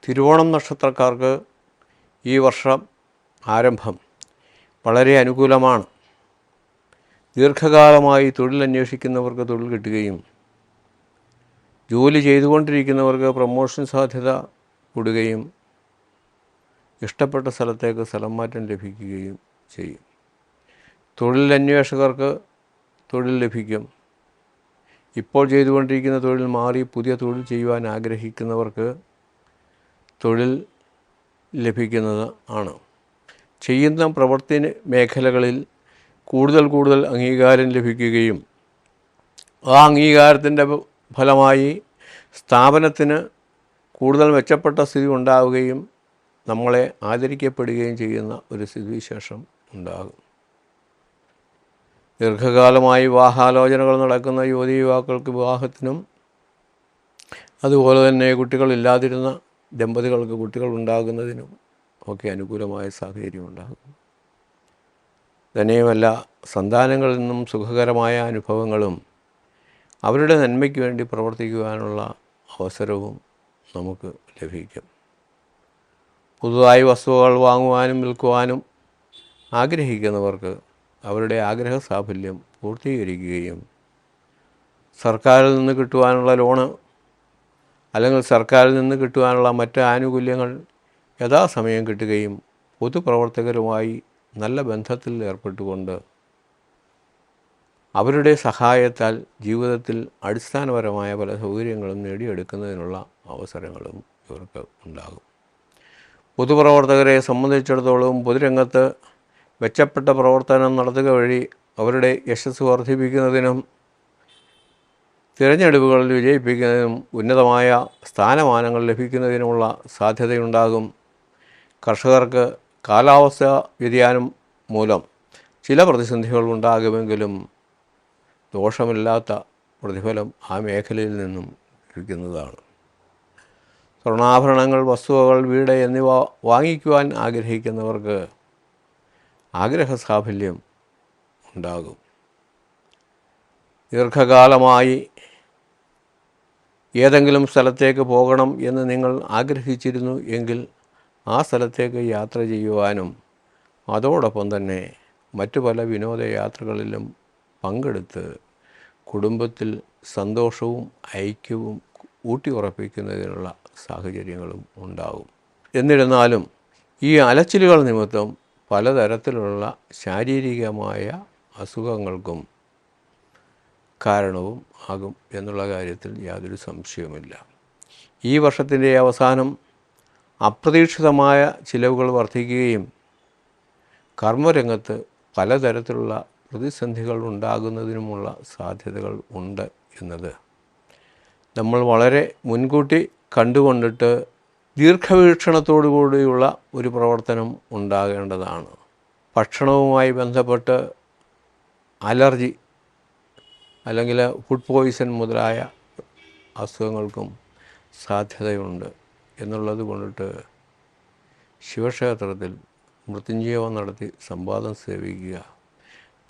തിരുവോണം നക്ഷത്രക്കാർക്ക് ഈ വർഷം ആരംഭം വളരെ അനുകൂലമാണ്. ദീർഘകാലമായി തൊഴിൽ അന്വേഷിക്കുന്നവർക്ക് തൊഴിൽ കിട്ടുകയും ജോലി ചെയ്തുകൊണ്ടിരിക്കുന്നവർക്ക് പ്രമോഷൻ സാധ്യത കൂടുകയും ഇഷ്ടപ്പെട്ട സ്ഥലത്തേക്ക് സ്ഥലം മാറ്റം ലഭിക്കുകയും ചെയ്യും. തൊഴിൽ അന്വേഷകർക്ക് തൊഴിൽ ലഭിക്കും. ഇപ്പോൾ ചെയ്തുകൊണ്ടിരിക്കുന്ന തൊഴിൽ മാറി പുതിയ തൊഴിൽ ചെയ്യുവാൻ ആഗ്രഹിക്കുന്നവർക്ക് തൊഴിൽ ലഭിക്കുന്നത് ആണ്. ചെയ്യുന്ന പ്രവൃത്തി മേഖലകളിൽ കൂടുതൽ അംഗീകാരം ലഭിക്കുകയും ആ അംഗീകാരത്തിൻ്റെ ഫലമായി സ്ഥാപനത്തിന് കൂടുതൽ മെച്ചപ്പെട്ട സ്ഥിതി ഉണ്ടാവുകയും നമ്മളെ ആദരിക്കപ്പെടുകയും ചെയ്യുന്ന ഒരു സ്ഥിതിവിശേഷം ഉണ്ടാകും. ദീർഘകാലമായി വിവാഹാലോചനകൾ നടക്കുന്ന യുവതി യുവാക്കൾക്ക് വിവാഹത്തിനും അതുപോലെ തന്നെ കുട്ടികളില്ലാതിരുന്ന ദമ്പതികൾക്ക് കുട്ടികൾ ഉണ്ടാകുന്നതിനും ഒക്കെ അനുകൂലമായ സാഹചര്യം ഉണ്ടാകും. തന്നെയുമല്ല, സന്താനങ്ങളിൽ നിന്നും സുഖകരമായ അനുഭവങ്ങളും അവരുടെ നന്മയ്ക്ക് വേണ്ടി പ്രവർത്തിക്കുവാനുള്ള അവസരവും നമുക്ക് ലഭിക്കും. പുതുതായി വസ്തുക്കൾ വാങ്ങുവാനും വിൽക്കുവാനും ആഗ്രഹിക്കുന്നവർക്ക് അവരുടെ ആഗ്രഹ സാഫല്യം പൂർത്തീകരിക്കുകയും സർക്കാരിൽ നിന്ന് കിട്ടുവാനുള്ള ലോണ് അല്ലെങ്കിൽ സർക്കാരിൽ നിന്ന് കിട്ടുവാനുള്ള മറ്റ് ആനുകൂല്യങ്ങൾ യഥാസമയം കിട്ടുകയും പൊതുപ്രവർത്തകരുമായി നല്ല ബന്ധത്തിൽ ഏർപ്പെട്ടുകൊണ്ട് അവരുടെ സഹായത്താൽ ജീവിതത്തിൽ അടിസ്ഥാനപരമായ പല സൗകര്യങ്ങളും നേടിയെടുക്കുന്നതിനുള്ള അവസരങ്ങളും ഇവർക്ക് ഉണ്ടാകും. പൊതുപ്രവർത്തകരെ സംബന്ധിച്ചിടത്തോളം പൊതുരംഗത്ത് മെച്ചപ്പെട്ട പ്രവർത്തനം നടത്തുക വഴി അവരുടെ യശസ്സ് വർദ്ധിപ്പിക്കുന്നതിനും തിരഞ്ഞെടുപ്പുകളിൽ വിജയിപ്പിക്കുന്നതിനും ഉന്നതമായ സ്ഥാനമാനങ്ങൾ ലഭിക്കുന്നതിനുമുള്ള സാധ്യതയുണ്ടാകും. കർഷകർക്ക് കാലാവസ്ഥാ വ്യതിയാനം മൂലം ചില പ്രതിസന്ധികൾ ഉണ്ടാകുമെങ്കിലും ദോഷമില്ലാത്ത പ്രതിഫലം ആ മേഖലയിൽ നിന്നും ലഭിക്കുന്നതാണ്. സ്വർണ്ണാഭരണങ്ങൾ, വസ്തുവകൾ, വീട് എന്നിവ വാങ്ങിക്കുവാൻ ആഗ്രഹിക്കുന്നവർക്ക് ആഗ്രഹ സാഫല്യം ഉണ്ടാകും. ദീർഘകാലമായി ഏതെങ്കിലും സ്ഥലത്തേക്ക് പോകണം എന്ന് നിങ്ങൾ ആഗ്രഹിച്ചിരുന്നു എങ്കിൽ ആ സ്ഥലത്തേക്ക് യാത്ര ചെയ്യുവാനും അതോടൊപ്പം തന്നെ മറ്റു പല വിനോദയാത്രകളിലും പങ്കെടുത്ത് കുടുംബത്തിൽ സന്തോഷവും ഐക്യവും ഊട്ടിയുറപ്പിക്കുന്നതിനുള്ള സാഹചര്യങ്ങളും ഉണ്ടാകും. എന്നിരുന്നാലും ഈ അലച്ചിലുകൾ നിമിത്തം പലതരത്തിലുള്ള ശാരീരികമായ അസുഖങ്ങൾക്കും കാരണവും ആകും എന്നുള്ള കാര്യത്തിൽ യാതൊരു സംശയവുമില്ല. ഈ വർഷത്തിൻ്റെ അവസാനം അപ്രതീക്ഷിതമായ ചിലവുകൾ വർദ്ധിക്കുകയും കർമ്മരംഗത്ത് പലതരത്തിലുള്ള പ്രതിസന്ധികൾ ഉണ്ടാകുന്നതിനുമുള്ള സാധ്യതകൾ ഉണ്ട് എന്നത് നമ്മൾ വളരെ മുൻകൂട്ടി കണ്ടുകൊണ്ടിട്ട് ദീർഘവീക്ഷണത്തോടു കൂടിയുള്ള ഒരു പ്രവർത്തനം ഉണ്ടാകേണ്ടതാണ്. ഭക്ഷണവുമായി ബന്ധപ്പെട്ട് അലർജി അല്ലെങ്കിൽ ഫുഡ് പോയിസൺ മുതലായ അസുഖങ്ങൾക്കും സാധ്യതയുണ്ട് എന്നുള്ളത് കൊണ്ടിട്ട് ശിവക്ഷേത്രത്തിൽ മൃത്യുഞ്ജയം നടത്തി സംവാദം സേവിക്കുക,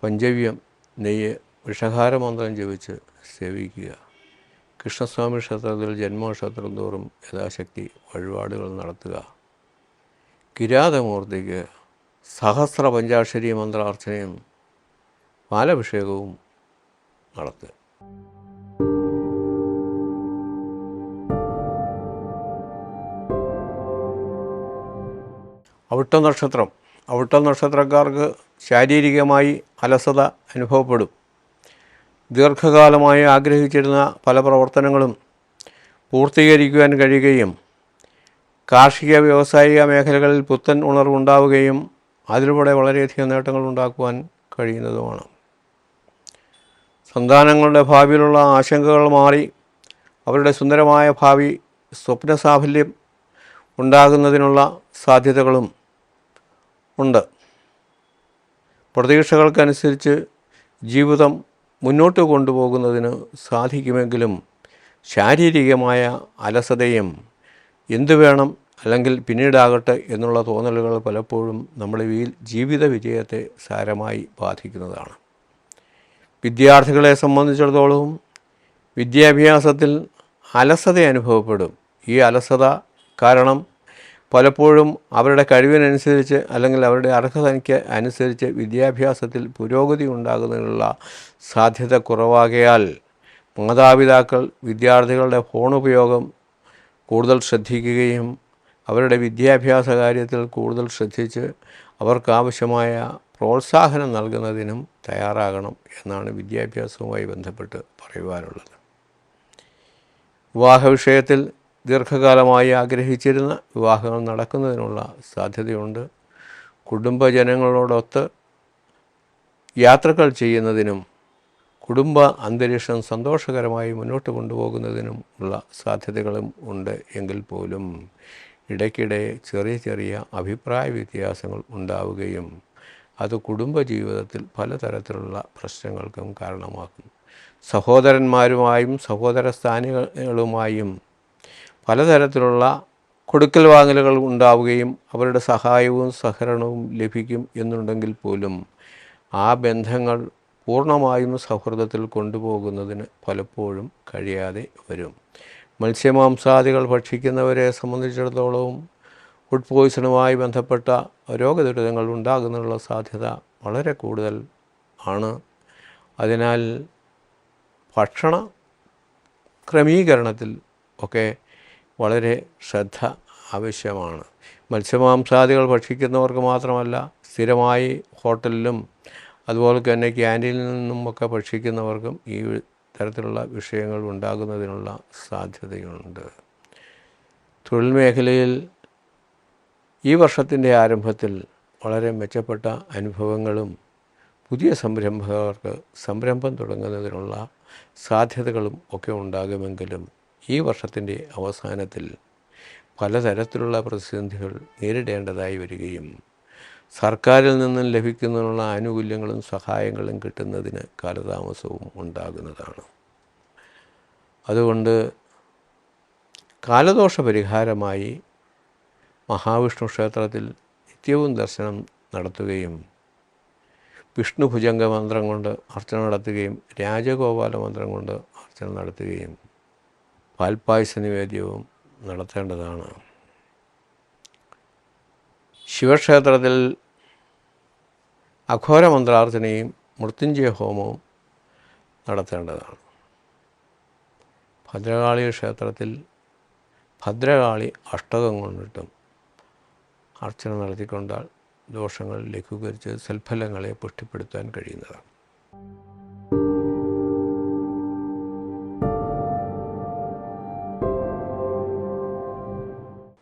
പഞ്ചവ്യം, നെയ്യ്, വിഷഹാരമന്ത്രം ജപിച്ച് സേവിക്കുക, കൃഷ്ണസ്വാമി ക്ഷേത്രത്തിൽ ജന്മനക്ഷത്രം തോറും യഥാശക്തി വഴിപാടുകൾ നടത്തുക, കിരാതമൂർത്തിക്ക് സഹസ്ര പഞ്ചാക്ഷരി മന്ത്രാർച്ചനയും പാലഭിഷേകവും നടത്തുക. അവിട്ടം നക്ഷത്രക്കാർക്ക് ശാരീരികമായി അലസത അനുഭവപ്പെടും. ദീർഘകാലമായി ആഗ്രഹിച്ചിരുന്ന പല പ്രവർത്തനങ്ങളും പൂർത്തീകരിക്കുവാൻ കഴിയുകയും കാർഷിക വ്യാവസായിക മേഖലകളിൽ പുത്തൻ ഉണർവുണ്ടാവുകയും അതിലൂടെ വളരെയധികം നേട്ടങ്ങൾ ഉണ്ടാക്കുവാൻ കഴിയുന്നതുമാണ്. സന്താനങ്ങളുടെ ഭാവിയിലുള്ള ആശങ്കകൾ മാറി അവരുടെ സുന്ദരമായ ഭാവി സ്വപ്ന സാഫല്യം ഉണ്ടാകുന്നതിനുള്ള സാധ്യതകളും ഉണ്ട്. പ്രതീക്ഷകൾക്കനുസരിച്ച് ജീവിതം മുന്നോട്ട് കൊണ്ടുപോകുന്നതിന് സാധിക്കുമെങ്കിലും ശാരീരികമായ അലസതയും എന്തു വേണം അല്ലെങ്കിൽ പിന്നീടാകട്ടെ എന്നുള്ള തോന്നലുകൾ പലപ്പോഴും നമ്മുടെ ജീവിത വിജയത്തെ സാരമായി ബാധിക്കുന്നതാണ്. വിദ്യാർത്ഥികളെ സംബന്ധിച്ചിടത്തോളം വിദ്യാഭ്യാസത്തിൽ അലസത അനുഭവപ്പെടും. ഈ അലസത കാരണം പലപ്പോഴും അവരുടെ കഴിവിനനുസരിച്ച് അല്ലെങ്കിൽ അവരുടെ അർഹതയ്ക്ക് അനുസരിച്ച് വിദ്യാഭ്യാസത്തിൽ പുരോഗതി ഉണ്ടാകുന്നതിനുള്ള സാധ്യത കുറവാകയാൽ മാതാപിതാക്കൾ വിദ്യാർത്ഥികളുടെ ഫോൺ ഉപയോഗം കൂടുതൽ ശ്രദ്ധിക്കുകയും അവരുടെ വിദ്യാഭ്യാസ കാര്യത്തിൽ കൂടുതൽ ശ്രദ്ധിച്ച് അവർക്കാവശ്യമായ പ്രോത്സാഹനം നൽകുന്നതിനും തയ്യാറാകണം എന്നാണ് വിദ്യാഭ്യാസവുമായി ബന്ധപ്പെട്ട് പറയുവാനുള്ളത്. വിവാഹ വിഷയത്തിൽ ദീർഘകാലമായി ആഗ്രഹിച്ചിരുന്ന വിവാഹങ്ങൾ നടക്കുന്നതിനുള്ള സാധ്യതയുണ്ട്. കുടുംബജനങ്ങളോടൊത്ത് യാത്രകൾ ചെയ്യുന്നതിനും കുടുംബ അന്തരീക്ഷം സന്തോഷകരമായി മുന്നോട്ട് കൊണ്ടുപോകുന്നതിനും ഉള്ള സാധ്യതകളും ഉണ്ട്. എങ്കിൽ പോലും ഇടയ്ക്കിടെ ചെറിയ ചെറിയ അഭിപ്രായ വ്യത്യാസങ്ങൾ ഉണ്ടാവുകയും അത് കുടുംബജീവിതത്തിൽ പലതരത്തിലുള്ള പ്രശ്നങ്ങൾക്കും കാരണമാക്കും. സഹോദരന്മാരുമായും സഹോദര സ്ഥാനികളുമായും പലതരത്തിലുള്ള കൊടുക്കൽ വാങ്ങലുകൾ ഉണ്ടാവുകയും അവരുടെ സഹായവും സഹകരണവും ലഭിക്കും എന്നുണ്ടെങ്കിൽ പോലും ആ ബന്ധങ്ങൾ പൂർണ്ണമായും സൗഹൃദത്തിൽ കൊണ്ടുപോകുന്നതിന് പലപ്പോഴും കഴിയാതെ വരും. മത്സ്യമാംസാദികൾ ഭക്ഷിക്കുന്നവരെ സംബന്ധിച്ചിടത്തോളം ഫുഡ് പോയ്സണുമായി ബന്ധപ്പെട്ട രോഗദുരിതങ്ങൾ ഉണ്ടാകുന്നതിനുള്ള സാധ്യത വളരെ കൂടുതൽ ആണ്. അതിനാൽ ഭക്ഷണ ക്രമീകരണത്തിൽ ഒക്കെ വളരെ ശ്രദ്ധ ആവശ്യമാണ്. മത്സ്യമാംസാദികൾ ഭക്ഷിക്കുന്നവർക്ക് മാത്രമല്ല, സ്ഥിരമായി ഹോട്ടലിലും അതുപോലെ തന്നെ ക്യാൻറ്റീനിൽ നിന്നുമൊക്കെ ഭക്ഷിക്കുന്നവർക്കും ഈ തരത്തിലുള്ള വിഷയങ്ങൾ ഉണ്ടാകുന്നതിനുള്ള സാധ്യതയുണ്ട്. തൊഴിൽ മേഖലയിൽ ഈ വർഷത്തിൻ്റെ ആരംഭത്തിൽ വളരെ മെച്ചപ്പെട്ട അനുഭവങ്ങളും പുതിയ സംരംഭകർക്ക് സംരംഭം തുടങ്ങുന്നതിനുള്ള സാധ്യതകളും ഒക്കെ ഉണ്ടാകുമെങ്കിലും ഈ വർഷത്തിൻ്റെ അവസാനത്തിൽ പലതരത്തിലുള്ള പ്രതിസന്ധികൾ നേരിടേണ്ടതായി വരികയും സർക്കാരിൽ നിന്നും ലഭിക്കുന്നതിനുള്ള ആനുകൂല്യങ്ങളും സഹായങ്ങളും കിട്ടുന്നതിന് കാലതാമസവും ഉണ്ടാകുന്നതാണ്. അതുകൊണ്ട് കാലദോഷ പരിഹാരമായി മഹാവിഷ്ണു ക്ഷേത്രത്തിൽ നിത്യവും ദർശനം നടത്തുകയും വിഷ്ണു ഭുജംഗ മന്ത്രം കൊണ്ട് അർച്ചന നടത്തുകയും രാജഗോപാല മന്ത്രം കൊണ്ട് അർച്ചന നടത്തുകയും പാൽപ്പായസ നിവേദ്യവും നടത്തേണ്ടതാണ്. ശിവക്ഷേത്രത്തിൽ അഘോര മന്ത്രാർച്ചനയും മൃത്യുഞ്ജയ ഹോമവും നടത്തേണ്ടതാണ്. ഭദ്രകാളി ക്ഷേത്രത്തിൽ ഭദ്രകാളി അഷ്ടകം കൊണ്ടിട്ടും അർച്ചന നടത്തിക്കൊണ്ടാൽ ദോഷങ്ങൾ ലഘൂകരിച്ച് സൽഫലങ്ങളെ പുഷ്ടിപ്പെടുത്താൻ കഴിയുന്നതാണ്.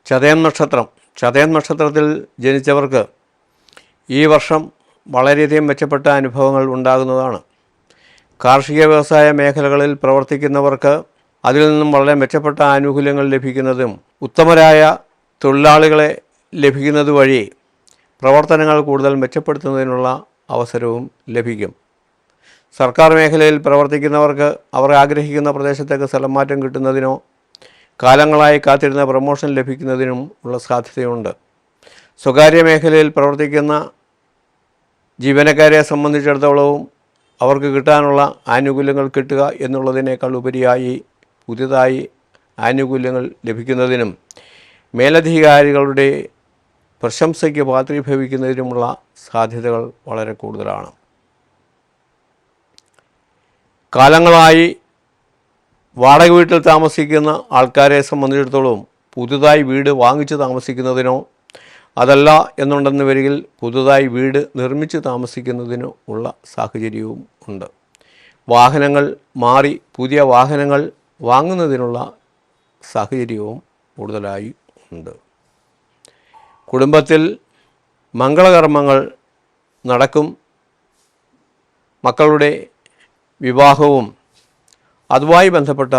ചതയം നക്ഷത്രം. ചതയം നക്ഷത്രത്തിൽ ജനിച്ചവർക്ക് ഈ വർഷം വളരെയധികം മെച്ചപ്പെട്ട അനുഭവങ്ങൾ ഉണ്ടാകുന്നതാണ്. കാർഷിക വ്യവസായ മേഖലകളിൽ പ്രവർത്തിക്കുന്നവർക്ക് അതിൽ നിന്നും വളരെ മെച്ചപ്പെട്ട ആനുകൂല്യങ്ങൾ ലഭിക്കുന്നതും ഉത്തമരായ തൊഴിലാളികളെ ലഭിക്കുന്നത് വഴി പ്രവർത്തനങ്ങൾ കൂടുതൽ മെച്ചപ്പെടുത്തുന്നതിനുള്ള അവസരവും ലഭിക്കും. സർക്കാർ മേഖലയിൽ പ്രവർത്തിക്കുന്നവർക്ക് അവർ ആഗ്രഹിക്കുന്ന പ്രദേശത്തേക്ക് സ്ഥലം മാറ്റം കിട്ടുന്നതിനോ കാലങ്ങളായി കാത്തിരുന്ന പ്രമോഷൻ ലഭിക്കുന്നതിനും ഉള്ള സാധ്യതയുണ്ട്. സ്വകാര്യ മേഖലയിൽ പ്രവർത്തിക്കുന്ന ജീവനക്കാരെ സംബന്ധിച്ചിടത്തോളവും അവർക്ക് കിട്ടാനുള്ള ആനുകൂല്യങ്ങൾ കിട്ടുക എന്നുള്ളതിനേക്കാൾ ഉപരിയായി പുതിയതായി ആനുകൂല്യങ്ങൾ ലഭിക്കുന്നതിനും മേലധികാരികളുടെ പ്രശംസയ്ക്ക് പാത്രീഭവിക്കുന്നതിനുമുള്ള സാധ്യതകൾ വളരെ കൂടുതലാണ്. കാലങ്ങളായി വാടക വീട്ടിൽ താമസിക്കുന്ന ആൾക്കാരെ സംബന്ധിച്ചിടത്തോളം പുതുതായി വീട് വാങ്ങിച്ച് താമസിക്കുന്നതിനോ അതല്ല എന്നുണ്ടെന്ന് വരികിൽ പുതുതായി വീട് നിർമ്മിച്ച് താമസിക്കുന്നതിനോ ഉള്ള സാഹചര്യവും ഉണ്ട്. വാഹനങ്ങൾ മാറി പുതിയ വാഹനങ്ങൾ വാങ്ങുന്നതിനുള്ള സാഹചര്യവും കൂടുതലായി ഉണ്ട്. കുടുംബത്തിൽ മംഗളകർമ്മങ്ങൾ നടക്കും. മക്കളുടെ വിവാഹവും അതുമായി ബന്ധപ്പെട്ട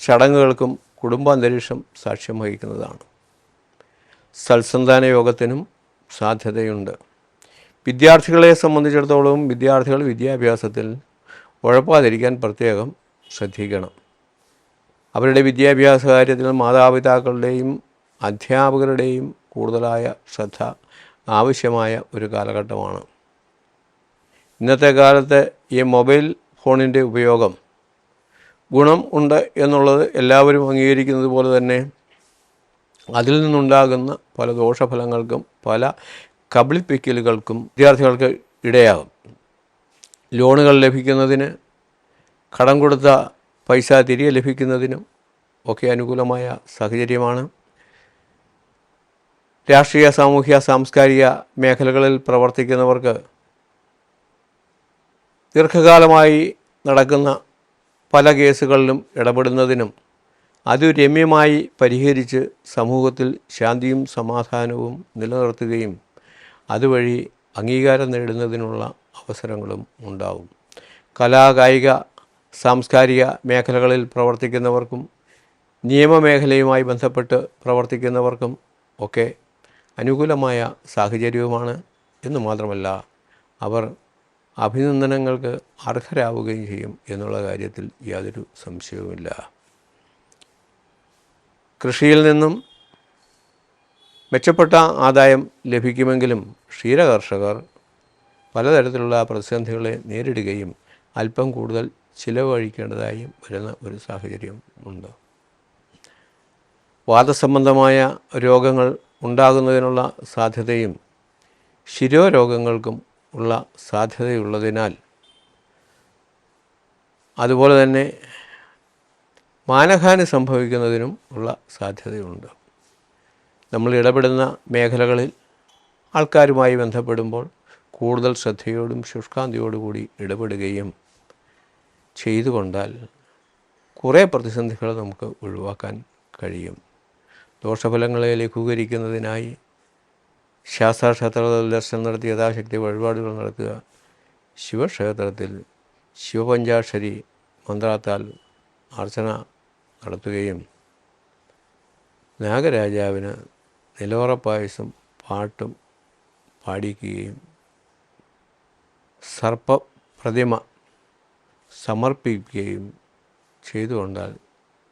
ചടങ്ങുകൾക്കും കുടുംബാന്തരീക്ഷം സാക്ഷ്യം വഹിക്കുന്നതാണ്. സൽസന്താന യോഗത്തിനും സാധ്യതയുണ്ട്. വിദ്യാർത്ഥികളെ സംബന്ധിച്ചിടത്തോളം വിദ്യാർത്ഥികൾ വിദ്യാഭ്യാസത്തിൽ ഉഴപ്പാതിരിക്കാൻ പ്രത്യേകം ശ്രദ്ധിക്കണം. അവരുടെ വിദ്യാഭ്യാസ കാര്യത്തിൽ മാതാപിതാക്കളുടെയും അധ്യാപകരുടെയും കൂടുതലായ ശ്രദ്ധ ആവശ്യമായ ഒരു കാലഘട്ടമാണ്. ഇന്നത്തെ കാലത്ത് ഈ മൊബൈൽ ഫോണിൻ്റെ ഉപയോഗം ഗുണം ഉണ്ട് എന്നുള്ളത് എല്ലാവരും അംഗീകരിക്കുന്നത് പോലെ തന്നെ അതിൽ നിന്നുണ്ടാകുന്ന പല ദോഷഫലങ്ങൾക്കും പല കബളിപ്പിക്കലുകൾക്കും വിദ്യാർത്ഥികൾക്ക് ഇടയാകും. ലോണുകൾ ലഭിക്കുന്നതിന്, കടം കൊടുത്ത പൈസ തിരികെ ലഭിക്കുന്നതിനും ഒക്കെ അനുകൂലമായ സാഹചര്യമാണ്. രാഷ്ട്രീയ, സാമൂഹ്യ, സാംസ്കാരിക മേഖലകളിൽ പ്രവർത്തിക്കുന്നവർക്ക് ദീർഘകാലമായി നടക്കുന്ന പല കേസുകളിലും ഇടപെടുന്നതിനും അത് രമ്യമായി പരിഹരിച്ച് സമൂഹത്തിൽ ശാന്തിയും സമാധാനവും നിലനിർത്തുകയും അതുവഴി അംഗീകാരം നേടുന്നതിനുള്ള അവസരങ്ങളും ഉണ്ടാവും. കലാ, കായിക, സാംസ്കാരിക മേഖലകളിൽ പ്രവർത്തിക്കുന്നവർക്കും നിയമമേഖലയുമായി ബന്ധപ്പെട്ട് പ്രവർത്തിക്കുന്നവർക്കും ഒക്കെ അനുകൂലമായ സാഹചര്യവുമാണ്. എന്ന് മാത്രമല്ല അവർ അഭിനന്ദനങ്ങൾക്ക് അർഹരാവുകയും ചെയ്യും എന്നുള്ള കാര്യത്തിൽ യാതൊരു സംശയവുമില്ല. കൃഷിയിൽ നിന്നും മെച്ചപ്പെട്ട ആദായം ലഭിക്കുമെങ്കിലും ക്ഷീരകർഷകർ പലതരത്തിലുള്ള പ്രതിസന്ധികളെ നേരിടുകയും അല്പം കൂടുതൽ ചിലവഴിക്കേണ്ടതായും വരുന്ന ഒരു സാഹചര്യം ഉണ്ട്. വാതസംബന്ധമായ രോഗങ്ങൾ ഉണ്ടാകുന്നതിനുള്ള സാധ്യതയും ശിരോരോഗങ്ങൾക്കും ഉള്ള സാധ്യതയുള്ളതിനാൽ അതുപോലെ തന്നെ മാനഹാനി സംഭവിക്കുന്നതിനും ഉള്ള സാധ്യതയുണ്ട്. നമ്മൾ ഇടപെടുന്ന മേഖലകളിൽ ആൾക്കാരുമായി ബന്ധപ്പെടുമ്പോൾ കൂടുതൽ ശ്രദ്ധയോടും ശുഷ്കാന്തിയോടുകൂടി ഇടപെടുകയും ചെയ്തുകൊണ്ടാൽ കുറേ പ്രതിസന്ധികൾ നമുക്ക് ഒഴിവാക്കാൻ കഴിയും. ദോഷഫലങ്ങളെ ലഘൂകരിക്കുന്നതിനായി ശാസ്താക്ഷേത്ര ദർശനം നടത്തി യഥാശക്തി വഴിപാടുകൾ നടത്തുക. ശിവക്ഷേത്രത്തിൽ ശിവപഞ്ചാക്ഷരി മന്ത്രത്താൽ അർച്ചന നടത്തുകയും നാഗരാജാവിന് നിലവറപ്പായസം പാട്ടും പാടിക്കുകയും സർപ്പപ്രതിമ സമർപ്പിക്കുകയും ചെയ്തുകൊണ്ടാൽ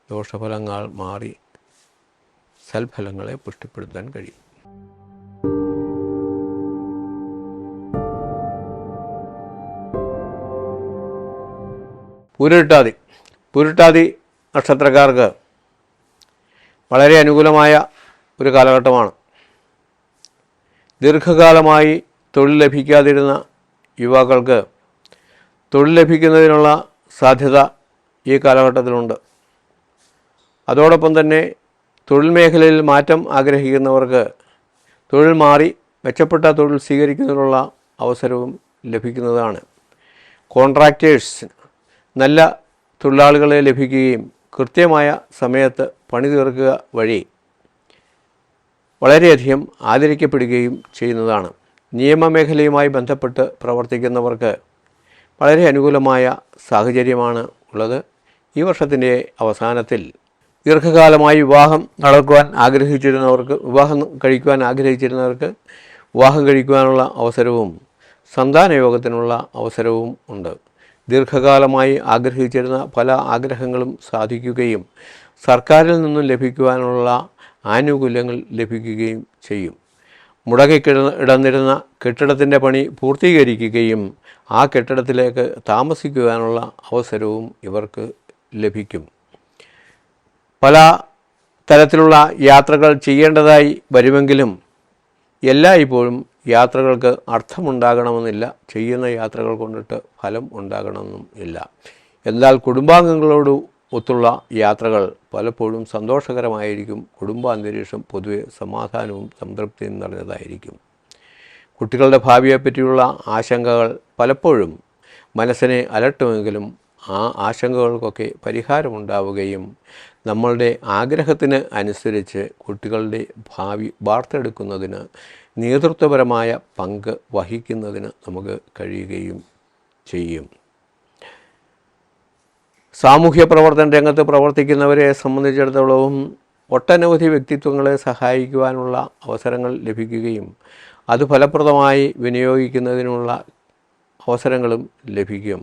ദോഷഫലങ്ങൾ മാറി സൽഫലങ്ങളെ പുഷ്ടിപ്പെടുത്താൻ കഴിയും. പൂരുരുട്ടാതി നക്ഷത്രക്കാർക്ക് വളരെ അനുകൂലമായ ഒരു കാലഘട്ടമാണ്. ദീർഘകാലമായി തൊഴിൽ ലഭിക്കാതിരുന്ന യുവാക്കൾക്ക് തൊഴിൽ ലഭിക്കുന്നതിനുള്ള സാധ്യത ഈ കാലഘട്ടത്തിലുണ്ട്. അതോടൊപ്പം തന്നെ തൊഴിൽ മേഖലയിൽ മാറ്റം ആഗ്രഹിക്കുന്നവർക്ക് തൊഴിൽ മാറി മെച്ചപ്പെട്ട തൊഴിൽ സ്വീകരിക്കുന്നതിനുള്ള അവസരവും ലഭിക്കുന്നതാണ്. കോൺട്രാക്റ്റേഴ്സ് നല്ല തൊഴിലാളികളെ ലഭിക്കുകയും കൃത്യമായ സമയത്ത് പണി തീർക്കുക വഴി വളരെയധികം ആദരിക്കപ്പെടുകയും ചെയ്യുന്നതാണ്. നിയമമേഖലയുമായി ബന്ധപ്പെട്ട് പ്രവർത്തിക്കുന്നവർക്ക് വളരെ അനുകൂലമായ സാഹചര്യമാണ് ഉള്ളത്. ഈ വർഷത്തിൻ്റെ അവസാനത്തിൽ ദീർഘകാലമായി വിവാഹം കഴിക്കുവാൻ ആഗ്രഹിച്ചിരുന്നവർക്ക് വിവാഹം കഴിക്കുവാനുള്ള അവസരവും സന്താനയോഗത്തിനുള്ള അവസരവും ഉണ്ട്. ദീർഘകാലമായി ആഗ്രഹിച്ചിരുന്ന പല ആഗ്രഹങ്ങളും സാധിക്കുകയും സർക്കാരിൽ നിന്നും ലഭിക്കുവാനുള്ള ആനുകൂല്യങ്ങൾ ലഭിക്കുകയും ചെയ്യും. മുടങ്ങിക്കിടന്നിരുന്ന കെട്ടിടത്തിൻ്റെ പണി പൂർത്തീകരിക്കുകയും ആ കെട്ടിടത്തിലേക്ക് താമസിക്കുവാനുള്ള അവസരവും ഇവർക്ക് ലഭിക്കും. പല തരത്തിലുള്ള യാത്രകൾ ചെയ്യേണ്ടതായി വരുമെങ്കിലും എല്ലായ്പ്പോഴും യാത്രകൾക്ക് അർത്ഥമുണ്ടാകണമെന്നില്ല. ചെയ്യുന്ന യാത്രകൾ കൊണ്ടിട്ട് ഫലം ഉണ്ടാകണമെന്നും ഇല്ല. എന്നാൽ കുടുംബാംഗങ്ങളോട് ഒത്തുള്ള യാത്രകൾ പലപ്പോഴും സന്തോഷകരമായിരിക്കും. കുടുംബാന്തരീക്ഷം പൊതുവെ സമാധാനവും സംതൃപ്തിയും നിറഞ്ഞതായിരിക്കും. കുട്ടികളുടെ ഭാവിയെപ്പറ്റിയുള്ള ആശങ്കകൾ പലപ്പോഴും മനസ്സിനെ അലട്ടുമെങ്കിലും ആ ആശങ്കകൾക്കൊക്കെ പരിഹാരമുണ്ടാവുകയും നമ്മളുടെ ആഗ്രഹത്തിന് അനുസരിച്ച് കുട്ടികളുടെ ഭാവി വാർത്തെടുക്കുന്നതിന് നേതൃത്വപരമായ പങ്ക് വഹിക്കുന്നതിന് നമുക്ക് കഴിയുകയും ചെയ്യും. സാമൂഹ്യ പ്രവർത്തന രംഗത്ത് പ്രവർത്തിക്കുന്നവരെ സംബന്ധിച്ചിടത്തോളം ഒട്ടനവധി വ്യക്തിത്വങ്ങളെ സഹായിക്കുവാനുള്ള അവസരങ്ങൾ ലഭിക്കുകയും അത് ഫലപ്രദമായി വിനിയോഗിക്കുന്നതിനുള്ള അവസരങ്ങളും ലഭിക്കും.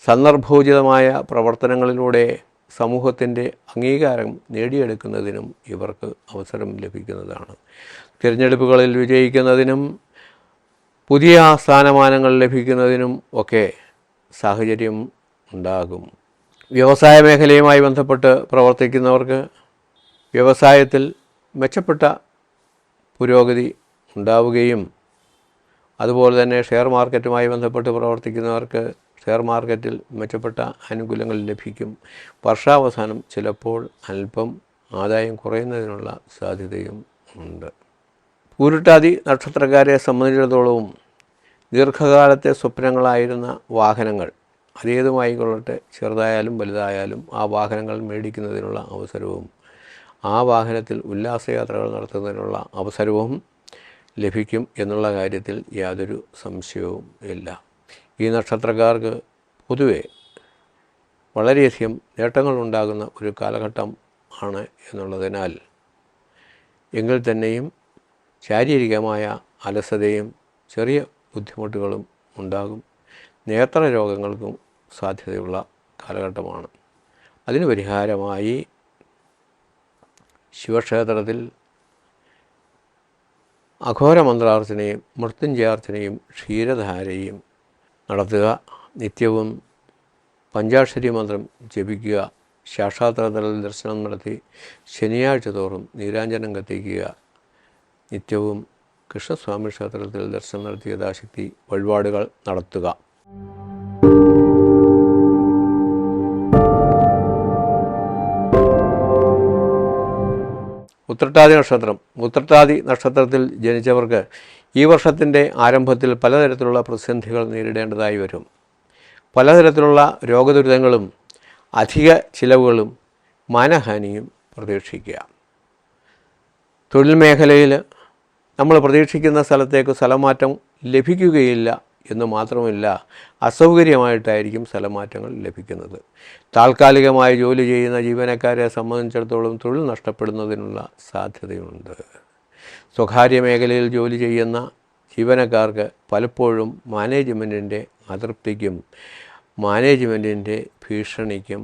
സന്ദർഭോചിതമായ പ്രവർത്തനങ്ങളിലൂടെ സമൂഹത്തിൻ്റെ അംഗീകാരം നേടിയെടുക്കുന്നതിനും ഇവർക്ക് അവസരം ലഭിക്കുന്നതാണ്. തിരഞ്ഞെടുപ്പുകളിൽ വിജയിക്കുന്നതിനും പുതിയ സ്ഥാനമാനങ്ങൾ ലഭിക്കുന്നതിനും ഒക്കെ സാഹചര്യം ഉണ്ടാകും. വ്യവസായ മേഖലയുമായി ബന്ധപ്പെട്ട് പ്രവർത്തിക്കുന്നവർക്ക് വ്യവസായത്തിൽ മെച്ചപ്പെട്ട പുരോഗതി ഉണ്ടാവുകയും അതുപോലെ തന്നെ ഷെയർ മാർക്കറ്റുമായി ബന്ധപ്പെട്ട് പ്രവർത്തിക്കുന്നവർക്ക് ഷെയർ മാർക്കറ്റിൽ മെച്ചപ്പെട്ട ആനുകൂല്യങ്ങൾ ലഭിക്കും. വർഷാവസാനം ചിലപ്പോൾ അല്പം ആദായം കുറയുന്നതിനുള്ള സാധ്യതയും ഉണ്ട്. പൂരുട്ടാതി നക്ഷത്രക്കാരെ സംബന്ധിച്ചിടത്തോളവും ദീർഘകാലത്തെ സ്വപ്നങ്ങളായിരുന്ന വാഹനങ്ങൾ അതേതുമായിക്കൊള്ളട്ടെ, ചെറുതായാലും വലുതായാലും ആ വാഹനങ്ങൾ മേടിക്കുന്നതിനുള്ള അവസരവും ആ വാഹനത്തിൽ ഉല്ലാസയാത്രകൾ നടത്തുന്നതിനുള്ള അവസരവും ലഭിക്കും എന്നുള്ള കാര്യത്തിൽ യാതൊരു സംശയവും ഇല്ല. ഈ നക്ഷത്രക്കാർക്ക് പൊതുവെ വളരെയധികം നേട്ടങ്ങളുണ്ടാകുന്ന ഒരു കാലഘട്ടം ആണ് എന്നുള്ളതിനാൽ എങ്കിൽ തന്നെയും ശാരീരികമായ അലസതയും ചെറിയ ബുദ്ധിമുട്ടുകളും ഉണ്ടാകും. നേത്രരോഗങ്ങൾക്കും സാധ്യതയുള്ള കാലഘട്ടമാണ്. അതിന് പരിഹാരമായി ശിവക്ഷേത്രത്തിൽ അഘോരമന്ത്രാർച്ചനയും മൃത്യുഞ്ജയാർച്ചനയും ക്ഷീരധാരയും നടത്തുക. നിത്യവും പഞ്ചാക്ഷരി മന്ത്രം ജപിക്കുക. ശാസ്താതലത്തിൽ ദർശനം നടത്തി ശനിയാഴ്ച തോറും നീരാഞ്ജനം കത്തിക്കുക. നിത്യവും കൃഷ്ണസ്വാമി ക്ഷേത്രത്തിൽ ദർശനം നടത്തി യഥാശക്തി വഴിപാടുകൾ നടത്തുക. ഉത്രട്ടാതി നക്ഷത്രം. ഉത്രട്ടാതി നക്ഷത്രത്തിൽ ജനിച്ചവർക്ക് ഈ വർഷത്തിൻ്റെ ആരംഭത്തിൽ പലതരത്തിലുള്ള പ്രതിസന്ധികൾ നേരിടേണ്ടതായി വരും. പലതരത്തിലുള്ള രോഗദുരിതങ്ങളും അധിക ചിലവുകളും മാനഹാനിയും പ്രതീക്ഷിക്കുക. തൊഴിൽ മേഖലയിൽ നമ്മൾ പ്രതീക്ഷിക്കുന്ന സ്ഥലത്തേക്ക് സ്ഥലമാറ്റം ലഭിക്കുകയില്ല എന്ന് മാത്രമല്ല, അസൗകര്യമായിട്ടായിരിക്കും സ്ഥലമാറ്റങ്ങൾ ലഭിക്കുന്നത്. താൽക്കാലികമായി ജോലി ചെയ്യുന്ന ജീവനക്കാരെ സംബന്ധിച്ചിടത്തോളം തൊഴിൽ നഷ്ടപ്പെടുന്നതിനുള്ള സാധ്യതയുണ്ട്. സ്വകാര്യ മേഖലയിൽ ജോലി ചെയ്യുന്ന ജീവനക്കാർക്ക് പലപ്പോഴും മാനേജ്മെൻറ്റിൻ്റെ അതൃപ്തിക്കും മാനേജ്മെൻറ്റിൻ്റെ ഭീഷണിക്കും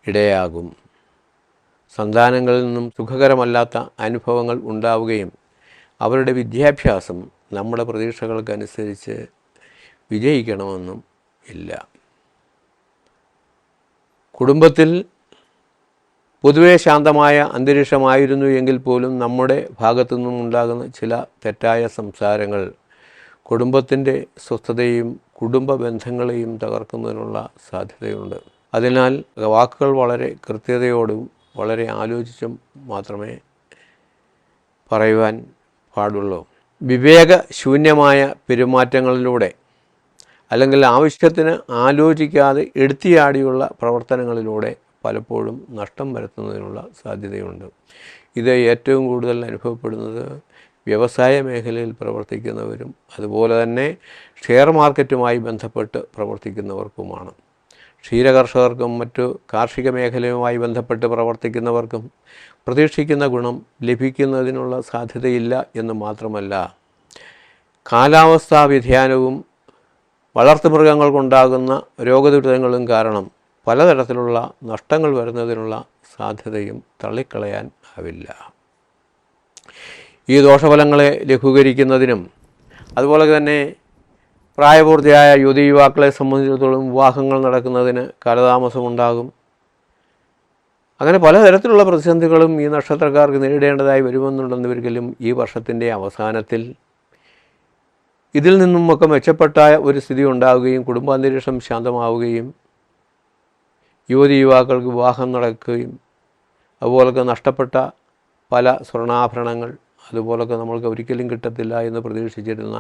ഇടയാകും. സന്താനങ്ങളിൽ നിന്നും സുഖകരമല്ലാത്ത അനുഭവങ്ങൾ ഉണ്ടാവുകയും അവരുടെ വിദ്യാഭ്യാസം നമ്മുടെ പ്രതീക്ഷകൾക്കനുസരിച്ച് വിജയിക്കണമെന്നും ഇല്ല. കുടുംബത്തിൽ പൊതുവെ ശാന്തമായ അന്തരീക്ഷമായിരുന്നു എങ്കിൽ പോലും നമ്മുടെ ഭാഗത്തു നിന്നും ഉണ്ടാകുന്ന ചില തെറ്റായ സംസാരങ്ങൾ കുടുംബത്തിൻ്റെ സ്വസ്ഥതയും കുടുംബ ബന്ധങ്ങളെയും തകർക്കുന്നതിനുള്ള സാധ്യതയുണ്ട്. അതിനാൽ വാക്കുകൾ വളരെ കൃത്യതയോടും വളരെ ആലോചിച്ചും മാത്രമേ പറയുവാൻ പാടുള്ളൂ. വിവേകശൂന്യമായ പെരുമാറ്റങ്ങളിലൂടെ അല്ലെങ്കിൽ ആവശ്യത്തിന് ആലോചിക്കാതെ എടുത്തിയാടിയുള്ള പ്രവർത്തനങ്ങളിലൂടെ പലപ്പോഴും നഷ്ടം വരുത്തുന്നതിനുള്ള സാധ്യതയുണ്ട്. ഇത് ഏറ്റവും കൂടുതൽ അനുഭവപ്പെടുന്നത് വ്യവസായ മേഖലയിൽ പ്രവർത്തിക്കുന്നവരും അതുപോലെ തന്നെ ഷെയർ മാർക്കറ്റുമായി ബന്ധപ്പെട്ട് പ്രവർത്തിക്കുന്നവർക്കുമാണ്. ക്ഷീരകർഷകർക്കും മറ്റു കാർഷിക മേഖലയുമായി ബന്ധപ്പെട്ട് പ്രവർത്തിക്കുന്നവർക്കും പ്രതീക്ഷിക്കുന്ന ഗുണം ലഭിക്കുന്നതിനുള്ള സാധ്യതയില്ല എന്ന് മാത്രമല്ല, കാലാവസ്ഥാ വ്യതിയാനവും വളർത്തുമൃഗങ്ങൾക്കുണ്ടാകുന്ന രോഗദുരിതങ്ങളും കാരണം പലതരത്തിലുള്ള നഷ്ടങ്ങൾ വരുന്നതിനുള്ള സാധ്യതയും തള്ളിക്കളയാൻ ആവില്ല. ഈ ദോഷഫലങ്ങളെ ലഘൂകരിക്കുന്നതിനും അതുപോലെ തന്നെ പ്രായപൂർത്തിയായ യുവതി യുവാക്കളെ സംബന്ധിച്ചിടത്തോളം വിവാഹങ്ങൾ നടക്കുന്നതിന് കാലതാമസമുണ്ടാകും. അങ്ങനെ പലതരത്തിലുള്ള പ്രതിസന്ധികളും ഈ നക്ഷത്രക്കാർക്ക് നേരിടേണ്ടതായി വരുമെന്നുണ്ടെന്നിരിക്കലും ഈ വർഷത്തിൻ്റെ അവസാനത്തിൽ ഇതിൽ നിന്നുമൊക്കെ മെച്ചപ്പെട്ട ഒരു സ്ഥിതി ഉണ്ടാവുകയും കുടുംബാന്തരീക്ഷം ശാന്തമാവുകയും യുവതി യുവാക്കൾക്ക് വിവാഹം നടക്കുകയും അതുപോലൊക്കെ നഷ്ടപ്പെട്ട പല സ്വർണ്ണാഭരണങ്ങൾ അതുപോലൊക്കെ നമ്മൾക്ക് ഒരിക്കലും കിട്ടത്തില്ല എന്ന് പ്രതീക്ഷിച്ചിരുന്ന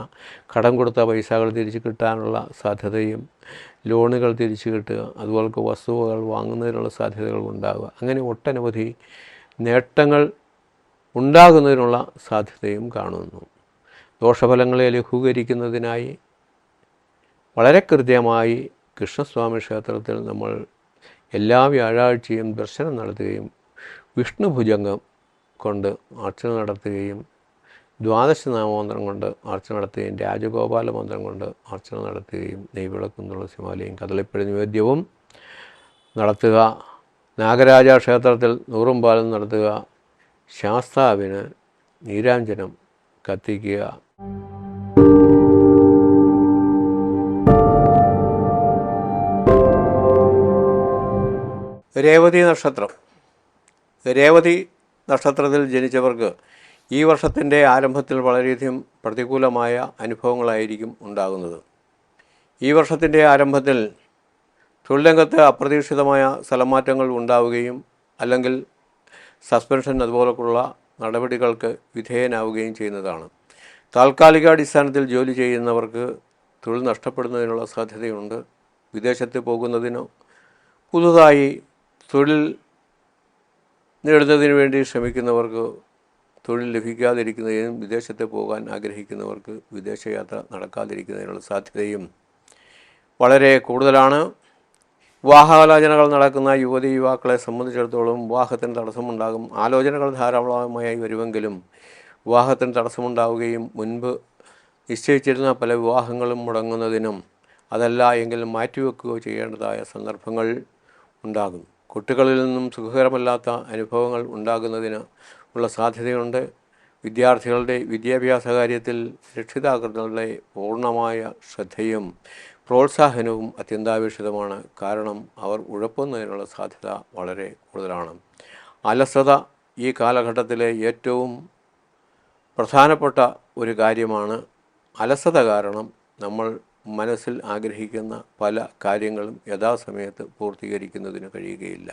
കടം കൊടുത്ത പൈസകൾ തിരിച്ച് കിട്ടാനുള്ള സാധ്യതയും ലോണുകൾ തിരിച്ചു കിട്ടുക അതുപോലൊക്കെ വസ്തുവകൾ വാങ്ങുന്നതിനുള്ള സാധ്യതകൾ ഉണ്ടാവുക, അങ്ങനെ ഒട്ടനവധി നേട്ടങ്ങൾ ഉണ്ടാകുന്നതിനുള്ള സാധ്യതയും കാണുന്നു. ദോഷഫലങ്ങളെ ലഘൂകരിക്കുന്നതിനായി വളരെ കൃത്യമായി കൃഷ്ണസ്വാമി ക്ഷേത്രത്തിൽ നമ്മൾ എല്ലാ വ്യാഴാഴ്ചയും ദർശനം നടത്തുകയും വിഷ്ണു ഭുജംഗം കൊണ്ട് അർച്ചന നടത്തുകയും ദ്വാദശ നാമമന്ത്രം കൊണ്ട് അർച്ചന നടത്തുകയും രാജഗോപാല മന്ത്രം കൊണ്ട് അർച്ചന നടത്തുകയും നെയ്വിളക്കും തുളസിമാലയും കദളിപ്പഴ നിവേദ്യവും നടത്തുക. നാഗരാജ ക്ഷേത്രത്തിൽ നൂറും പാലും നടത്തുക. ശാസ്താവിന് നീരാഞ്ജനം കത്തിക്കുക. രേവതി നക്ഷത്രം. രേവതി നക്ഷത്രത്തിൽ ജനിച്ചവർക്ക് ഈ വർഷത്തിൻ്റെ ആരംഭത്തിൽ വളരെയധികം പ്രതികൂലമായ അനുഭവങ്ങളായിരിക്കും ഉണ്ടാകുന്നത്. ഈ വർഷത്തിൻ്റെ ആരംഭത്തിൽ തൊഴിൽ രംഗത്ത് അപ്രതീക്ഷിതമായ സ്ഥലമാറ്റങ്ങൾ ഉണ്ടാവുകയും അല്ലെങ്കിൽ സസ്പെൻഷൻ അതുപോലുള്ള നടപടികൾക്ക് വിധേയനാവുകയും ചെയ്യുന്നതാണ്. താൽക്കാലികാടിസ്ഥാനത്തിൽ ജോലി ചെയ്യുന്നവർക്ക് തൊഴിൽ നഷ്ടപ്പെടുന്നതിനുള്ള സാധ്യതയുണ്ട്. വിദേശത്ത് പോകുന്നതിനോ പുതുതായി തൊഴിൽ നേടുന്നതിന് വേണ്ടി ശ്രമിക്കുന്നവർക്ക് തൊഴിൽ ലഭിക്കാതിരിക്കുന്നതിനും വിദേശത്ത് പോകാൻ ആഗ്രഹിക്കുന്നവർക്ക് വിദേശയാത്ര നടക്കാതിരിക്കുന്നതിനുള്ള സാധ്യതയും വളരെ കൂടുതലാണ്. വിവാഹാലോചനകൾ നടക്കുന്ന യുവതി യുവാക്കളെ സംബന്ധിച്ചിടത്തോളം വിവാഹത്തിന് തടസ്സമുണ്ടാകും. ആലോചനകൾ ധാരാളമായി വരുമെങ്കിലും വിവാഹത്തിന് തടസ്സമുണ്ടാവുകയും മുൻപ് നിശ്ചയിച്ചിരുന്ന പല വിവാഹങ്ങളും മുടങ്ങുന്നതിനും അതല്ല എങ്കിൽ മാറ്റിവെക്കുകയോ ചെയ്യേണ്ടതായ സന്ദർഭങ്ങൾ ഉണ്ടാകും. കുട്ടികളിൽ നിന്നും സുഖകരമല്ലാത്ത അനുഭവങ്ങൾ ഉണ്ടാകുന്നതിന് ഉള്ള സാധ്യതയുണ്ട്. വിദ്യാർത്ഥികളുടെ വിദ്യാഭ്യാസ കാര്യത്തിൽ രക്ഷിതാക്കളുടെ പൂർണ്ണമായ ശ്രദ്ധയും പ്രോത്സാഹനവും അത്യന്താപേക്ഷിതമാണ്. കാരണം അവർ ഉഴപ്പുന്നതിനുള്ള സാധ്യത വളരെ കൂടുതലാണ്. അലസത ഈ കാലഘട്ടത്തിലെ ഏറ്റവും പ്രധാനപ്പെട്ട ഒരു കാര്യമാണ്. അലസത കാരണം നമ്മൾ മനസ്സിൽ ആഗ്രഹിക്കുന്ന പല കാര്യങ്ങളും യഥാസമയത്ത് പൂർത്തീകരിക്കുന്നതിന് കഴിയുകയില്ല.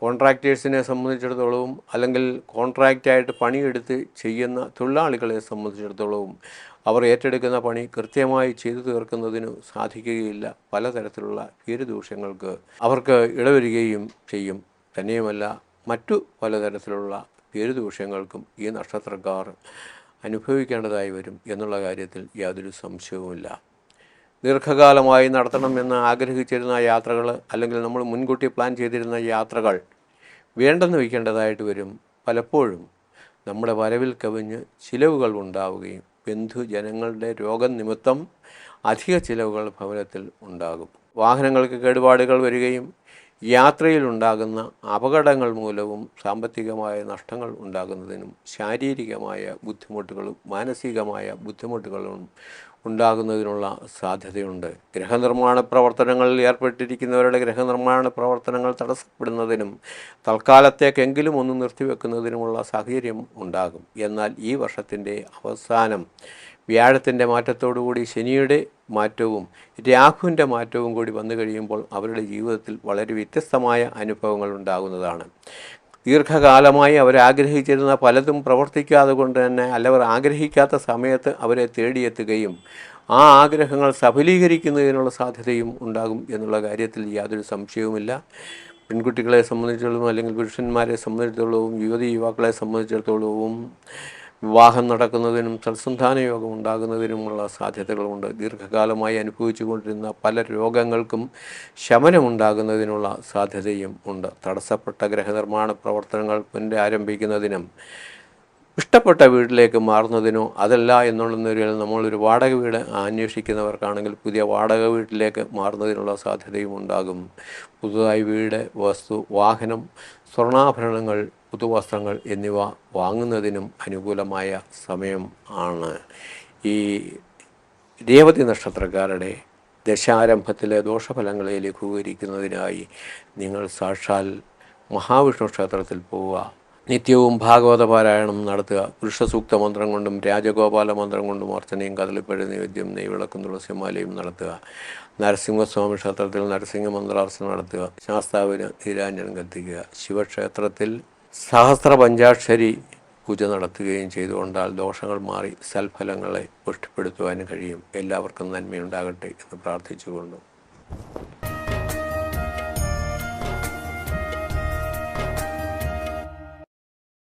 കോൺട്രാക്റ്റേഴ്സിനെ സംബന്ധിച്ചിടത്തോളവും അല്ലെങ്കിൽ കോൺട്രാക്റ്റായിട്ട് പണിയെടുത്ത് ചെയ്യുന്ന തൊഴിലാളികളെ സംബന്ധിച്ചിടത്തോളവും അവർ ഏറ്റെടുക്കുന്ന പണി കൃത്യമായി ചെയ്തു തീർക്കുന്നതിന് സാധിക്കുകയില്ല. പലതരത്തിലുള്ള പേരുദൂഷ്യങ്ങൾക്ക് അവർക്ക് ഇടവരികയും ചെയ്യും. തന്നെയുമല്ല മറ്റു പലതരത്തിലുള്ള പേരുദൂഷ്യങ്ങൾക്കും ഈ നക്ഷത്രക്കാർ അനുഭവിക്കേണ്ടതായി വരും എന്നുള്ള കാര്യത്തിൽ യാതൊരു സംശയവുമില്ല. ദീർഘകാലമായി നടത്തണമെന്ന് ആഗ്രഹിച്ചിരുന്ന യാത്രകൾ അല്ലെങ്കിൽ നമ്മൾ മുൻകൂട്ടി പ്ലാൻ ചെയ്തിരുന്ന യാത്രകൾ വേണ്ടെന്ന് വയ്ക്കേണ്ടതായിട്ട് വരും. പലപ്പോഴും നമ്മുടെ വരവിൽ കവിഞ്ഞ് ചിലവുകൾ ഉണ്ടാവുകയും ബന്ധുജനങ്ങളുടെ രോഗം നിമിത്തം അധിക ചിലവുകൾ ഭവനത്തിൽ ഉണ്ടാകും. വാഹനങ്ങൾക്ക് കേടുപാടുകൾ വരികയും യാത്രയിലുണ്ടാകുന്ന അപകടങ്ങൾ മൂലവും സാമ്പത്തികമായ നഷ്ടങ്ങൾ ഉണ്ടാകുന്നതിനും ശാരീരികമായ ബുദ്ധിമുട്ടുകളും മാനസികമായ ബുദ്ധിമുട്ടുകളും ഉണ്ടാകുന്നതിനുള്ള സാധ്യതയുണ്ട്. ഗൃഹനിർമ്മാണ പ്രവർത്തനങ്ങളിൽ ഏർപ്പെട്ടിരിക്കുന്നവരുടെ ഗൃഹനിർമ്മാണ പ്രവർത്തനങ്ങൾ തടസ്സപ്പെടുന്നതിനും തൽക്കാലത്തേക്കെങ്കിലും ഒന്ന് നിർത്തിവെക്കുന്നതിനുമുള്ള സാഹചര്യം ഉണ്ടാകും. എന്നാൽ ഈ വർഷത്തിൻ്റെ അവസാനം വ്യാഴത്തിൻ്റെ മാറ്റത്തോടുകൂടി ശനിയുടെ മാറ്റവും രാഹുവിൻ്റെ മാറ്റവും കൂടി വന്നു കഴിയുമ്പോൾ അവരുടെ ജീവിതത്തിൽ വളരെ വ്യത്യസ്തമായ അനുഭവങ്ങൾ ഉണ്ടാകുന്നതാണ്. ദീർഘകാലമായി അവരാഗ്രഹിച്ചിരുന്ന പലതും പ്രവർത്തിക്കാതെ കൊണ്ട് തന്നെ അവർ ആഗ്രഹിക്കാത്ത സമയത്ത് അവരെ തേടിയെത്തുകയും ആ ആഗ്രഹങ്ങൾ സഫലീകരിക്കുന്നതിനുള്ള സാധ്യതയും ഉണ്ടാകും എന്നുള്ള കാര്യത്തിൽ യാതൊരു സംശയവുമില്ല. പെൺകുട്ടികളെ സംബന്ധിച്ചിടത്തോളം അല്ലെങ്കിൽ പുരുഷന്മാരെ സംബന്ധിച്ചിടത്തോളവും യുവതി യുവാക്കളെ സംബന്ധിച്ചിടത്തോളവും വിവാഹം നടക്കുന്നതിനും സൽസന്താന യോഗം ഉണ്ടാകുന്നതിനുമുള്ള സാധ്യതകളുണ്ട്. ദീർഘകാലമായി അനുഭവിച്ചു കൊണ്ടിരുന്ന പല രോഗങ്ങൾക്കും ശമനമുണ്ടാകുന്നതിനുള്ള സാധ്യതയും ഉണ്ട്. തടസ്സപ്പെട്ട ഗൃഹനിർമ്മാണ പ്രവർത്തനങ്ങൾ പുനരാരംഭിക്കുന്നതിനും ഇഷ്ടപ്പെട്ട വീട്ടിലേക്ക് മാറുന്നതിനോ അതല്ല എന്നുള്ളൊരു നമ്മളൊരു വാടക വീട് അന്വേഷിക്കുന്നവർക്കാണെങ്കിൽ പുതിയ വാടക വീട്ടിലേക്ക് മാറുന്നതിനുള്ള സാധ്യതയും ഉണ്ടാകും. പുതുതായി വീട്, വസ്തു, വാഹനം, സ്വർണ്ണാഭരണങ്ങൾ, പുതുവസ്ത്രങ്ങൾ എന്നിവ വാങ്ങുന്നതിനും അനുകൂലമായ സമയം ആണ്. ഈ രേവതി നക്ഷത്രക്കാരുടെ ദശാരംഭത്തിലെ ദോഷഫലങ്ങളെ ലഘൂകരിക്കുന്നതിനായി നിങ്ങൾ സാക്ഷാൽ മഹാവിഷ്ണു ക്ഷേത്രത്തിൽ പോവുക. നിത്യവും ഭാഗവത പാരായണം നടത്തുക. പുരുഷസൂക്ത മന്ത്രം കൊണ്ടും രാജഗോപാല മന്ത്രം കൊണ്ടും അർച്ചനയും കദളിപ്പഴ നിവേദ്യം നെയ്വിളക്കും തുളസിമാലയും നടത്തുക. നരസിംഹസ്വാമി ക്ഷേത്രത്തിൽ നരസിംഹ മന്ത്രാർച്ചന നടത്തുക. ശാസ്താവിന് നീരാഞ്ജനം കത്തിക്കുക. ശിവക്ഷേത്രത്തിൽ സഹസ്ര പഞ്ചാക്ഷരി പൂജ നടത്തുകയും ചെയ്തുകൊണ്ടാൽ ദോഷങ്ങൾ മാറി സൽഫലങ്ങളെ പുഷ്ടിപ്പെടുത്തുവാനും കഴിയും. എല്ലാവർക്കും നന്മയുണ്ടാകട്ടെ എന്ന് പ്രാർത്ഥിച്ചുകൊണ്ടു